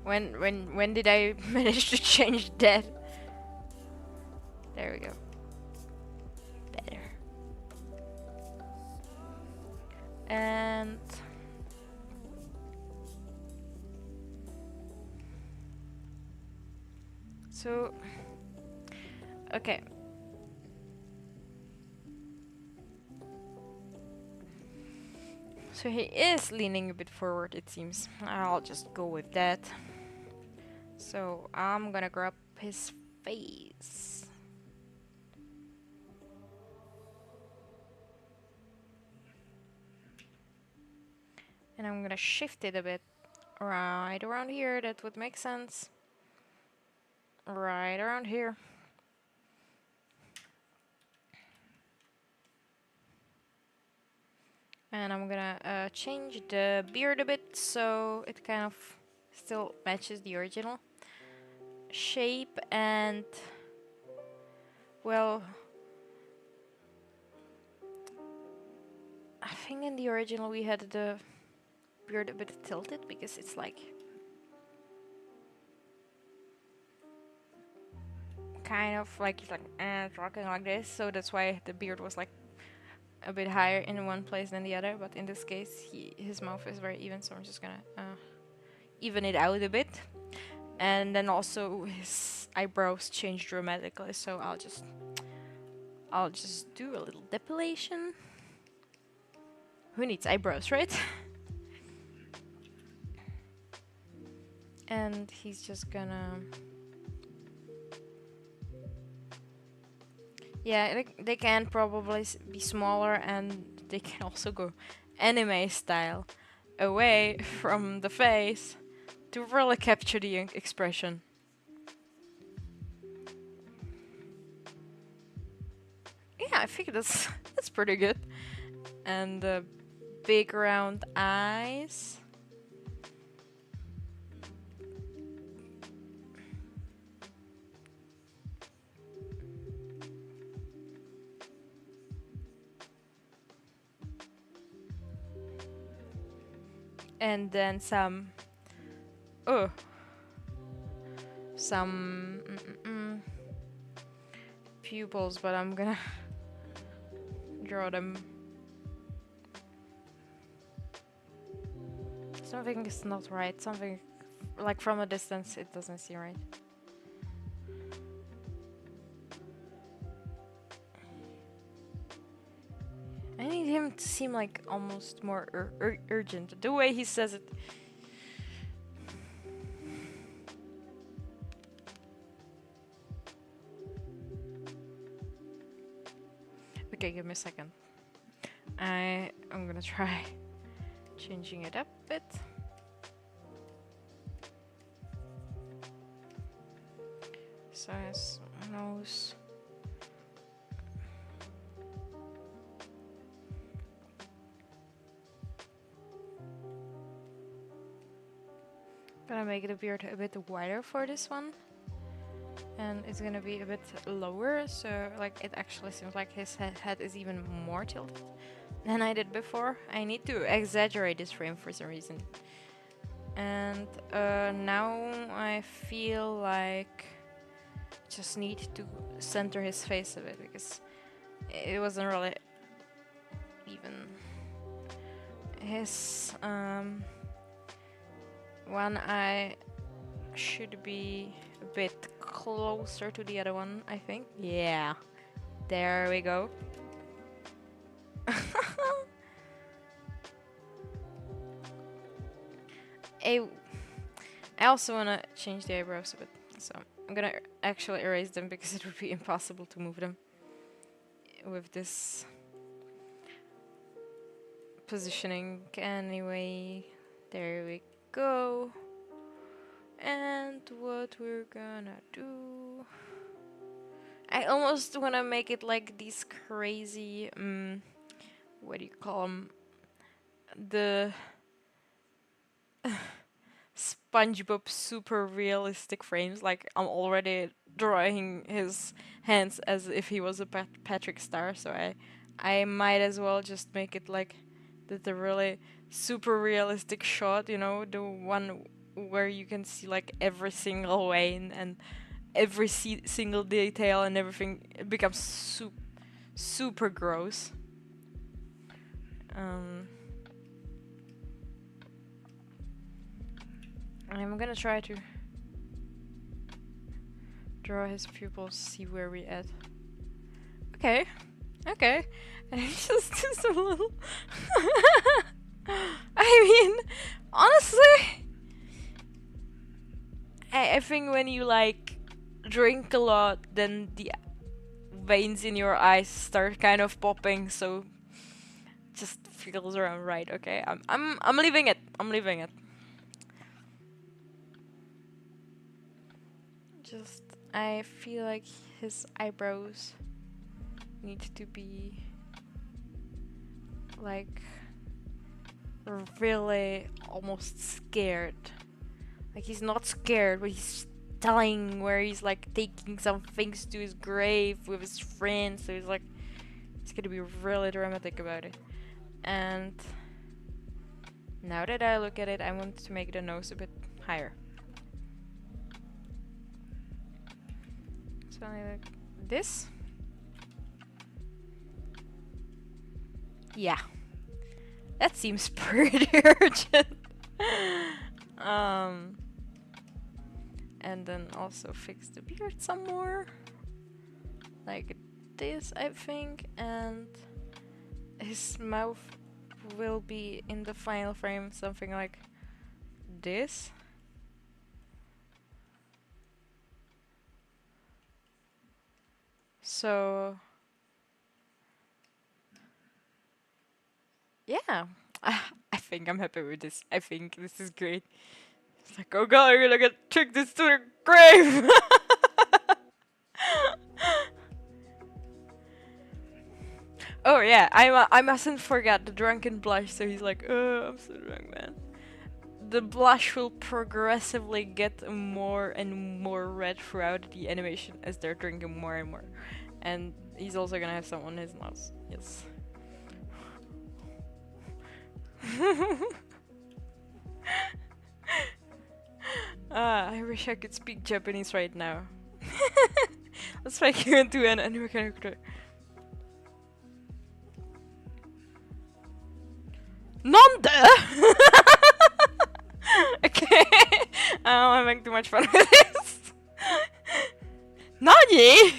When did I manage to change that? There we go. Better. And so, okay. So he is leaning a bit forward, it seems. I'll just go with that. So I'm gonna grab his face. And I'm gonna shift it a bit right around here. That would make sense. Right around here. And I'm gonna change the beard a bit so it kind of still matches the original shape. And well, I think in the original we had the beard a bit tilted because it's like kind of like he's like talking like this, so that's why the beard was like a bit higher in one place than the other. But in this case his mouth is very even, so I'm just gonna even it out a bit. And then also his eyebrows change dramatically, so I'll just do a little depilation. Who needs eyebrows, right? And he's just gonna... Yeah, they can probably be smaller, and they can also go anime style, away from the face to really capture the expression. Yeah, I think that's pretty good. And the big round eyes. And then some pupils, but I'm gonna draw them. Something is not right. Something like from a distance it doesn't seem right. I need him to seem like almost more urgent. The way he says it. Okay, give me a second. I'm gonna try changing it up a bit. So his nose. Gonna make the beard a bit wider for this one. And it's gonna be a bit lower, so like it actually seems like his head is even more tilted than I did before. I need to exaggerate this frame for some reason. And now I feel like just need to center his face a bit because it wasn't really even his one eye should be a bit closer to the other one, I think. Yeah, there we go. I also want to change the eyebrows a bit, so I'm gonna actually erase them because it would be impossible to move them with this positioning. Anyway, there we go. And what we're gonna do, I almost want to make it like these crazy what do you call them, the SpongeBob super realistic frames. Like I'm already drawing his hands as if he was a Patrick Star, so I might as well just make it like the really super realistic shot, you know, the one where you can see like every single vein and every single detail and everything. It becomes super gross. I'm gonna try to draw his pupils, see where we at. Okay, okay. And just a little. I mean, honestly, I think when you like drink a lot, then the veins in your eyes start kind of popping. So just feels around right. Okay, I'm leaving it. I'm leaving it. Just I feel like his eyebrows need to be like really almost scared. Like he's not scared, but he's dying, where he's like taking some things to his grave with his friends. So he's gonna be really dramatic about it. And now that I look at it, I want to make the nose a bit higher. So like this. Yeah, that seems pretty urgent. And then also fix the beard some more, like this, I think, and his mouth will be in the final frame something like this. So yeah, I think I'm happy with this. I think this is great. It's like, oh god, I'm gonna take this to the grave. Oh yeah, I mustn't forget the drunken blush. So he's like, oh, I'm so drunk, man. The blush will progressively get more and more red throughout the animation as they're drinking more and more. And he's also gonna have some on his nose. Yes. I wish I could speak Japanese right now. Let's make you into an anime character. Nande? Okay. I'm having too much fun with this. Nani?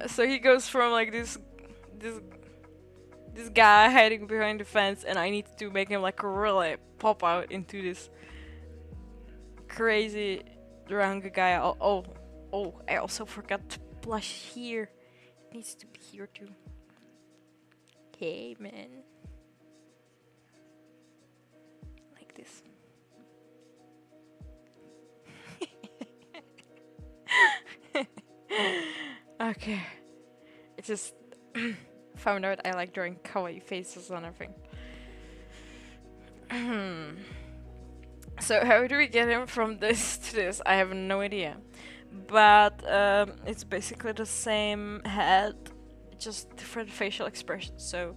So he goes from like this guy hiding behind the fence, and I need to make him like really pop out into this crazy drunk guy. Oh, I also forgot to blush here. It needs to be here too. Okay, man. Like this. Okay. It just found out I like drawing kawaii faces on everything. So how do we get him from this to this? I have no idea. But it's basically the same head, just different facial expressions. So,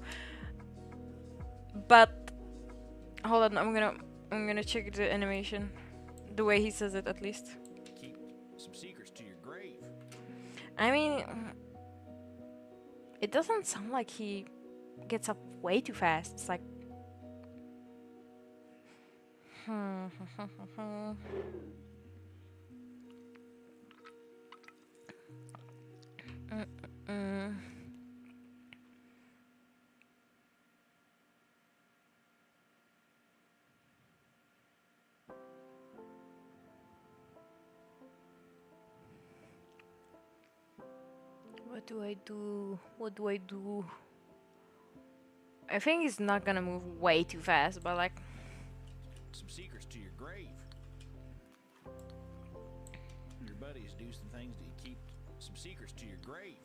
but hold on, I'm gonna check the animation. The way he says it, at least. Keep some secrets to your grave. I mean, it doesn't sound like he gets up way too fast. It's like. Mm. What do I do? What do I do? I think he's not gonna move way too fast, but like. Some secrets to your grave. Your buddies do some things to keep some secrets to your grave.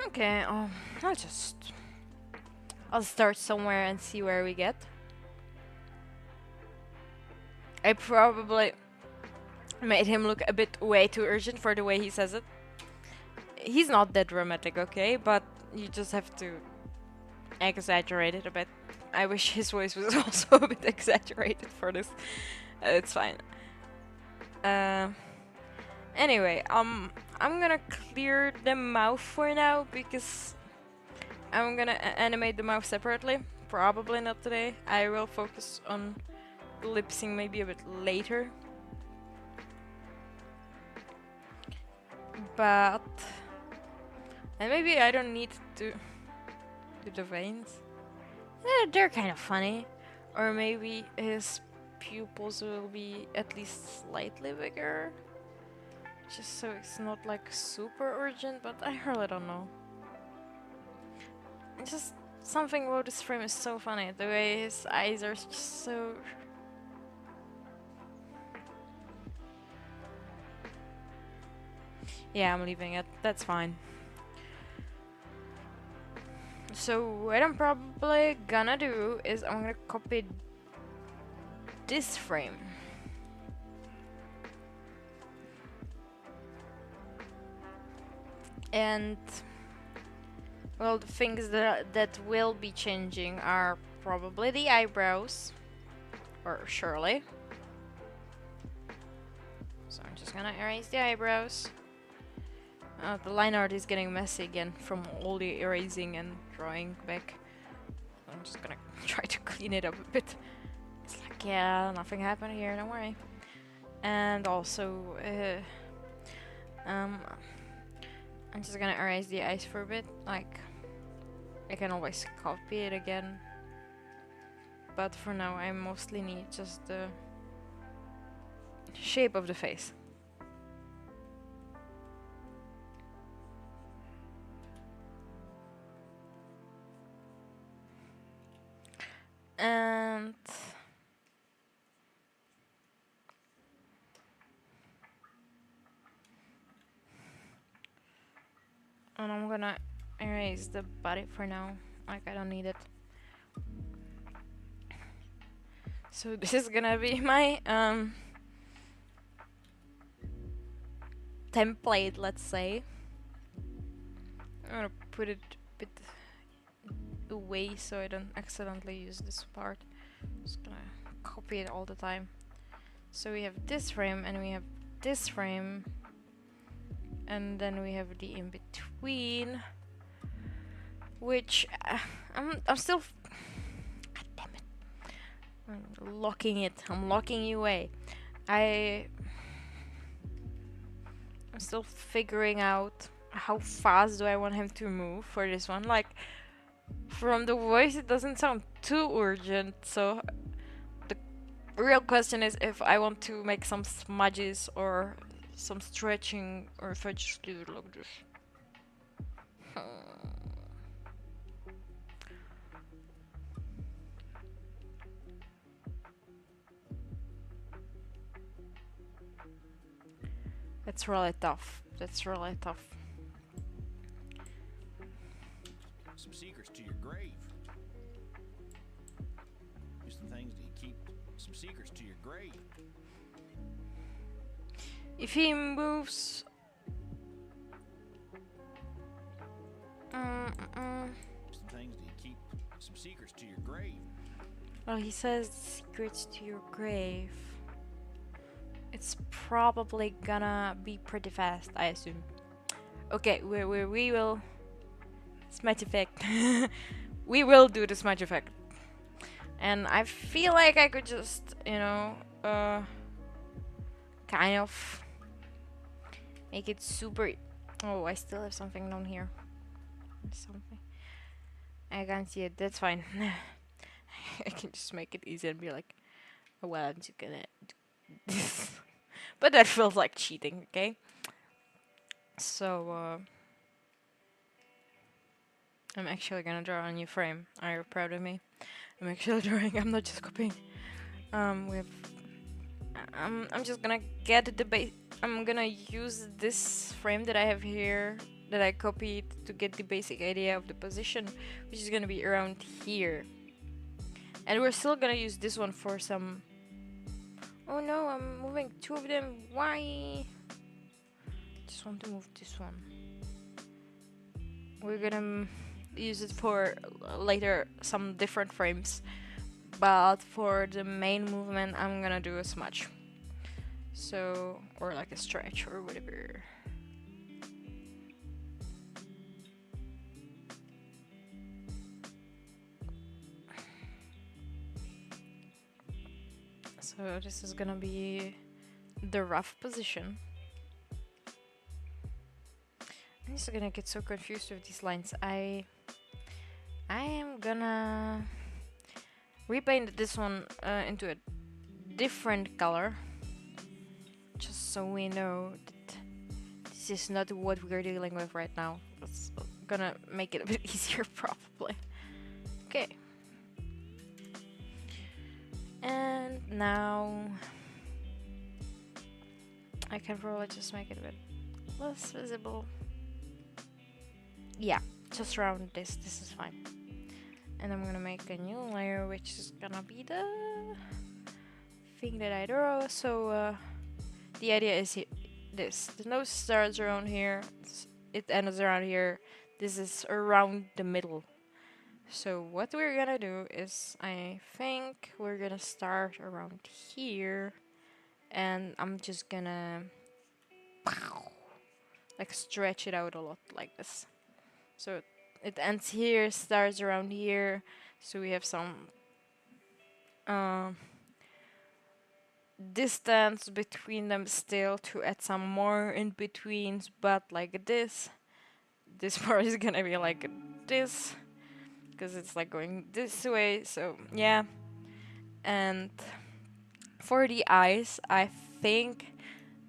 Okay, I'll start somewhere and see where we get. I probably made him look a bit way too urgent for the way he says it. He's not that dramatic, okay? But you just have to exaggerate it a bit. I wish his voice was also a bit exaggerated for this. It's fine. Anyway, I'm gonna clear the mouth for now because I'm gonna animate the mouth separately. Probably not today. I will focus on the lip sync maybe a bit later. But and maybe I don't need to do the veins. They're kind of funny. Or maybe his pupils will be at least slightly bigger. Just so it's not like super urgent, but I really don't know. It's just something about this frame is so funny. The way his eyes are just so... Yeah, I'm leaving it. That's fine. So what I'm probably gonna do is I'm gonna copy this frame. And well, the things that will be changing are probably the eyebrows, or surely. So I'm just gonna erase the eyebrows. The line art is getting messy again from all the erasing and drawing back. I'm just gonna try to clean it up a bit. It's like, yeah, nothing happened here, don't worry. And also, I'm just gonna erase the eyes for a bit. Like, I can always copy it again. But for now, I mostly need just the shape of the face. And I'm gonna erase the body for now. Like, I don't need it. So this is gonna be my template, let's say. I'm gonna put it a bit away so I don't accidentally use this part. Just gonna copy it all the time. So we have this frame and we have this frame, and then we have the in between, which I'm still. God damn it! I'm locking it. I'm locking you away. I'm still figuring out how fast do I want him to move for this one. Like, from the voice, it doesn't sound too urgent. So the real question is if I want to make some smudges or some stretching, or if I just leave it like this. That's really tough. That's really tough. Some secrets to your grave. Do some things to keep some secrets to your grave. If he moves Some things do you keep some secrets to your grave? Well, he says secrets to your grave. It's probably gonna be pretty fast, I assume. Okay, we will smudge effect. We will do the smudge effect. And I feel like I could just, you know, kind of make it super. Oh, I still have something down here. Something. I can't see it. That's fine. I can just make it easy and be like, oh, well, I'm just gonna do this. But that feels like cheating, okay? So, I'm actually gonna draw a new frame. Are you proud of me? I'm actually drawing. I'm not just copying. We have. I'm just gonna get the base. I'm gonna use this frame that I have here that I copied to get the basic idea of the position, which is gonna be around here. And we're still gonna use this one for some. Oh no, I'm moving two of them. Why? Just want to move this one. We're gonna use it for later some different frames, but for the main movement I'm gonna do a smudge. So, or like a stretch or whatever. So this is gonna be the rough position. I'm just gonna get so confused with these lines. I am gonna repaint this one into a different color, just so we know that this is not what we're dealing with right now. That's gonna make it a bit easier, probably. Okay. And now I can probably just make it a bit less visible. Yeah, just around this. This is fine. And I'm gonna make a new layer, which is gonna be the thing that I draw. So the idea is this. The nose starts around here. It ends around here. This is around the middle. So what we're gonna do is, I think we're gonna start around here, and I'm just gonna like stretch it out a lot like this. So it ends here, starts around here. So we have some distance between them still to add some more in betweens, but like this. This part is gonna be like this, because it's like going this way. So yeah. And for the eyes, I think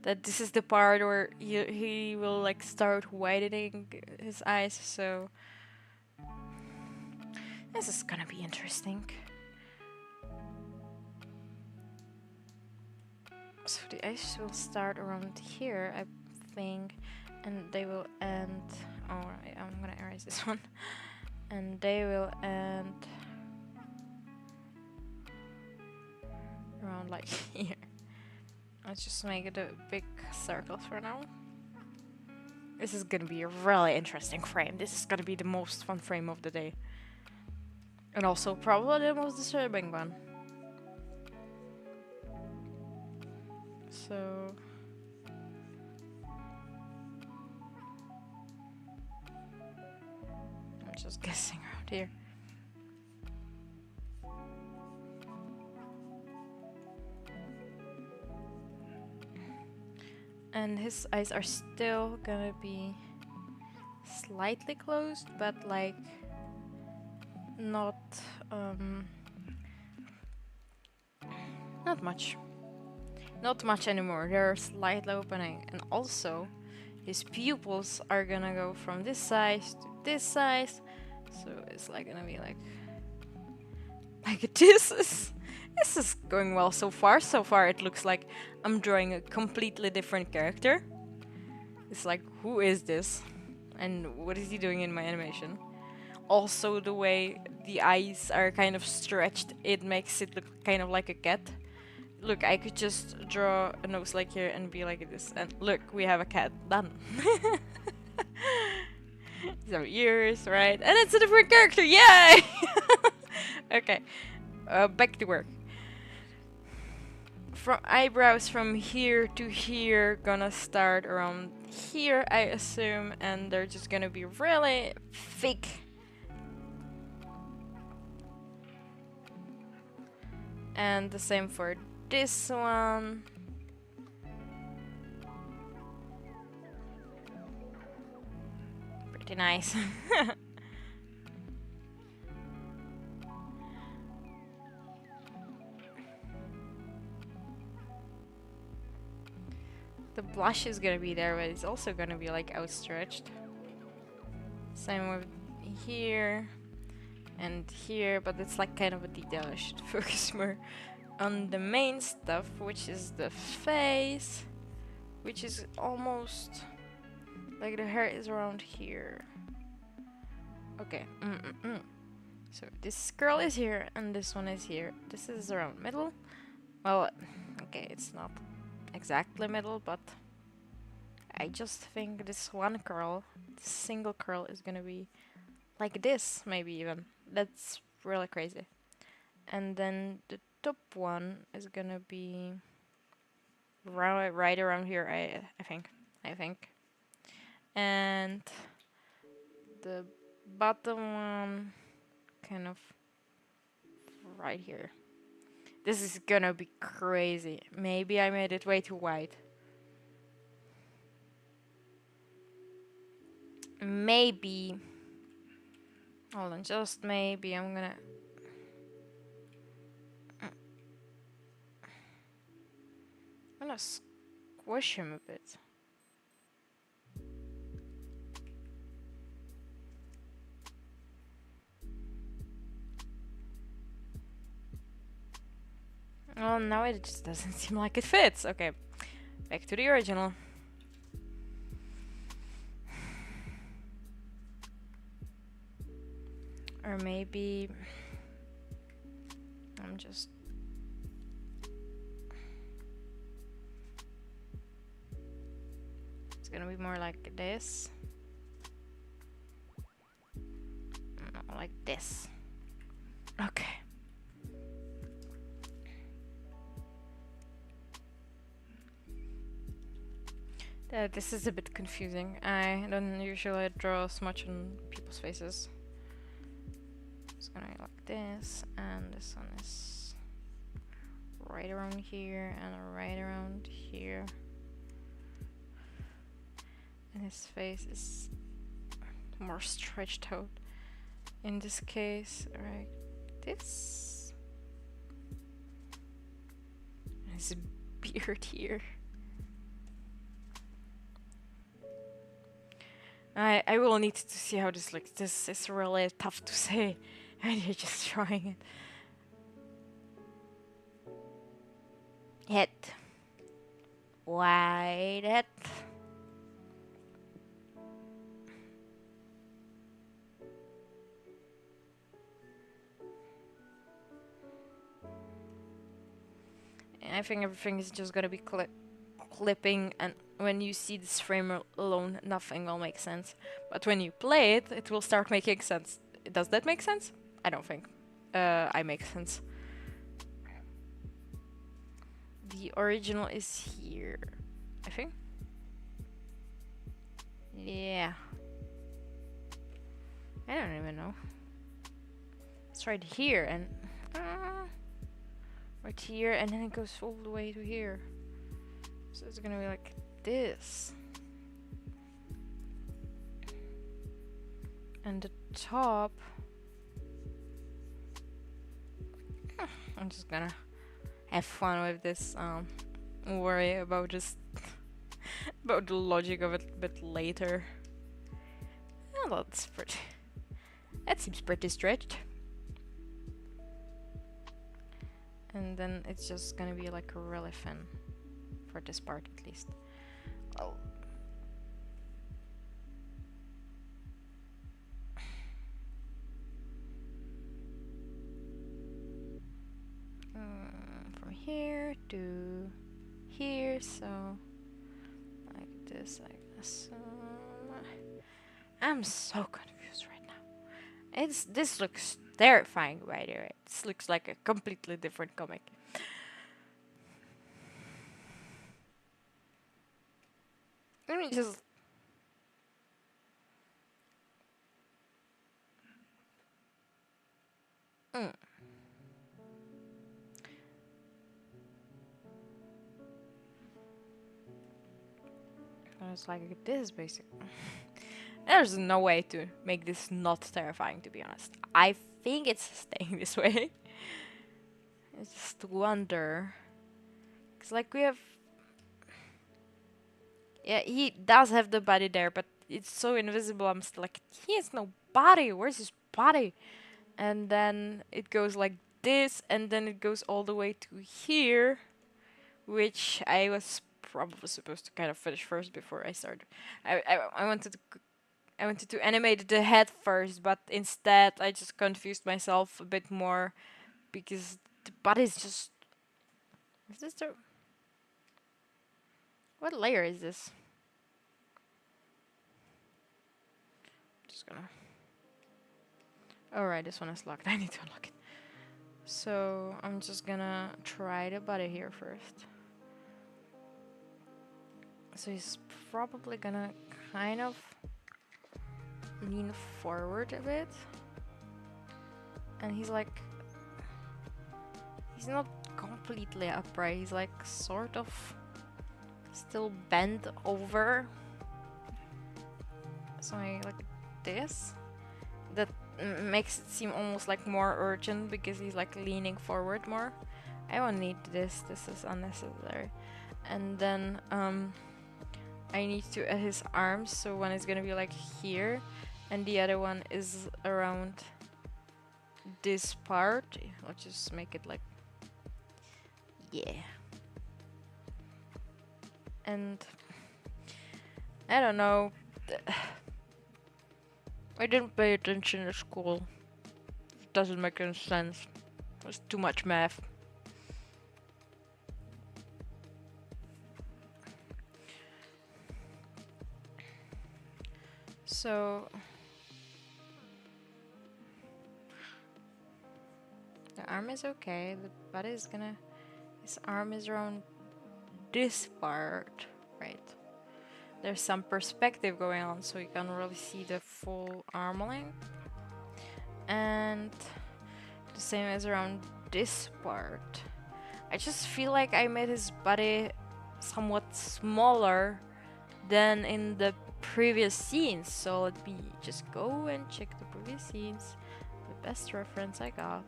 that this is the part where he will like start widening his eyes. So this is gonna be interesting. So the eyes will start around here, I think, and they will end. Alright, I'm gonna erase this one. And they will end around like here. Let's just make it a big circle for now. This is gonna be a really interesting frame. This is gonna be the most fun frame of the day. And also probably the most disturbing one. So I'm just guessing around here. And his eyes are still gonna be slightly closed, but like not much. Not much anymore. They're slightly opening. And also his pupils are gonna go from this size to this size. So it's like gonna be like this is going well so far. So far it looks like I'm drawing a completely different character. It's like, who is this? And what is he doing in my animation? Also the way the eyes are kind of stretched, it makes it look kind of like a cat. Look, I could just draw a nose like here and be like this. And look, we have a cat. Done. some ears, right? And it's a different character, yay! Okay, back to work. From eyebrows from here to here gonna start around here, I assume, and they're just gonna be really thick. And the same for this one. Pretty nice. The blush is gonna be there, but it's also gonna be like outstretched. Same with here and here, but it's like kind of a detail. I should focus more on the main stuff, which is the face, which is almost like the hair is around here. Okay. So this girl is here and this one is here. This is around middle. Well, okay, it's not exactly middle, but I just think this one curl, this single curl, is gonna be like this, maybe even. That's really crazy. And then the top one is gonna be right around here, I think. And the bottom one kind of right here. This is gonna be crazy. Maybe I made it way too wide. Maybe. Hold on, just maybe I'm gonna squish him a bit. Well, now it just doesn't seem like it fits. Okay, back to the original. Or maybe I'm just... It's gonna be more like this. No, like this. Okay. This is a bit confusing. I don't usually draw as much on people's faces. It's gonna be like this, and this one is right around here and right around here. And his face is more stretched out. In this case, right, this. And his beard here. I will need to see how this looks. This is really tough to say when you're just trying it. Head. Wide head. I think everything is just gonna be clipping, and when you see this frame alone, nothing will make sense. But when you play it, it will start making sense. Does that make sense? I don't think. I make sense. The original is here, I think. Yeah. I don't even know. It's right here and... right here, and then it goes all the way to here. So it's gonna be like this. And the top... I'm just gonna have fun with this. Worry about just... about the logic of it a bit later. Oh, that's pretty... That seems pretty stretched. And then it's just gonna be like really thin. For this part at least. Oh. From here to here, so like this, I guess. I'm so confused right now. This looks terrifying, by the way. This looks like a completely different comic. Let me just. Mm. It's like this, basically. There's no way to make this not terrifying, to be honest. I think it's staying this way. I just wonder. Because, like, we have. Yeah, he does have the body there, but it's so invisible. I'm still like, he has no body. Where's his body? And then it goes like this, and then it goes all the way to here, which I was probably supposed to kind of finish first before I started. I wanted to I wanted to animate the head first, but instead I just confused myself a bit more because the body is just. Is this the. What layer is this? Just gonna. Alright, this one is locked. I need to unlock it. So I'm just gonna try the body here first. So he's probably gonna kind of lean forward a bit. And he's like. He's not completely upright, he's like sort of still bent over. Something like this. That makes it seem almost like more urgent because he's like leaning forward more. I don't need this, this is unnecessary. And then I need to add his arms, so one is gonna be like here and the other one is around this part. I'll just make it like, yeah. And I don't know. I didn't pay attention in school. It doesn't make any sense. It's too much math. So the arm is okay. The body is gonna. His arm is around this part, right? There's some perspective going on, so you can't really see the full arm length. And the same as around this part. I just feel like I made his body somewhat smaller than in the previous scenes. So let me just go and check the previous scenes. The best reference I got.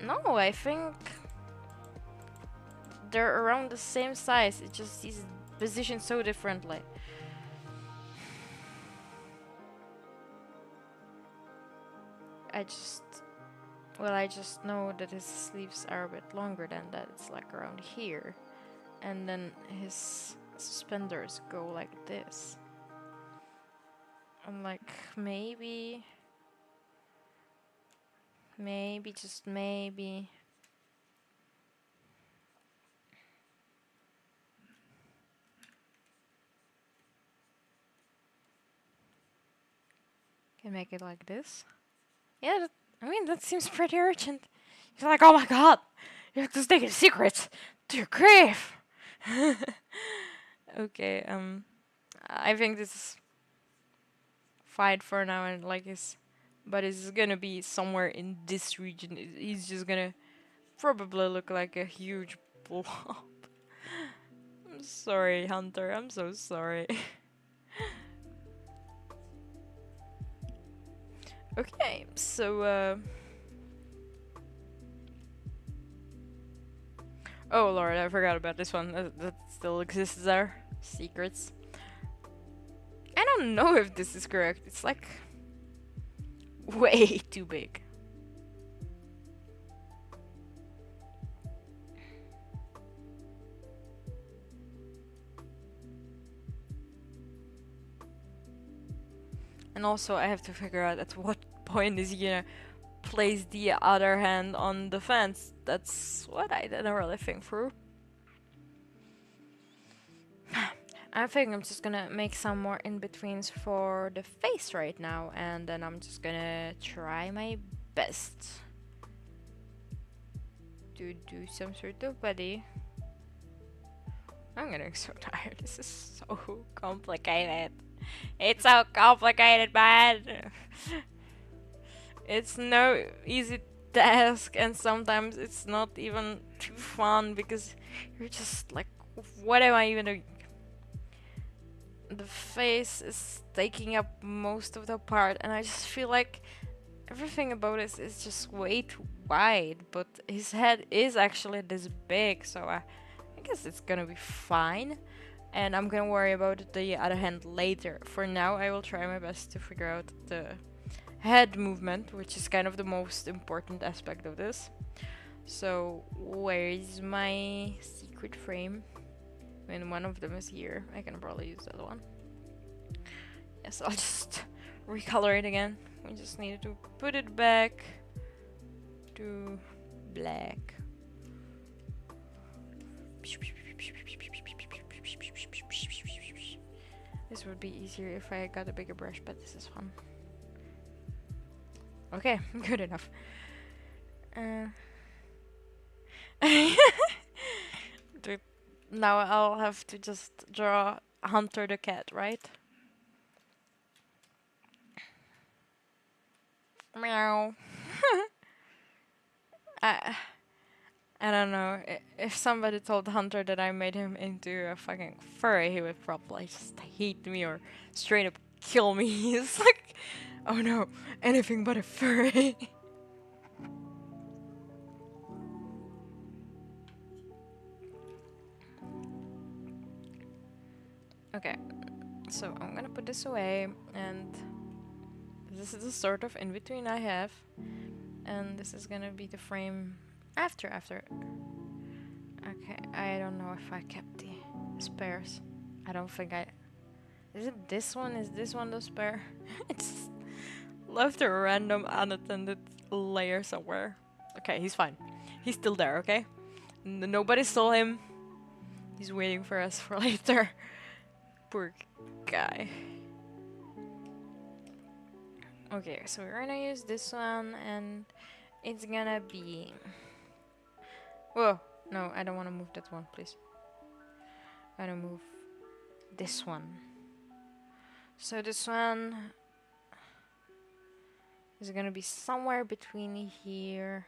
No, I think they're around the same size. It just is positioned so differently. I just know that his sleeves are a bit longer than that. It's like around here. And then his suspenders go like this. I'm like, maybe, just maybe. Can make it like this. Yeah, I mean, that seems pretty urgent. He's like, oh my god, you have to take a secret to your grave. Okay, I think this is fine for now, and like but it's gonna be somewhere in this region. He's just gonna probably look like a huge blob. I'm sorry, Hunter. I'm so sorry. Okay, so oh lord, I forgot about this one. That still exists there. Secrets. I don't know if this is correct. It's like way too big. And also I have to figure out at what point is he gonna place the other hand on the fence. That's what I didn't really think through. I think I'm just gonna make some more in-betweens for the face right now, and then I'm just gonna try my best to do some sort of body. I'm getting so tired. This is so complicated. It's so complicated, man. It's no easy task, and sometimes it's not even too fun because you're just like, what am I even doing? The face is taking up most of the part, and I just feel like everything about it is just way too wide. But his head is actually this big, so I guess it's gonna be fine. And I'm gonna worry about the other hand later. For now, I will try my best to figure out the head movement, which is kind of the most important aspect of this. So, where is my secret frame? I mean, one of them is here. I can probably use that one. Yes, I'll just recolor it again. We just needed to put it back to black. This would be easier if I got a bigger brush, but this is fun. Okay, good enough. Dude, now I'll have to just draw Hunter the cat, right? Meow. I, I don't know. If somebody told Hunter that I made him into a fucking furry, he would probably just hate me or straight up kill me. He's like, oh no, anything but a furry. Okay, so I'm gonna put this away, and this is the sort of in between I have, and this is gonna be the frame after. Okay, I don't know if I kept the spares. I don't think I. Is it this one? Is this one the spare? It's left a random unattended layer somewhere. Okay, he's fine. He's still there, okay? Nobody stole him. He's waiting for us for later. Poor guy. Okay, so we're gonna use this one, and it's gonna be... Whoa, no, I don't want to move that one, please. I'm gonna move this one. So this one is gonna be somewhere between here.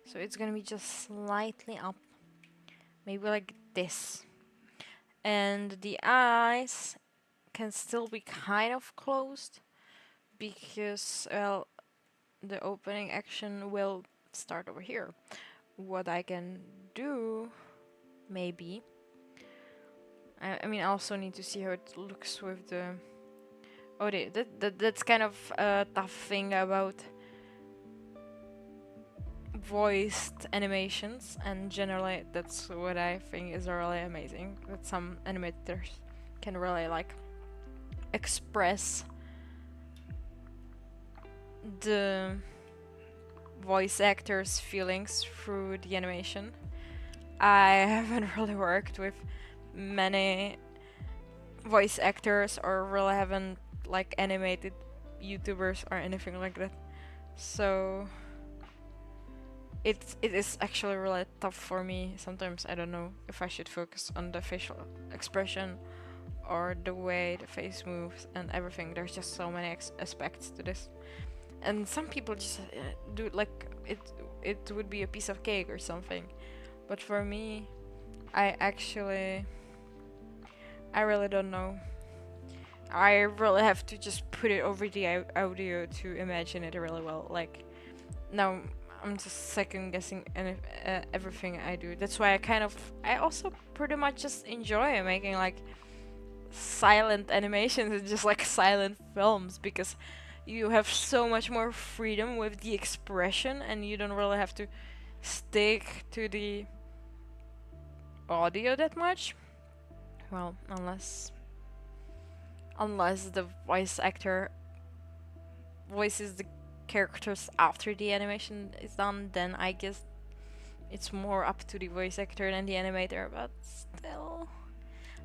So it's gonna be just slightly up. Maybe like this. And the eyes can still be kind of closed because, well, the opening action will start over here. What I can do, maybe, I mean, I also need to see how it looks with the... Oh, that's kind of a tough thing about voiced animations, and generally that's what I think is really amazing, that some animators can really like express the voice actors' feelings through the animation. I haven't really worked with many voice actors or really haven't like animated YouTubers or anything like that, so it is actually really tough for me. Sometimes I don't know if I should focus on the facial expression or the way the face moves and everything. There's just so many aspects to this, and some people just do like it would be a piece of cake or something, but for me, I really don't know. I really have to just put it over the audio to imagine it really well. Like, now I'm just second guessing everything I do. That's why I also pretty much just enjoy making like silent animations and just like silent films, because you have so much more freedom with the expression and you don't really have to stick to the audio that much. Well, unless the voice actor voices the characters after the animation is done, then I guess it's more up to the voice actor than the animator, but still,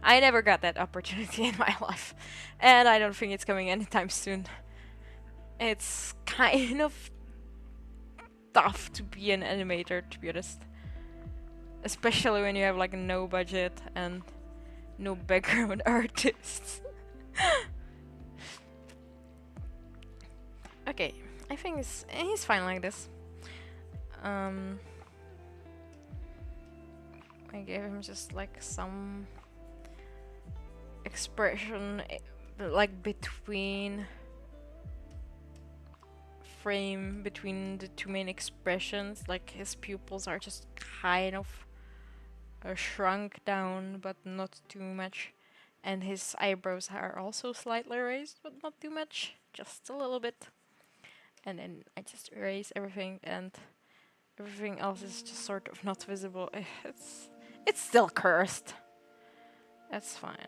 I never got that opportunity in my life, and I don't think it's coming anytime soon. It's kind of tough to be an animator, to be honest. Especially when you have like no budget and no background artists. Okay, I think he's fine like this. I gave him just like some expression, like between frame between the two main expressions. Like his pupils are just kind of shrunk down, but not too much. And his eyebrows are also slightly raised, but not too much, just a little bit. And then I just erase everything, and everything else is just sort of not visible. It's still cursed. That's fine.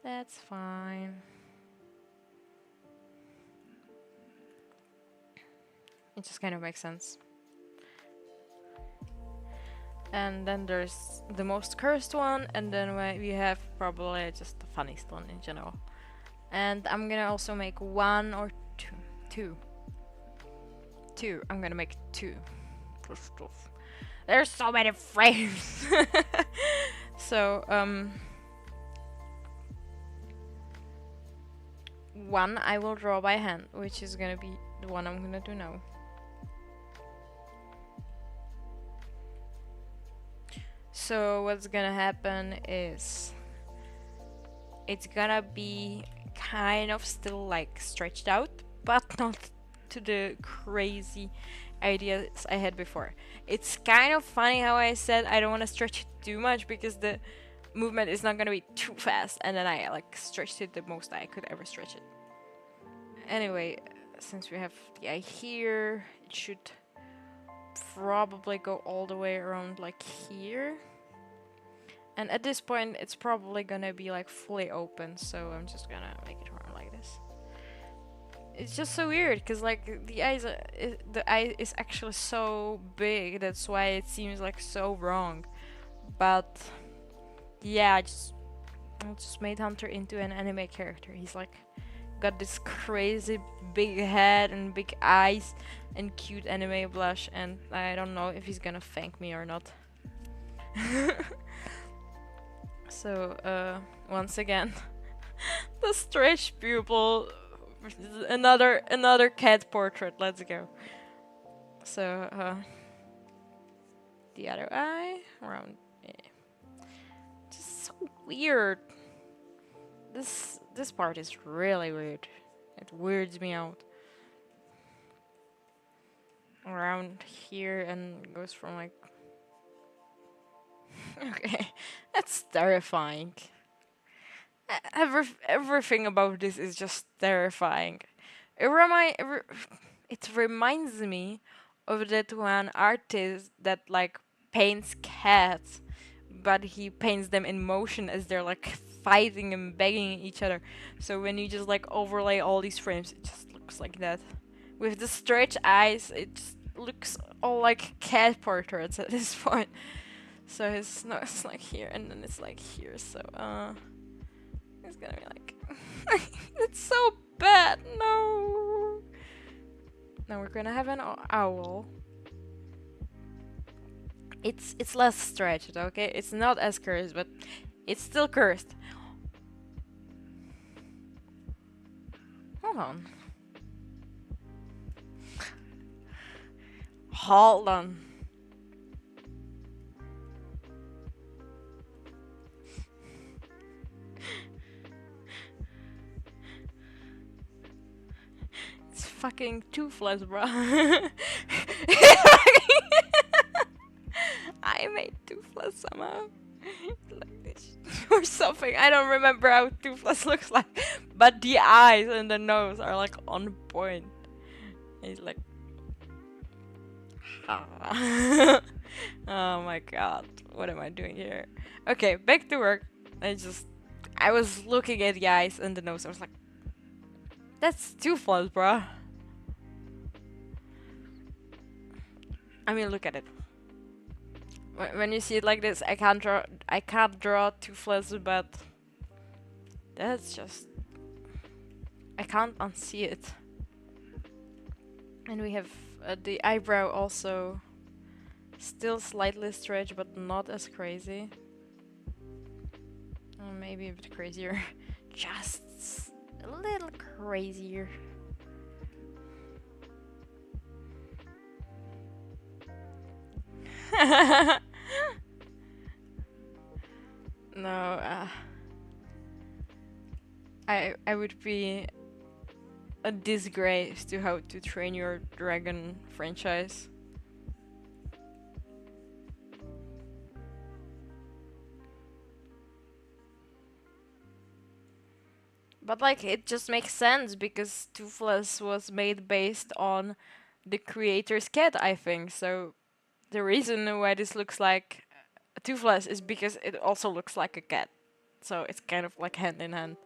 That's fine. It just kind of makes sense. And then there's the most cursed one, and then we have probably just the funniest one in general. And I'm gonna also make one or two. I'm gonna make two. There's so many frames. So one I will draw by hand, which is gonna be the one I'm gonna do now. So what's gonna happen is it's gonna be kind of still like stretched out, but not to the crazy ideas I had before. It's kind of funny how I said I don't want to stretch it too much because the movement is not gonna be too fast, and then I like stretched it the most I could ever stretch it. Anyway, since we have the eye here, it should probably go all the way around like here. And at this point, it's probably gonna be like fully open, so I'm just gonna make it around like this. It's just so weird, because like the eye is actually so big, that's why it seems like so wrong. But yeah, I just made Hunter into an anime character. He's like got this crazy big head and big eyes and cute anime blush, and I don't know if he's gonna thank me or not. So once again, the stretched pupil, another cat portrait. Let's go. So the other eye around. Just so weird. This part is really weird. It weirds me out. Around here and goes from like. Okay, that's terrifying. Everything about this is just terrifying. It reminds me of that one artist that like paints cats, but he paints them in motion as they're like fighting and begging each other. So when you just like overlay all these frames, it just looks like that. With the stretched eyes, it just looks all like cat portraits at this point. So his nose is like here, and then it's like here. So it's gonna be like it's so bad. No. Now we're gonna have an owl. It's less stretched, okay? It's not as cursed, but it's still cursed. Hold on. Hold on. It's fucking toothless, bro. I made toothless somehow. Like this. Or something. I don't remember how toothless looks like. But the eyes and the nose are like on point. He's like. Oh my god. What am I doing here? Okay, back to work. I was looking at the eyes and the nose. I was like, that's toothless, bro. I mean, look at it. When you see it like this, I can't draw Toothless, but that's just, I can't unsee it. And we have the eyebrow also still slightly stretched, but not as crazy. Or maybe a bit crazier. Just a little crazier. No, I would be a disgrace to How to Train Your Dragon franchise. But like it just makes sense because Toothless was made based on the creator's cat, I think. So the reason why this looks like Toothless is because it also looks like a cat. So it's kind of like hand in hand.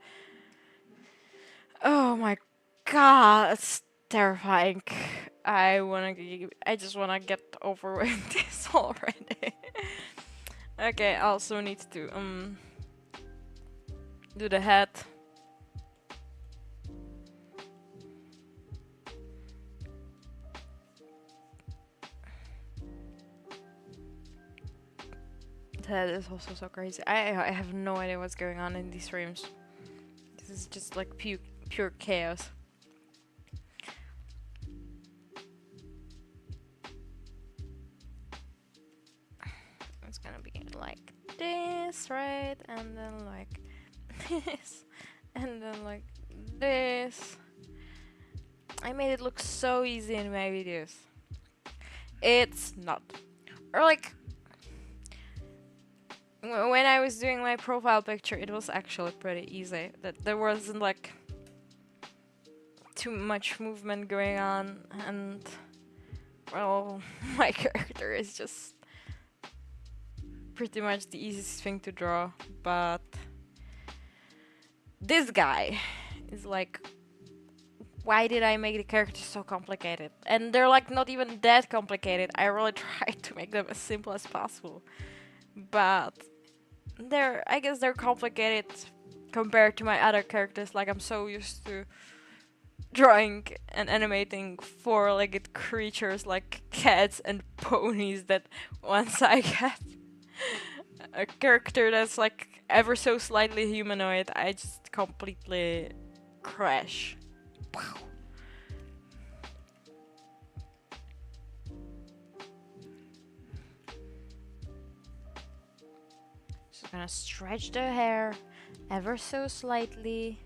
Oh my god, it's terrifying. I just wanna get over with this already. Okay, I also need to do the head. The head is also so crazy. I have no idea what's going on in these rooms. This is just like pure chaos. It's gonna be like this, right? And then like this. And then like this. I made it look so easy in my videos. It's not. Or like when I was doing my profile picture, it was actually pretty easy. That there wasn't like too much movement going on, and well, my character is just pretty much the easiest thing to draw. But this guy is like, why did I make the characters so complicated? And they're like not even that complicated. I really tried to make them as simple as possible. But I guess they're complicated compared to my other characters. Like I'm so used to drawing and animating four-legged creatures like cats and ponies that once I get a character that's like ever so slightly humanoid, I just completely crash. Just gonna stretch the hair ever so slightly.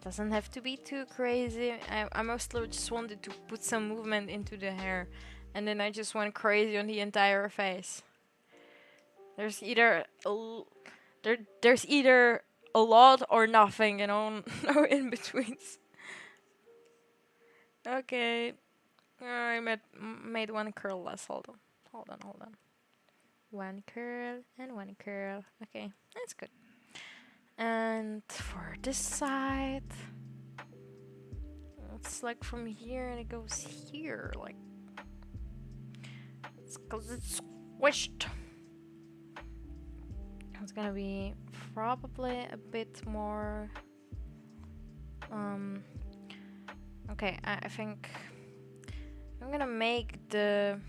Doesn't have to be too crazy. I mostly just wanted to put some movement into the hair, and then I just went crazy on the entire face. There's either there's either a lot or nothing, you know, no in betweens. Okay, I made one curl less. Hold on. One curl and one curl. Okay, that's good. And for this side, it's like from here and it goes here, like it's 'cause it's squished. It's gonna be probably a bit more. Okay, I think I'm gonna make the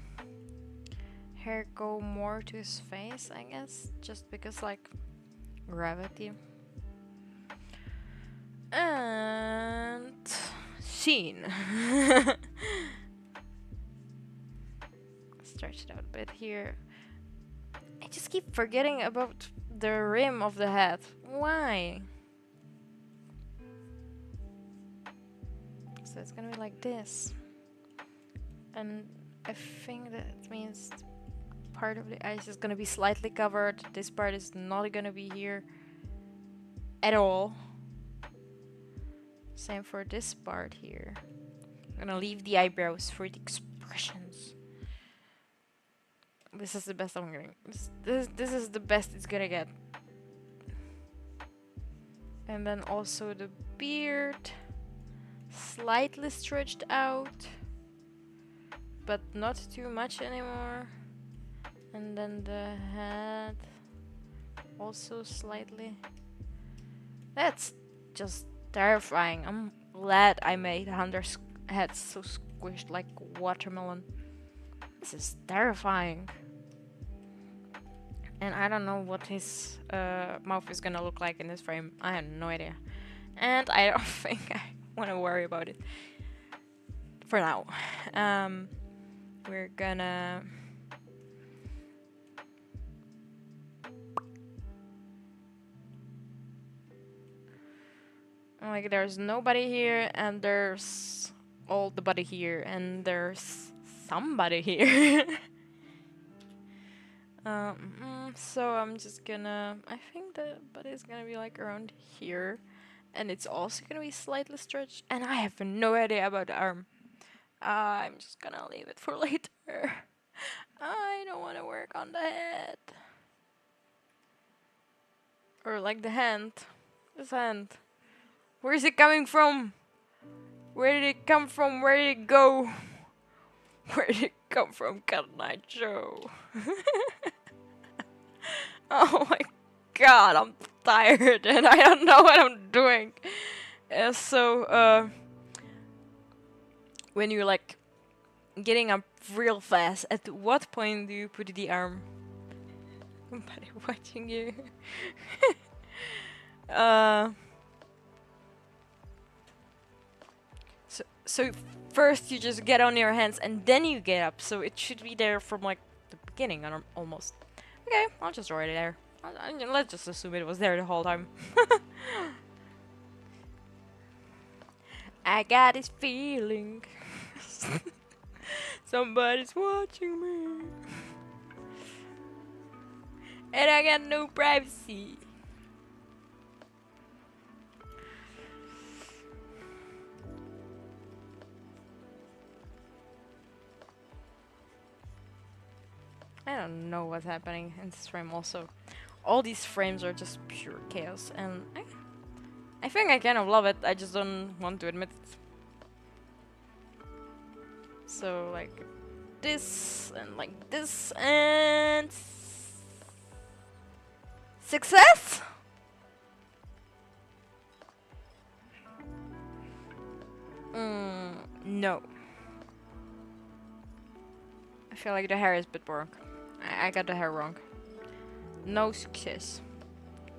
hair go more to his face, I guess, just because like gravity. And scene. Stretch it out a bit here. I just keep forgetting about the rim of the hat. Why? So it's gonna be like this. And I think that means part of the eyes is gonna be slightly covered. This part is not gonna be here at all. Same for this part here. I'm gonna leave the eyebrows for the expressions. This is the best I'm getting. This is the best it's gonna get. And then also the beard. Slightly stretched out. But not too much anymore. And then the head also slightly. That's just terrifying. I'm glad I made Hunter's head so squished like watermelon. This is terrifying. And I don't know what his mouth is gonna look like in this frame. I have no idea. And I don't think I want to worry about it for now. We're gonna... Like, there's nobody here, and there's all the body here, and there's somebody here. So I'm just gonna... I think the body's gonna be like around here, and it's also gonna be slightly stretched, and I have no idea about the arm. I'm just gonna leave it for later. I don't want to work on the head. Or like the hand. This hand. Where is it coming from? Where did it come from? Where did it go? Where did it come from, Cotton Eye Joe? Oh my god, I'm tired and I don't know what I'm doing. When you're like getting up real fast, at what point do you put the arm? Somebody watching you. So first you just get on your hands and then you get up. So it should be there from like the beginning almost. Okay, I'll just write it there. Let's just assume it was there the whole time. I got this feeling. Somebody's watching me. And I got no privacy. I don't know what's happening in this frame also. All these frames are just pure chaos, and I think I kind of love it, I just don't want to admit it. So like this, and like this, and... Success? No. I feel like the hair is a bit wrong. I got the hair wrong. No success.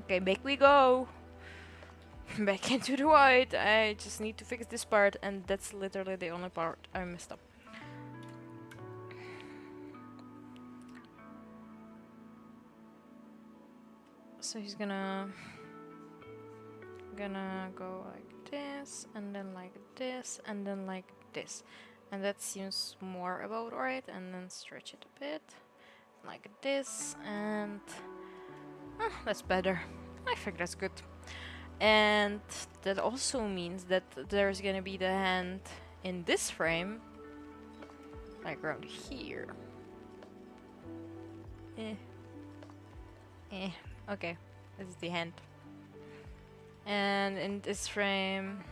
Okay, back we go. Back into the white. I just need to fix this part, and that's literally the only part I messed up. So he's gonna go like this, and then like this, and then like this. And that seems more about right, and then stretch it a bit. Like this, and that's better. I think that's good. And that also means that there's gonna be the hand in this frame, like around here. Okay, this is the hand. And in this frame,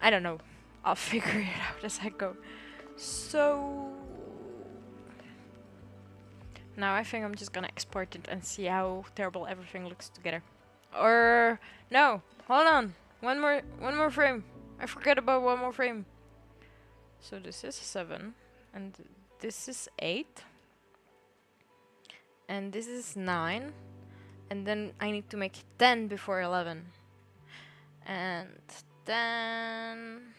I don't know. I'll figure it out as I go. So now I think I'm just gonna export it and see how terrible everything looks together. Or no, hold on. One more frame. I forgot about one more frame. So this is 7, and this is 8, and this is 9, and then I need to make 10 before 11, and then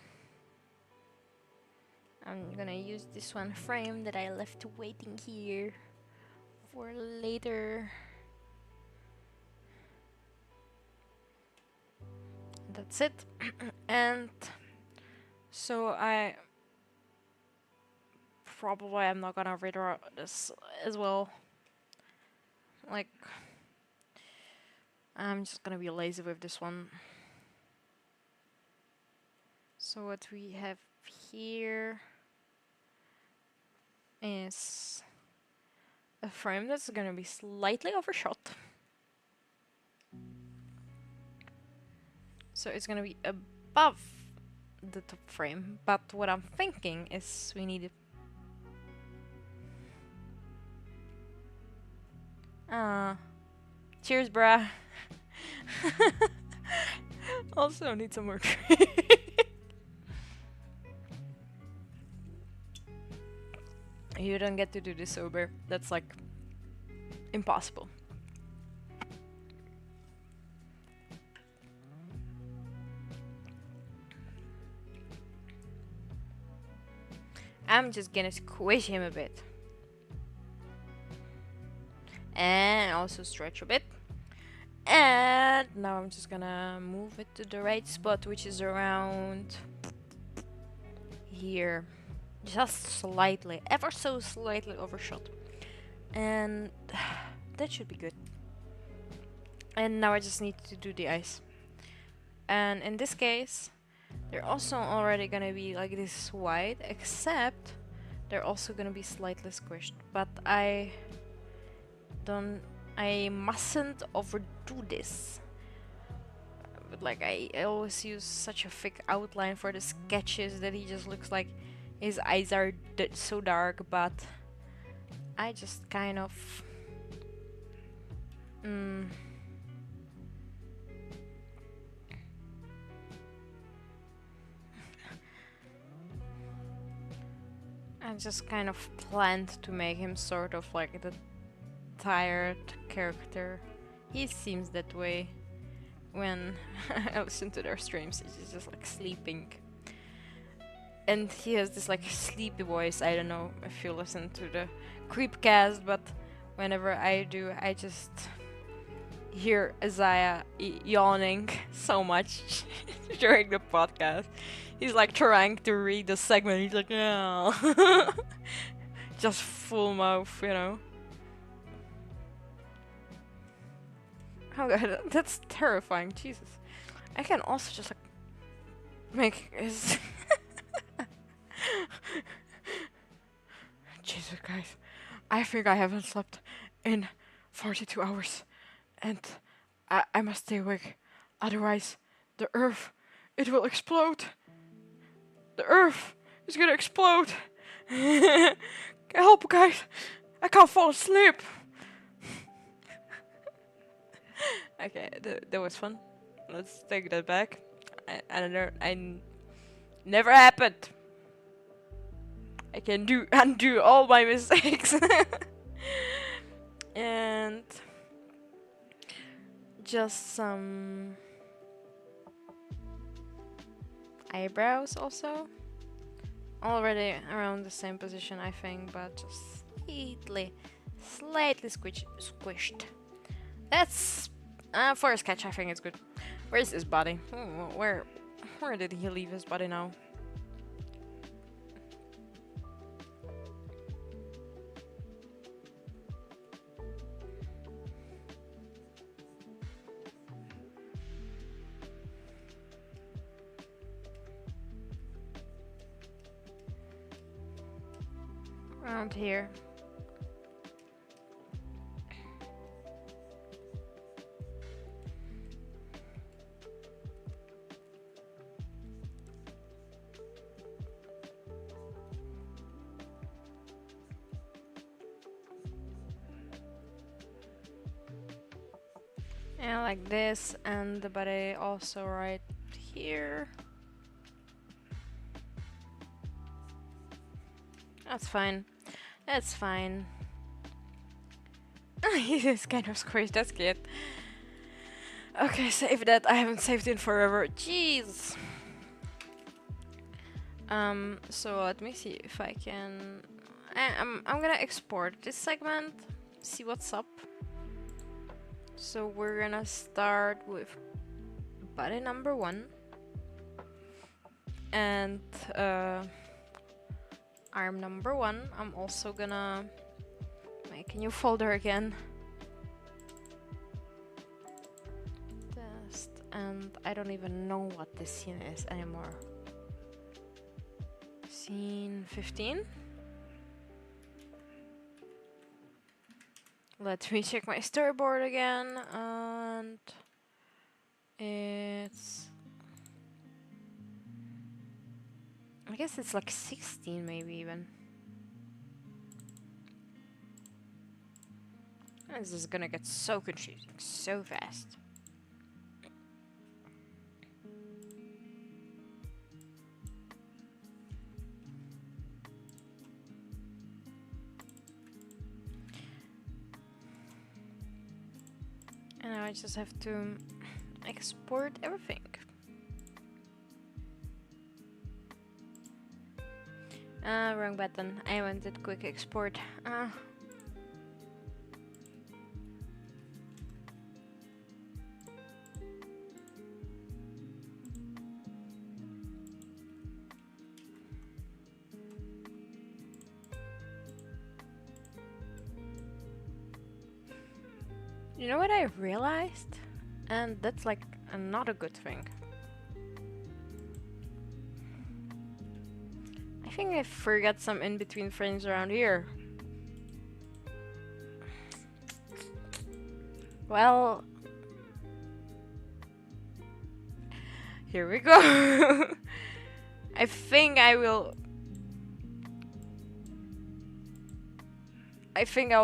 I'm gonna use this one frame that I left waiting here for later. That's it. And so I'm not gonna redraw this as well. Like, I'm just gonna be lazy with this one. So what we have here is a frame that's gonna be slightly overshot. So it's gonna be above the top frame. But what I'm thinking is we need. Cheers, bruh. Also need some more drink. You don't get to do this sober. That's like impossible. I'm just gonna squish him a bit. And also stretch a bit. And now I'm just gonna move it to the right spot, which is around here. Just slightly, ever so slightly overshot. And that should be good. And now I just need to do the eyes. And in this case, they're also already gonna be like this wide, except they're also gonna be slightly squished. But I mustn't overdo this. But like I always use such a thick outline for the sketches that he just looks like his eyes are so dark, but I just kind of I just kind of planned to make him sort of like the tired character. He seems that way when I listen to their streams. He's just like sleeping. And he has this like sleepy voice. I don't know if you listen to the CreepCast, but whenever I do, I just hear Isaiah yawning so much during the podcast. He's like trying to read the segment. He's like, yeah. Just full mouth, you know. Oh god, that's terrifying. Jesus. I can also just like make his. Jesus, guys. I think I haven't slept in 42 hours. And I must stay awake. Otherwise, the earth, it will explode. The earth is gonna explode. Help, guys. I can't fall asleep. Okay, that was fun. Let's take that back. I never happened. I can undo all my mistakes. And just some eyebrows also. Already around the same position, I think, but just slightly squished. That's for a sketch. I think it's good. Where's his body? Where did he leave his body now? Around here. And like this, and the body also right here. That's fine. That's fine. He's kind of squished, that's good. Okay, save that. I haven't saved it forever. Jeez. So let me see if I can. I'm gonna export this segment. See what's up. So we're gonna start with body number 1 and arm number 1. I'm also gonna make a new folder again. Test, and I don't even know what this scene is anymore. Scene 15. Let me check my storyboard again, and it's I guess it's like 16 maybe even. This is gonna get so confusing so fast. And now I just have to export everything. Wrong button. I wanted quick export. You know what I realized? And that's like not a good thing. I think I forgot some in-between frames around here. Well, here we go. I think I'll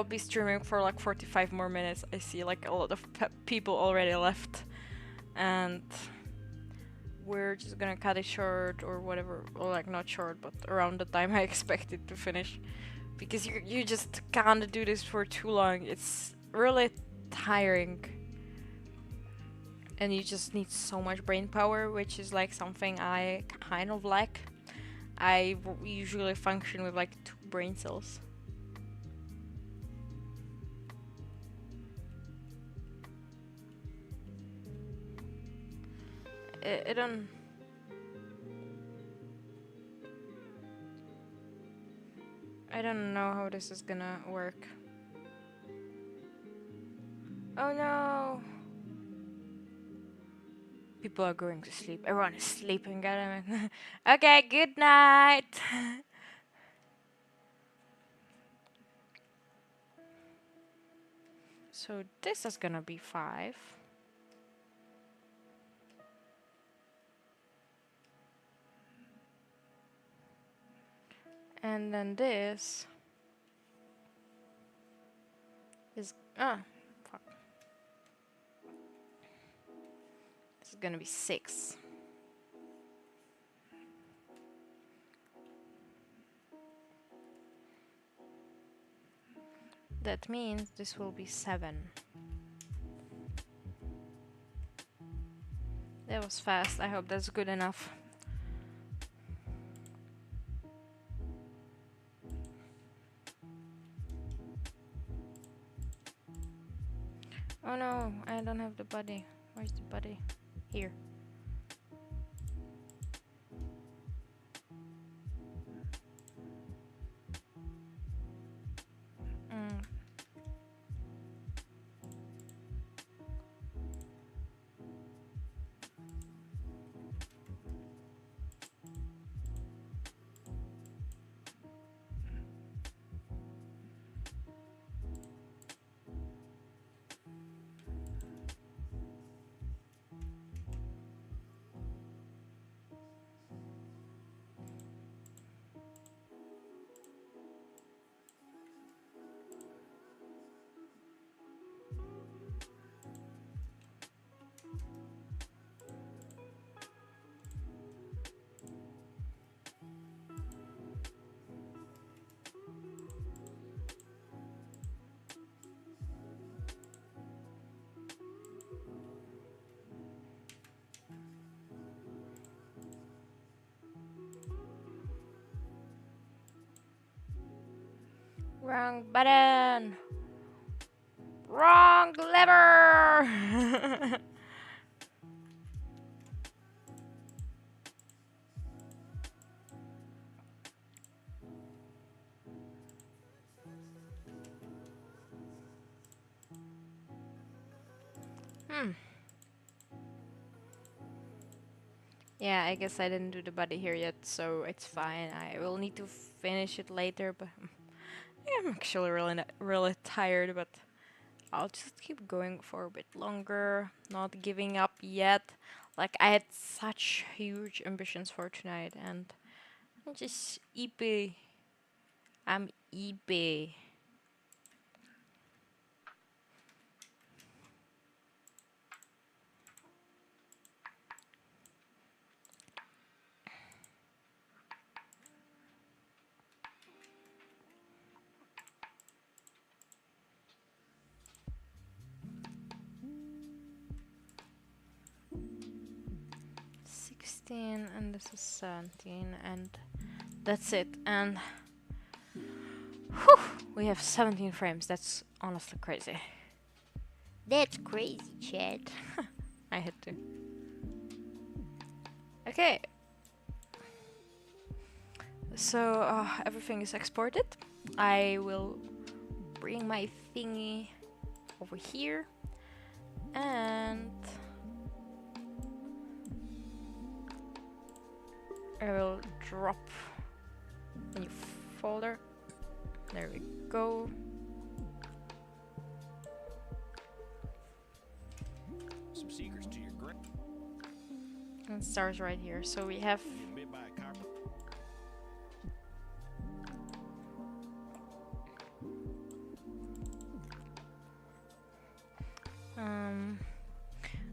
be streaming for like 45 more minutes. I see like a lot of people already left. And we're just gonna cut it short or whatever. Or like not short, but around the time I expected to finish. Because you just can't do this for too long. It's really tiring. And you just need so much brain power, which is like something I kind of lack. I usually function with like 2 brain cells. I don't... I don't know how this is gonna work. Oh no! People are going to sleep. Everyone is sleeping, goddammit. Okay, good night! So this is gonna be 5. And then this is... fuck. This is gonna be 6. That means this will be 7. That was fast. I hope that's good enough. Oh no, I don't have the body. Where's the body? Here. Mm. Wrong button! Wrong lever! Yeah, I guess I didn't do the body here yet, so it's fine. I will need to finish it later, but I'm actually really tired, but I'll just keep going for a bit longer, not giving up yet. Like, I had such huge ambitions for tonight, and Just EP. I'm EP. And this is 17, and that's it. And whew, we have 17 frames. That's honestly crazy. That's crazy, Chad. I had to. Okay. So everything is exported. I will bring my thingy over here and I will drop a new folder. There we go. Some secrets to your grave. And it starts right here. So we have Get bit by a copper.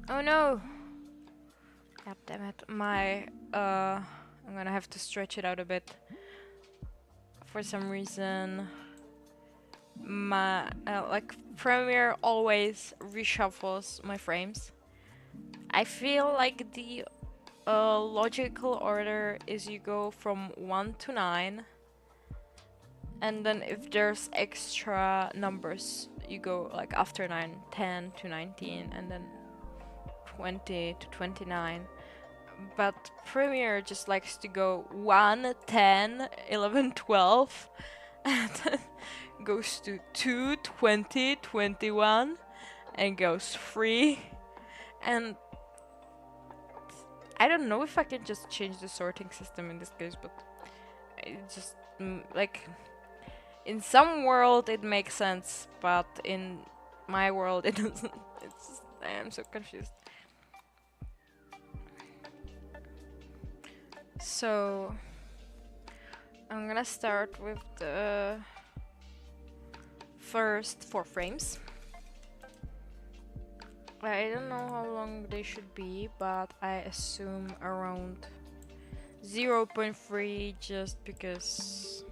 oh no! God damn it. My I'm gonna have to stretch it out a bit. For some reason my like Premiere always reshuffles my frames. I feel like the logical order is you go from 1 to 9, and then if there's extra numbers you go like after 9, 10 to 19, and then 20 to 29. But Premiere just likes to go 1, 10, 11, 12, and then goes to 2, 20, 21, and goes 3. And I don't know if I can just change the sorting system in this case, but it just like in some world it makes sense, but in my world it doesn't. I am so confused. So I'm gonna start with the first 4 frames. I don't know how long they should be, but I assume around 0.3, just because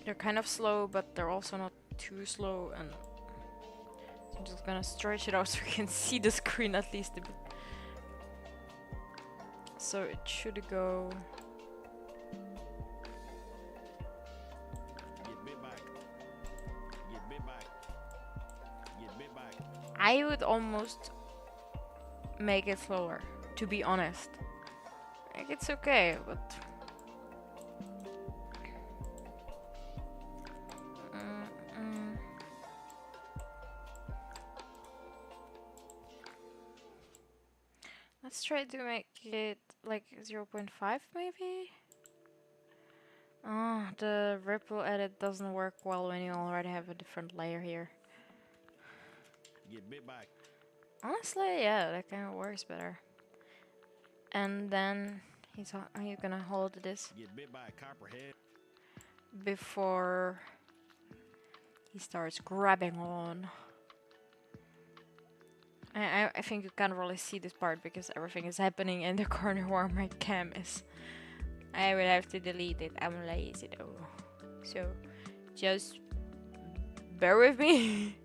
they're kind of slow, but they're also not too slow, and so I'm just gonna stretch it out so you can see the screen at least a bit. So it should go. Get bit by. Get bit by. Get bit by. I would almost make it slower, to be honest. Like, it's okay, but let's try to make it like 0.5 maybe? Oh, the ripple edit doesn't work well when you already have a different layer here. Get bit by. Honestly, yeah, that kind of works better. And then he's gonna hold this Get bit by a copperhead. before he starts grabbing on. I think you can't really see this part because everything is happening in the corner where my cam is. I will have to delete it. I'm lazy though. So just bear with me.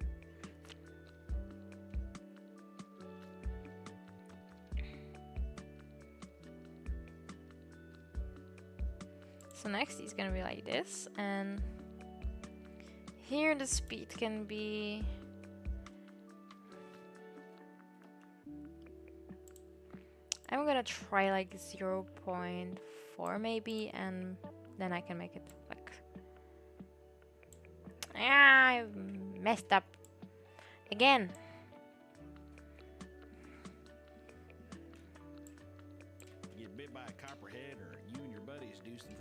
So next it's gonna be like this, and here the speed can be I'm gonna try like 0.4 maybe, and then I can make it like I messed up again. Get bit by a copperhead, or you and your buddies do some.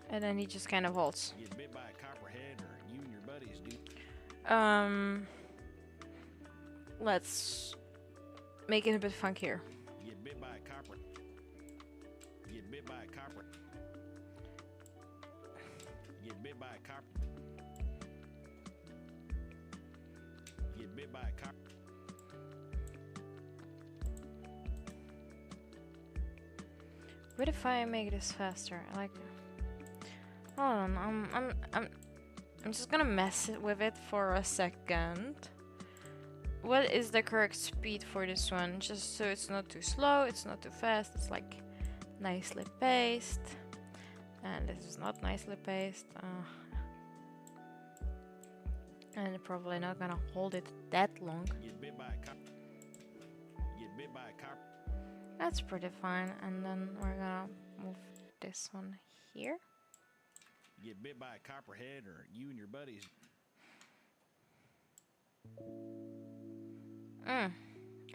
And then he just kind of holds. Get bit by a copperhead, or you and your buddies do. Let's make it a bit funkier. Get bit by a copper. Get bit by a copper. Get bit by a copper. Get bit by a copper. What if I make this faster? Like, hold on, I'm just gonna mess with it for a second. What is the correct speed for this one? Just so it's not too slow, it's not too fast, it's like nicely paced. And this is not nicely paced. And probably not gonna hold it that long. Get bit by a copper. Get bit by a copper. That's pretty fine. And then we're gonna move this one here. Get bit by a copperhead, or you and your buddies.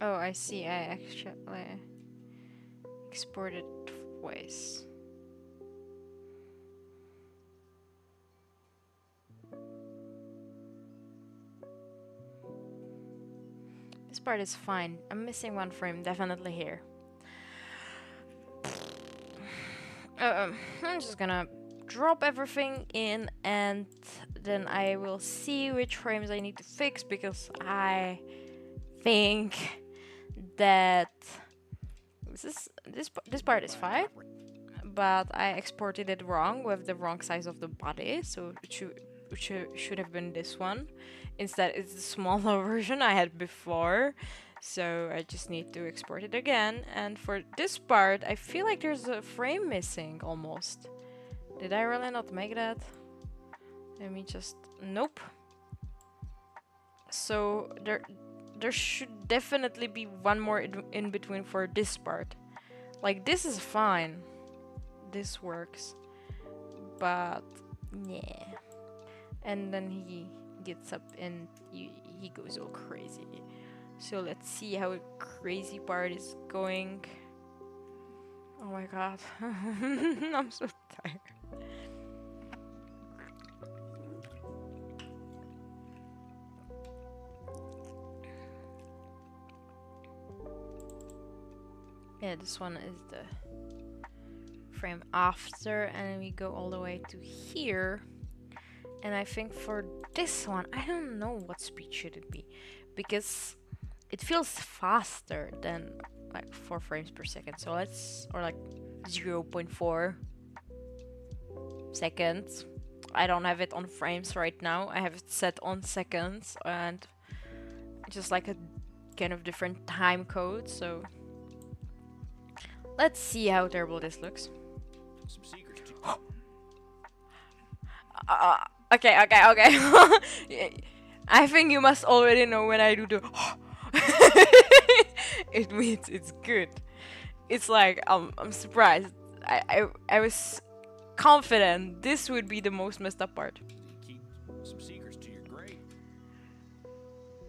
Oh, I see. I actually exported twice. This part is fine. I'm missing one frame, definitely here. I'm just gonna drop everything in, and then I will see which frames I need to fix, because I think that this part is fine, but I exported it wrong with the wrong size of the body, so it should have been this one. Instead, it's the smaller version I had before, so I just need to export it again. And for this part, I feel like there's a frame missing almost. Did I really not make that? Let me just... Nope. So there should definitely be one more in between for this part. Like, this is fine. This works. But, yeah. And then he gets up and he goes all crazy. So let's see how the crazy part is going. Oh my god. I'm so tired. Yeah, this one is the frame after, and we go all the way to here. And I think for this one, I don't know what speed should it be, because it feels faster than like 4 frames per second. So let's, or like 0.4 seconds. I don't have it on frames right now. I have it set on seconds, and just like a kind of different time code. So let's see how terrible this looks. Some secrets too. Okay. I think you must already know when I do the it means it's good. It's like I'm surprised. I was confident this would be the most messed up part. You keep some secrets to your grave.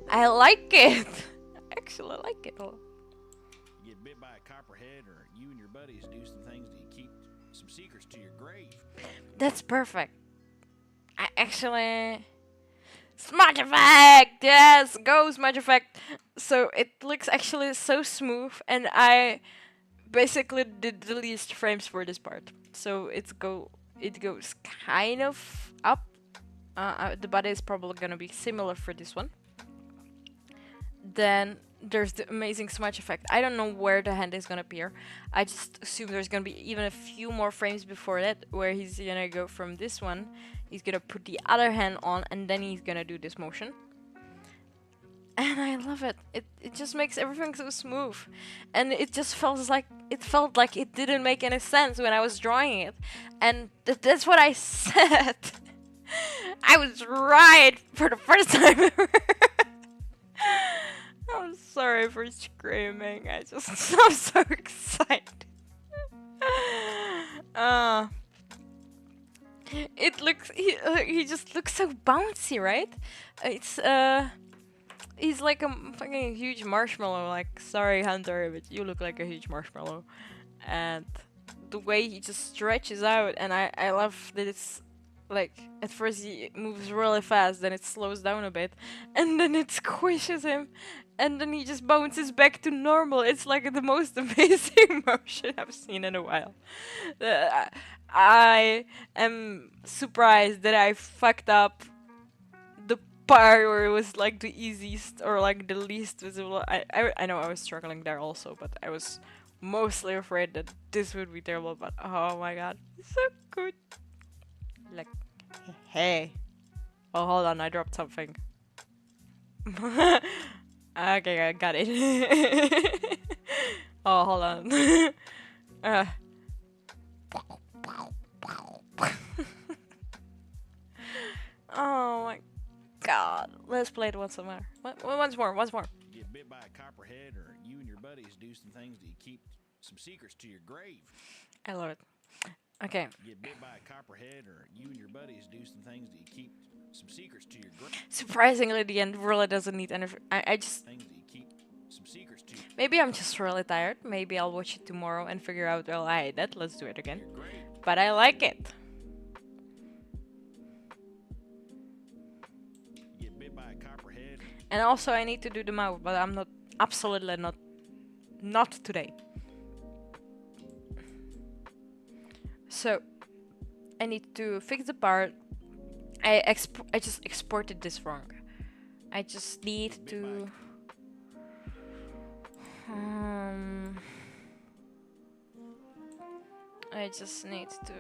I like it. I actually like it. You get bit by a copperhead, or you and your buddies do some things to keep some secrets to your grave. That's perfect. I actually... Smudge effect! Yes! Go smudge effect! So it looks actually so smooth, and I basically did the least frames for this part. So it goes kind of up. The body is probably gonna be similar for this one. Then there's the amazing smudge effect. I don't know where the hand is gonna appear. I just assume there's gonna be even a few more frames before that, where he's gonna go from this one. He's gonna put the other hand on, and then he's gonna do this motion. And I love it. It just makes everything so smooth. And it just felt like it didn't make any sense when I was drawing it. And that's what I said. I was right for the first time ever. I'm sorry for screaming. I'm so excited. It looks he just looks so bouncy, right? He's like a fucking huge marshmallow. Like, sorry Hunter, but you look like a huge marshmallow. And the way he just stretches out, and I love that it's Like at first he moves really fast, then it slows down a bit, and then it squishes him, and then he just bounces back to normal. It's like the most amazing motion I've seen in a while. Uh, I am surprised that I fucked up the part where it was like the easiest or like the least visible. I know I was struggling there also, but I was mostly afraid that this would be terrible. But oh my god, it's so good. Like, hey. Oh, hold on, I dropped something. Okay, I got it. Oh, hold on. uh. Oh my god. Let's play it once more. Once more, once more. Get bit by a copperhead, or you and your buddies do some things to keep some secrets to your grave. I love it. Okay. Get bit by a copperhead, or you and your buddies do some things to keep some secrets to your grave. Surprisingly, the end really doesn't need any. I just. Things that keep some secrets to Maybe I'm just really tired. Maybe I'll watch it tomorrow and figure out, well, I hate that. Let's do it again. your grave. But I like it. Get bit by a copperhead. And also, I need to do the mouth, but I'm not. Absolutely not. Not today. So, I need to fix the part. I just exported this wrong. I just need to. I just need to.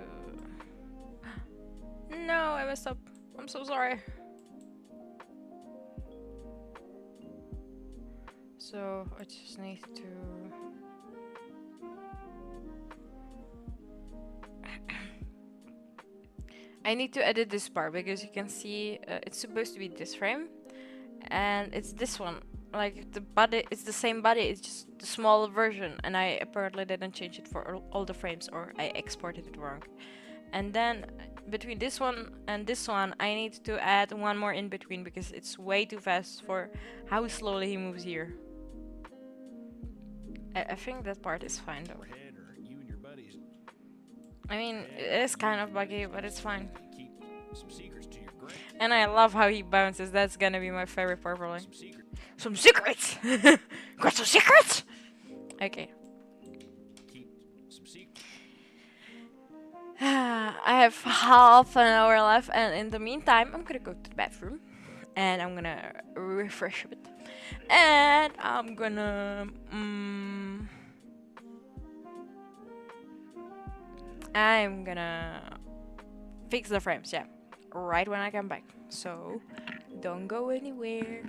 No, I messed up. I'm so sorry. So I just need to. I need to edit this part because you can see it's supposed to be this frame, and it's this one. Like the body, it's the same body. It's just the smaller version, and I apparently didn't change it for all the frames, or I exported it wrong. And then between this one and this one, I need to add one more in between because it's way too fast for how slowly he moves here. I think that part is fine though. Copperhead, or you and your buddies. I mean, it is kind of buggy, but it's fine. Keep some secrets to your grave. And I love how he bounces. That's gonna be my favorite part probably. Some secrets. Some secrets! Got some secrets? Okay. Keep some secrets. I have half an hour left, and in the meantime, I'm gonna go to the bathroom and I'm gonna refresh a bit. And I'm gonna. I'm gonna fix the frames, yeah. Right when I come back. So, don't go anywhere.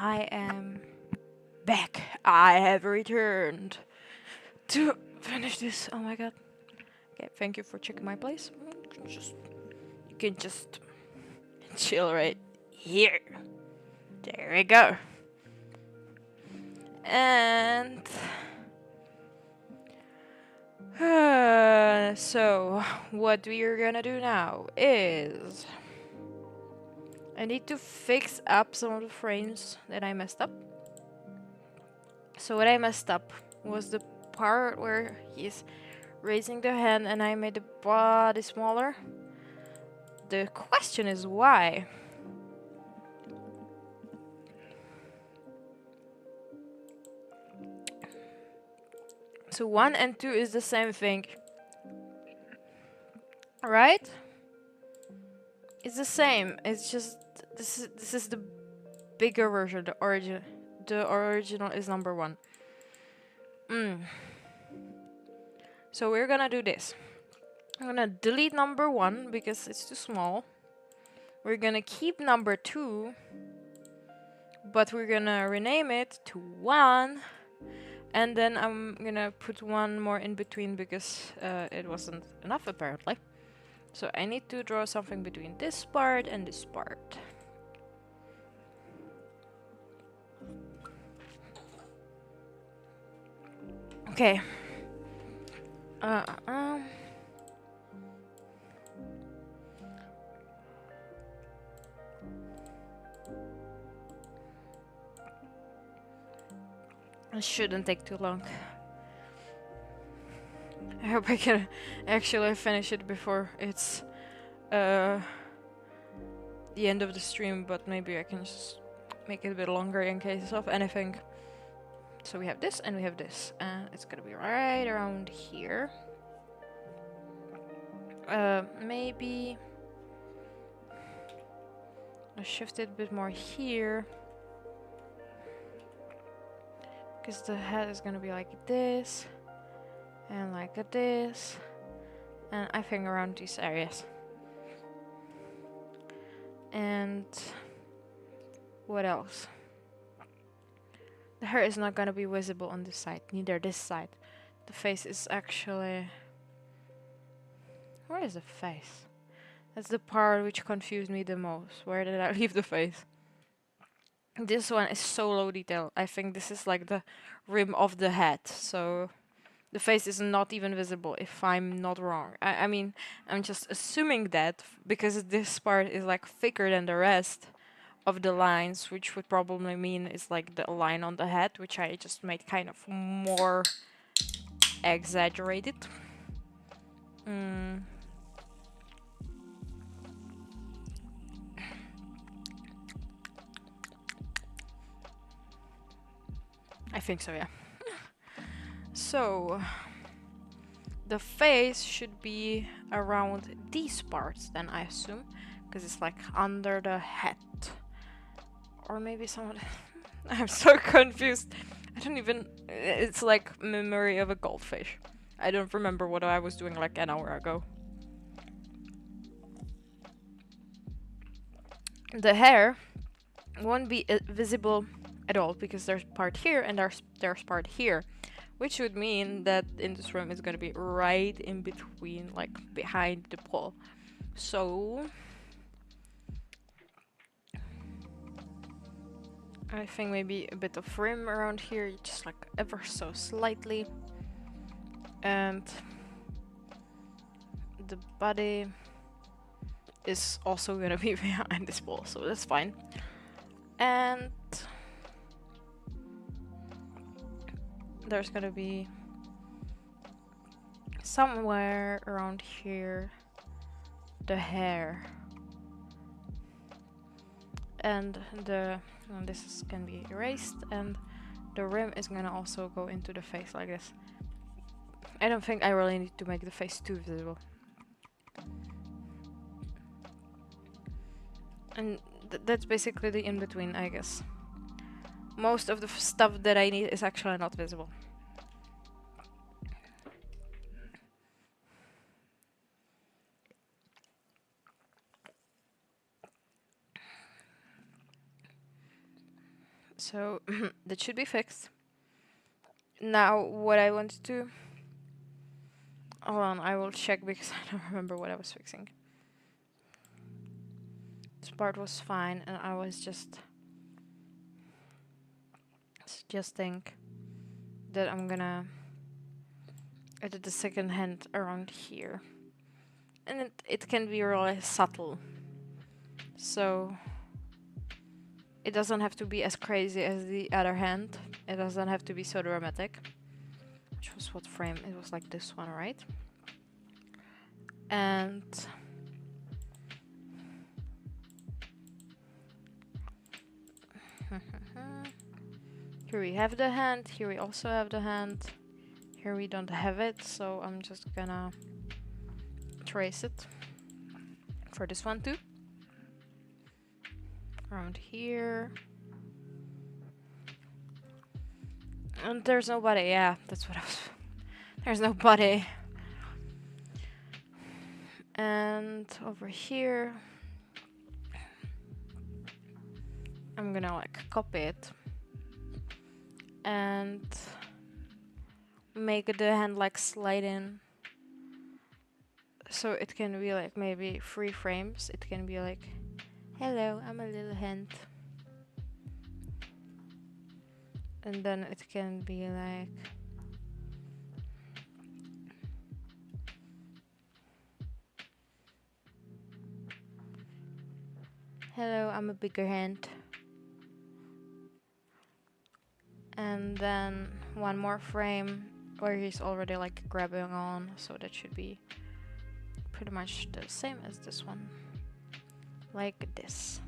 I am back. I have returned to finish this. Oh my god. Okay, thank you for checking my place. You can just chill right here. There we go. And so what we are gonna do now is I need to fix up some of the frames that I messed up. So what I messed up was the part where he's raising the hand and I made the body smaller. The question is why? So 1 and 2 is the same thing. Right? It's the same. It's just this is the bigger version, the origin. The original is number 1. So we're gonna do this. I'm gonna delete number 1 because it's too small. We're gonna keep number 2, but we're gonna rename it to 1. And then I'm gonna put one more in between because it wasn't enough apparently. So I need to draw something between this part and this part. Okay. It shouldn't take too long. I hope I can actually finish it before it's the end of the stream, but maybe I can just make it a bit longer in case of anything. So we have this and we have this, and it's gonna be right around here. Maybe I'll shift it a bit more here, because the head is gonna be like this, and like this, and I think around these areas. And what else? The hair is not gonna be visible on this side, neither this side. The face is actually... Where is the face? That's the part which confused me the most. Where did I leave the face? This one is so low detail. I think this is like the rim of the head, so the face is not even visible if I'm not wrong. I mean, I'm just assuming that because this part is like thicker than the rest of the lines, which would probably mean it's like the line on the head, which I just made kind of more exaggerated. I think so, yeah. So the face should be around these parts then, I assume, because it's like under the head. Or maybe someone... I'm so confused. I don't even... It's like memory of a goldfish. I don't remember what I was doing like an hour ago. The hair won't be visible at all because there's part here and there's part here, which would mean that in this room is gonna be right in between, like behind the pole. So I think maybe a bit of rim around here, just like ever so slightly. And the body is also gonna be behind this pole, so that's fine. And there's gonna be somewhere around here the hair. And this can be erased, and the rim is gonna also go into the face like this. I don't think I really need to make the face too visible. And that's basically the in-between, I guess. Most of the stuff that I need is actually not visible. So that should be fixed. Now, what I want to do... Hold on, I will check because I don't remember what I was fixing. This part was fine, and I was just suggesting that I'm gonna edit the second hand around here. And it can be really subtle. So it doesn't have to be as crazy as the other hand. It doesn't have to be so dramatic. Which was what frame? It was like this one, right? And here we have the hand. Here we also have the hand. Here we don't have it, so I'm just gonna trace it for this one too. Around here. And there's nobody. Yeah, that's what I was... There's nobody. And over here, I'm gonna like copy it and make the hand like slide in. So it can be like maybe 3 frames. It can be like, hello, I'm a little hand. And then it can be like, hello, I'm a bigger hand. And then one more frame where he's already like grabbing on, so that should be pretty much the same as this one, like this.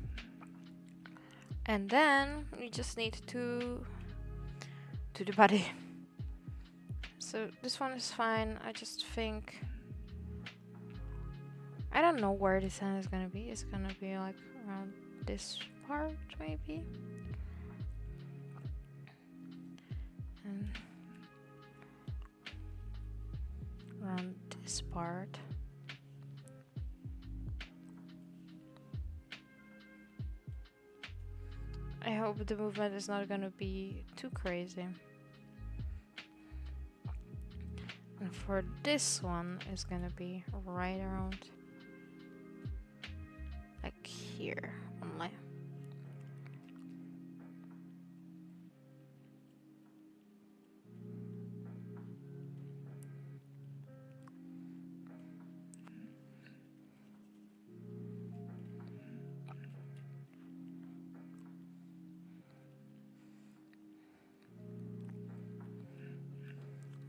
And then we just need to do the body. So this one is fine. I just think, I don't know where this hand is gonna be. It's gonna be like around this part maybe. And around this part. I hope the movement is not gonna be too crazy. And for this one, it's gonna be right around like here only.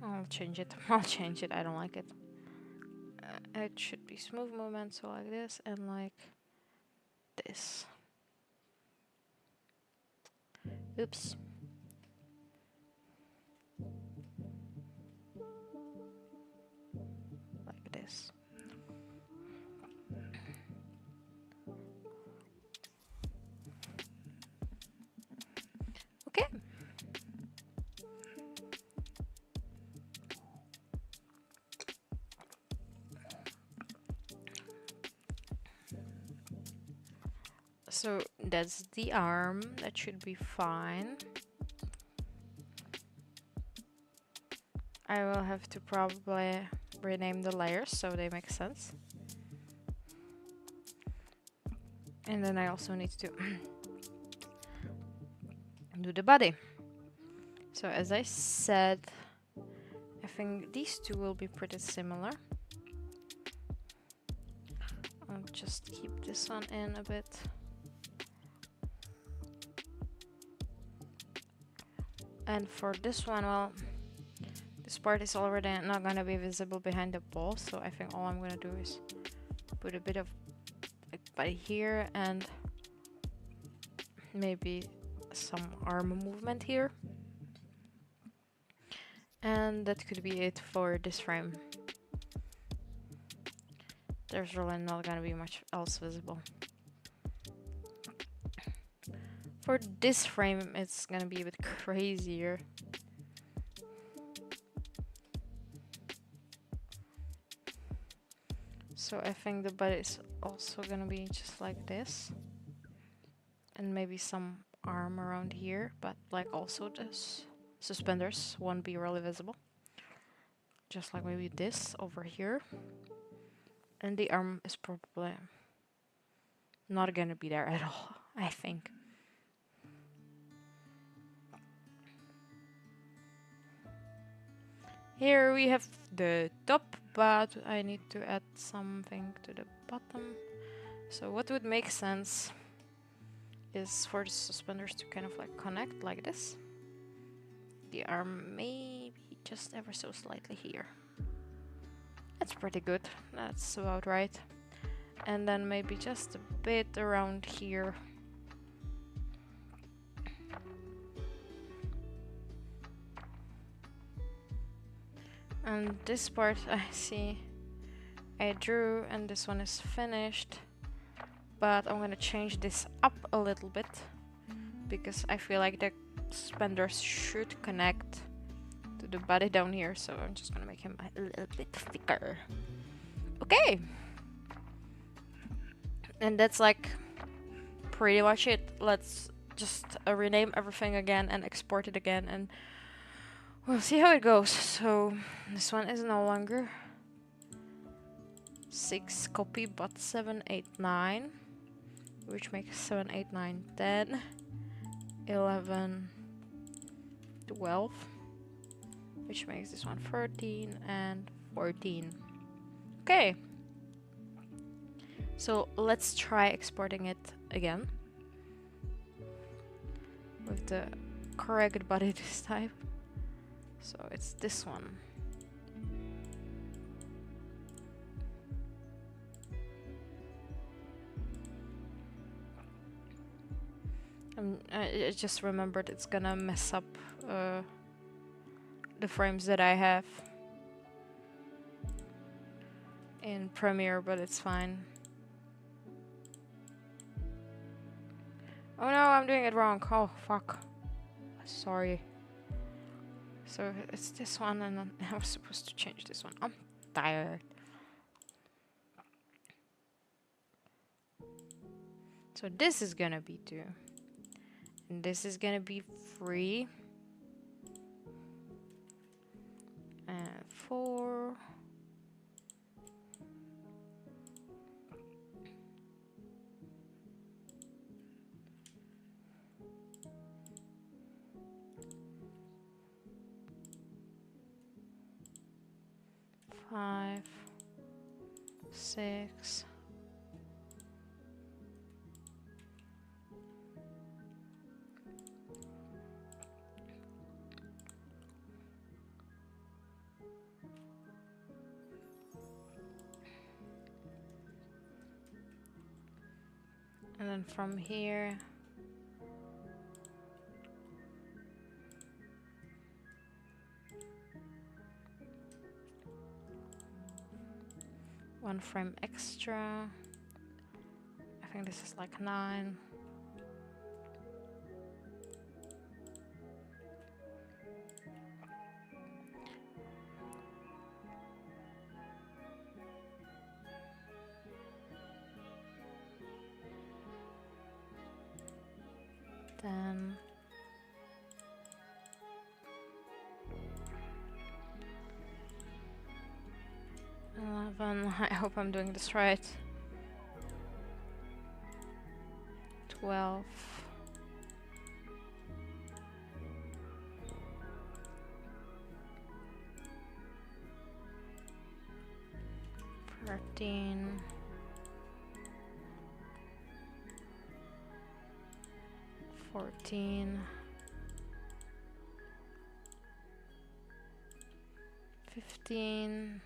I'll change it. I'll change it. I don't like it. It should be smooth movement, so like this and like this. Oops. Like this. Okay. So that's the arm. That should be fine. I will have to probably rename the layers so they make sense. And then I also need to do the body. So as I said, I think these two will be pretty similar. I'll just keep this one in a bit. And for this one, well, this part is already not gonna be visible behind the ball, so I think all I'm gonna do is put a bit of like body here and maybe some arm movement here. And that could be it for this frame. There's really not gonna be much else visible. For this frame, it's gonna be a bit crazier. So I think the body is also gonna be just like this. And maybe some arm around here, but like also this suspenders won't be really visible. Just like maybe this over here. And the arm is probably not gonna be there at all, I think. Here we have the top, but I need to add something to the bottom. So what would make sense is for the suspenders to kind of like connect like this. The arm maybe just ever so slightly here. That's pretty good. That's about right. And then maybe just a bit around here. And this part I see I drew, and this one is finished. But I'm gonna change this up a little bit because I feel like the suspenders should connect to the body down here, so I'm just gonna make him a little bit thicker. Okay. And that's like pretty much it. Let's just rename everything again and export it again, and we'll see how it goes. So this one is no longer 6 copy but 7, 8, 9, which makes 7, 8, 9, 10, 11, 12, which makes this one 13 and 14. Okay. So let's try exporting it again with the correct body this time. So it's this one. I just remembered it's gonna mess up the frames that I have in Premiere, but it's fine. Oh no, I'm doing it wrong. Oh, fuck. Sorry. So it's this one, and then I was supposed to change this one. I'm tired. So this is gonna be 2. And this is gonna be 3. And 4. Five, 6. And then from here, one frame extra. I think this is like 9. Then 11. I hope I'm doing this right. 12. 13. 14. 15.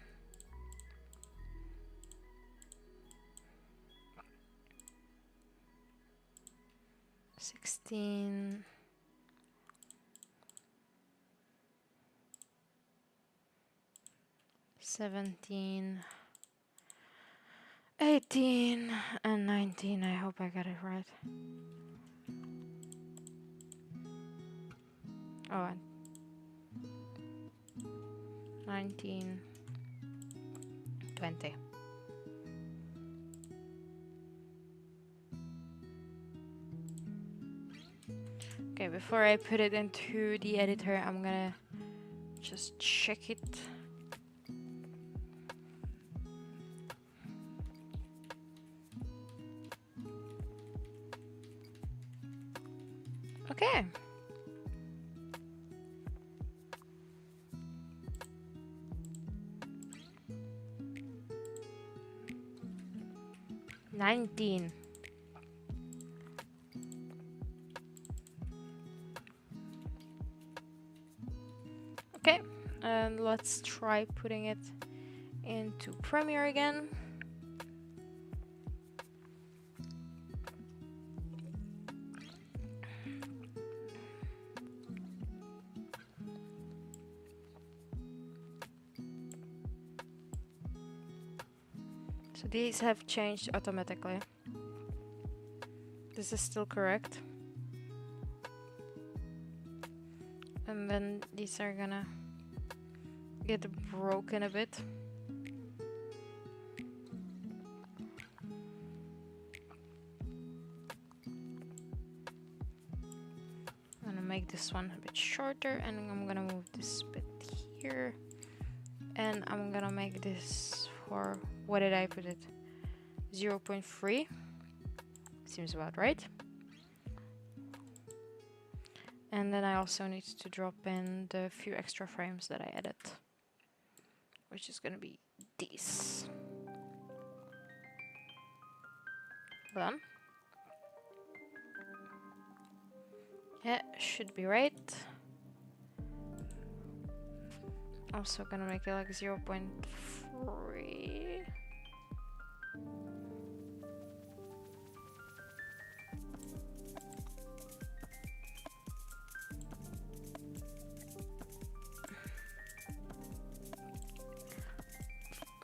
16. 17. 18 and 19. I hope I got it right. Oh, and 19, 20. Okay, before I put it into the editor, I'm gonna just check it. Okay. $19. Okay, and let's try putting it into Premiere again. So these have changed automatically. This is still correct. And then these are gonna get broken a bit. I'm gonna make this one a bit shorter, and I'm gonna move this bit here. And I'm gonna make this for, what did I put it? 0.3. Seems about right. And then I also need to drop in the few extra frames that I added, which is gonna be these. Done. Yeah, should be right. Also gonna make it like 0.3.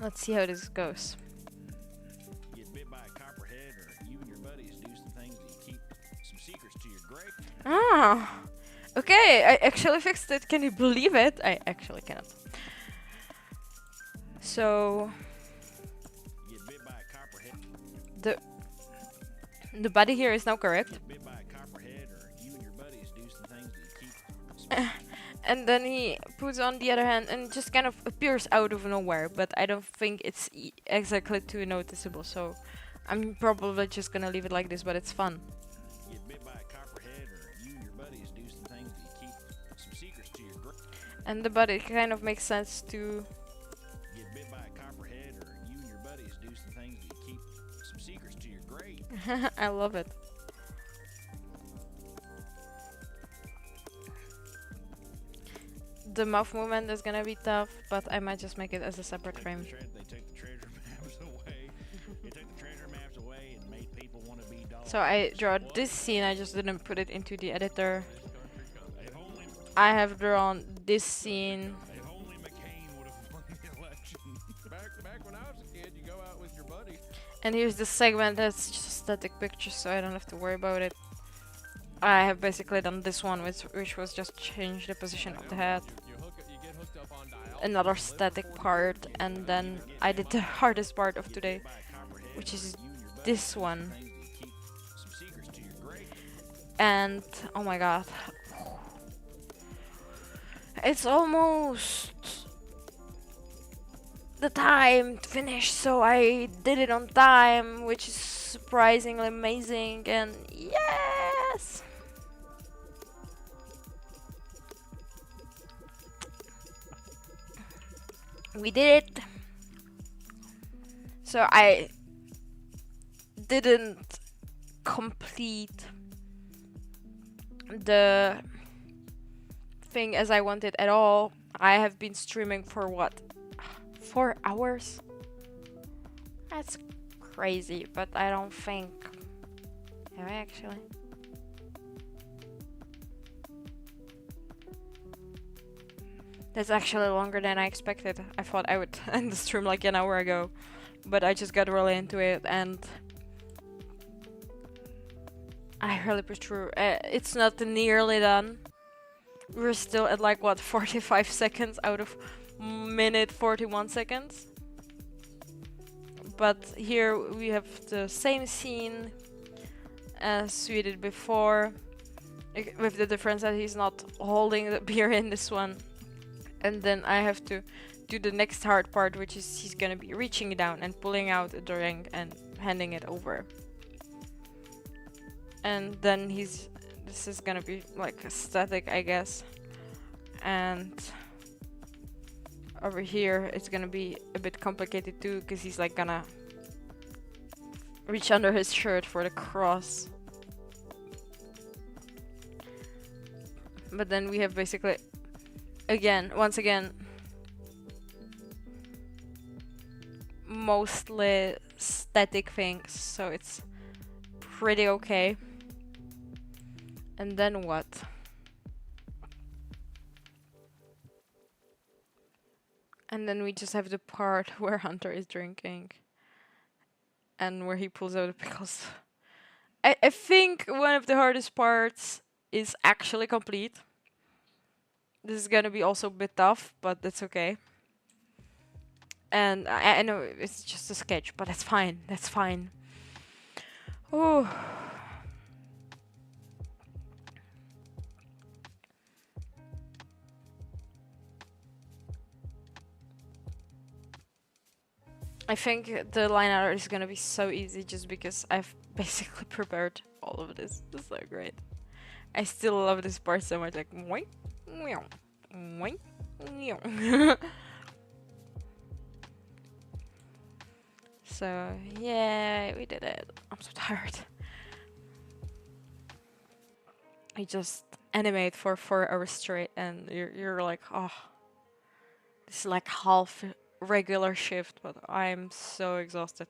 Let's see how this goes. Get bit by a copperhead, or you and your buddies do some things that you keep some secrets to your grave. Ah, okay, I actually fixed it. Can you believe it? I actually cannot. So Get bit by a copperhead. the body here is now correct. Get bit by a copperhead, or you and your buddies do some things that you keep some And then he puts on the other hand and just kind of appears out of nowhere, but I don't think it's exactly too noticeable, so I'm probably just gonna leave it like this, but it's fun. Get bit by a copperhead, or you and your buddies do some things that you keep some secrets to your grave. And the body kind of makes sense to... Get bit by a copperhead, or you and your buddies do some things that you keep some secrets to your grave. I love it. The mouth movement is gonna be tough, but I might just make it as a separate frame. They take the treasure maps away. They took the treasure maps away and made people want to be dogs. So I draw this scene, I just didn't put it into the editor. If only, I have drawn this scene. if only McCain would have won the election. Back when I was a kid, you go out with your buddies. And here's the segment that's just static pictures, so I don't have to worry about it. I have basically done this one, which was just change the position of the head. You get hooked up on dial. Another static part, and then I did the hardest part of today, which is this one. Some secrets to your grave. And oh my god, it's almost the time to finish, so I did it on time, which is surprisingly amazing. And yes, we did it. So I didn't complete the thing as I wanted at all. I have been streaming for what, 4 hours? That's crazy, but I don't think, have I actually? That's actually longer than I expected. I thought I would end the stream like an hour ago, but I just got really into it and I really pushed through. It's not nearly done. We're still at like what, 45 seconds out of minute 41 seconds. But here we have the same scene as we did before. with the difference that he's not holding the beer in this one. And then I have to do the next hard part, which is he's gonna be reaching down and pulling out a drink and handing it over. And then this is gonna be like static, I guess. And over here it's gonna be a bit complicated too, because he's like gonna reach under his shirt for the cross. But then we have basically, once again, mostly static things, so it's pretty okay. And then what? And then we just have the part where Hunter is drinking and where he pulls out the pickles. I think one of the hardest parts is actually complete. This is gonna be also a bit tough, but that's okay. And I know it's just a sketch, but that's fine. That's fine. Oh. I think the line art is gonna be so easy just because I've basically prepared all of this. It's so great. I still love this part so much. Like, moink, meow, moink, meow. So, yeah, we did it. I'm so tired. I just animate for 4 hours straight and you're like, oh, this is like half regular shift, but I'm so exhausted.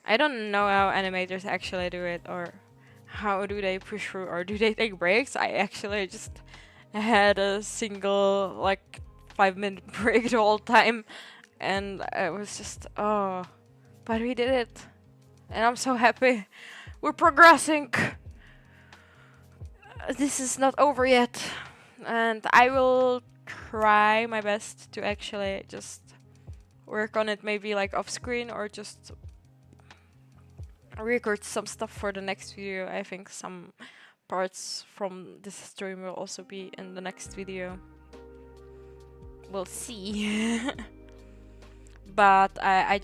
I don't know how animators actually do it, or how do they push through, or do they take breaks? I actually just had a single like 5-minute break the whole time, and it was just, oh, but we did it, and I'm so happy. We're progressing. This is not over yet, and I will try my best to actually just work on it, maybe like off screen, or just record some stuff for the next video. I think some parts from this stream will also be in the next video. We'll see. But I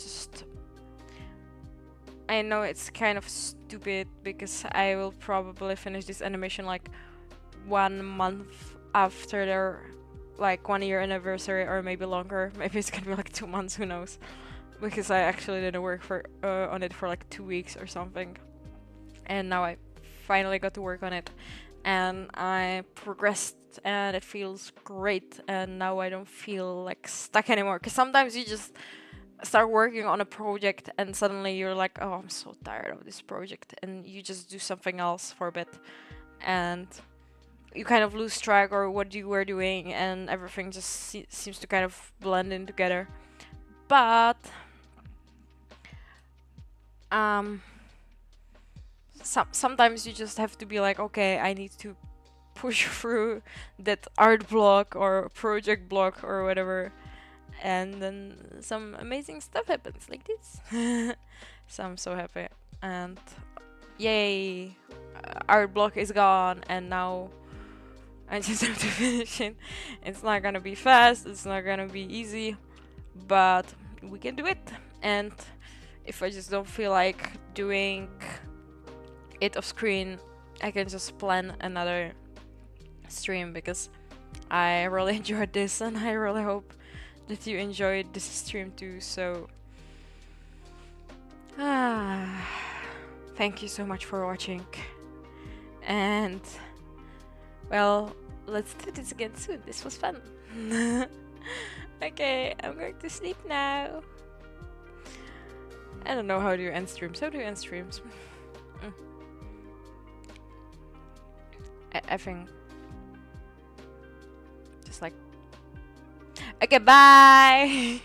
know it's kind of stupid because I will probably finish this animation like 1 month after their like 1-year anniversary, or maybe longer. Maybe it's gonna be like 2 months, who knows, because I actually didn't work on it for like 2 weeks or something, and now I finally got to work on it, and I progressed, and it feels great, and now I don't feel like stuck anymore, because sometimes you just start working on a project and suddenly you're like, oh, I'm so tired of this project, and you just do something else for a bit, and you kind of lose track or what you were doing, and everything just seems to kind of blend in together. But sometimes you just have to be like, okay, I need to push through that art block or project block or whatever, and then some amazing stuff happens like this. So I'm so happy, and yay, art block is gone, and now I just have to finish it. It's not gonna be fast, it's not gonna be easy, but we can do it. And if I just don't feel like doing it off screen, I can just plan another stream, because I really enjoyed this, and I really hope that you enjoyed this stream too. So thank you so much for watching, and well, let's do this again soon. This was fun. Okay, I'm going to sleep now. I don't know how to end streams. How do you end streams? I think just like, okay, bye.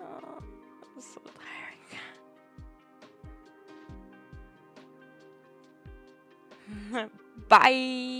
Oh, I'm so tiring. Bye.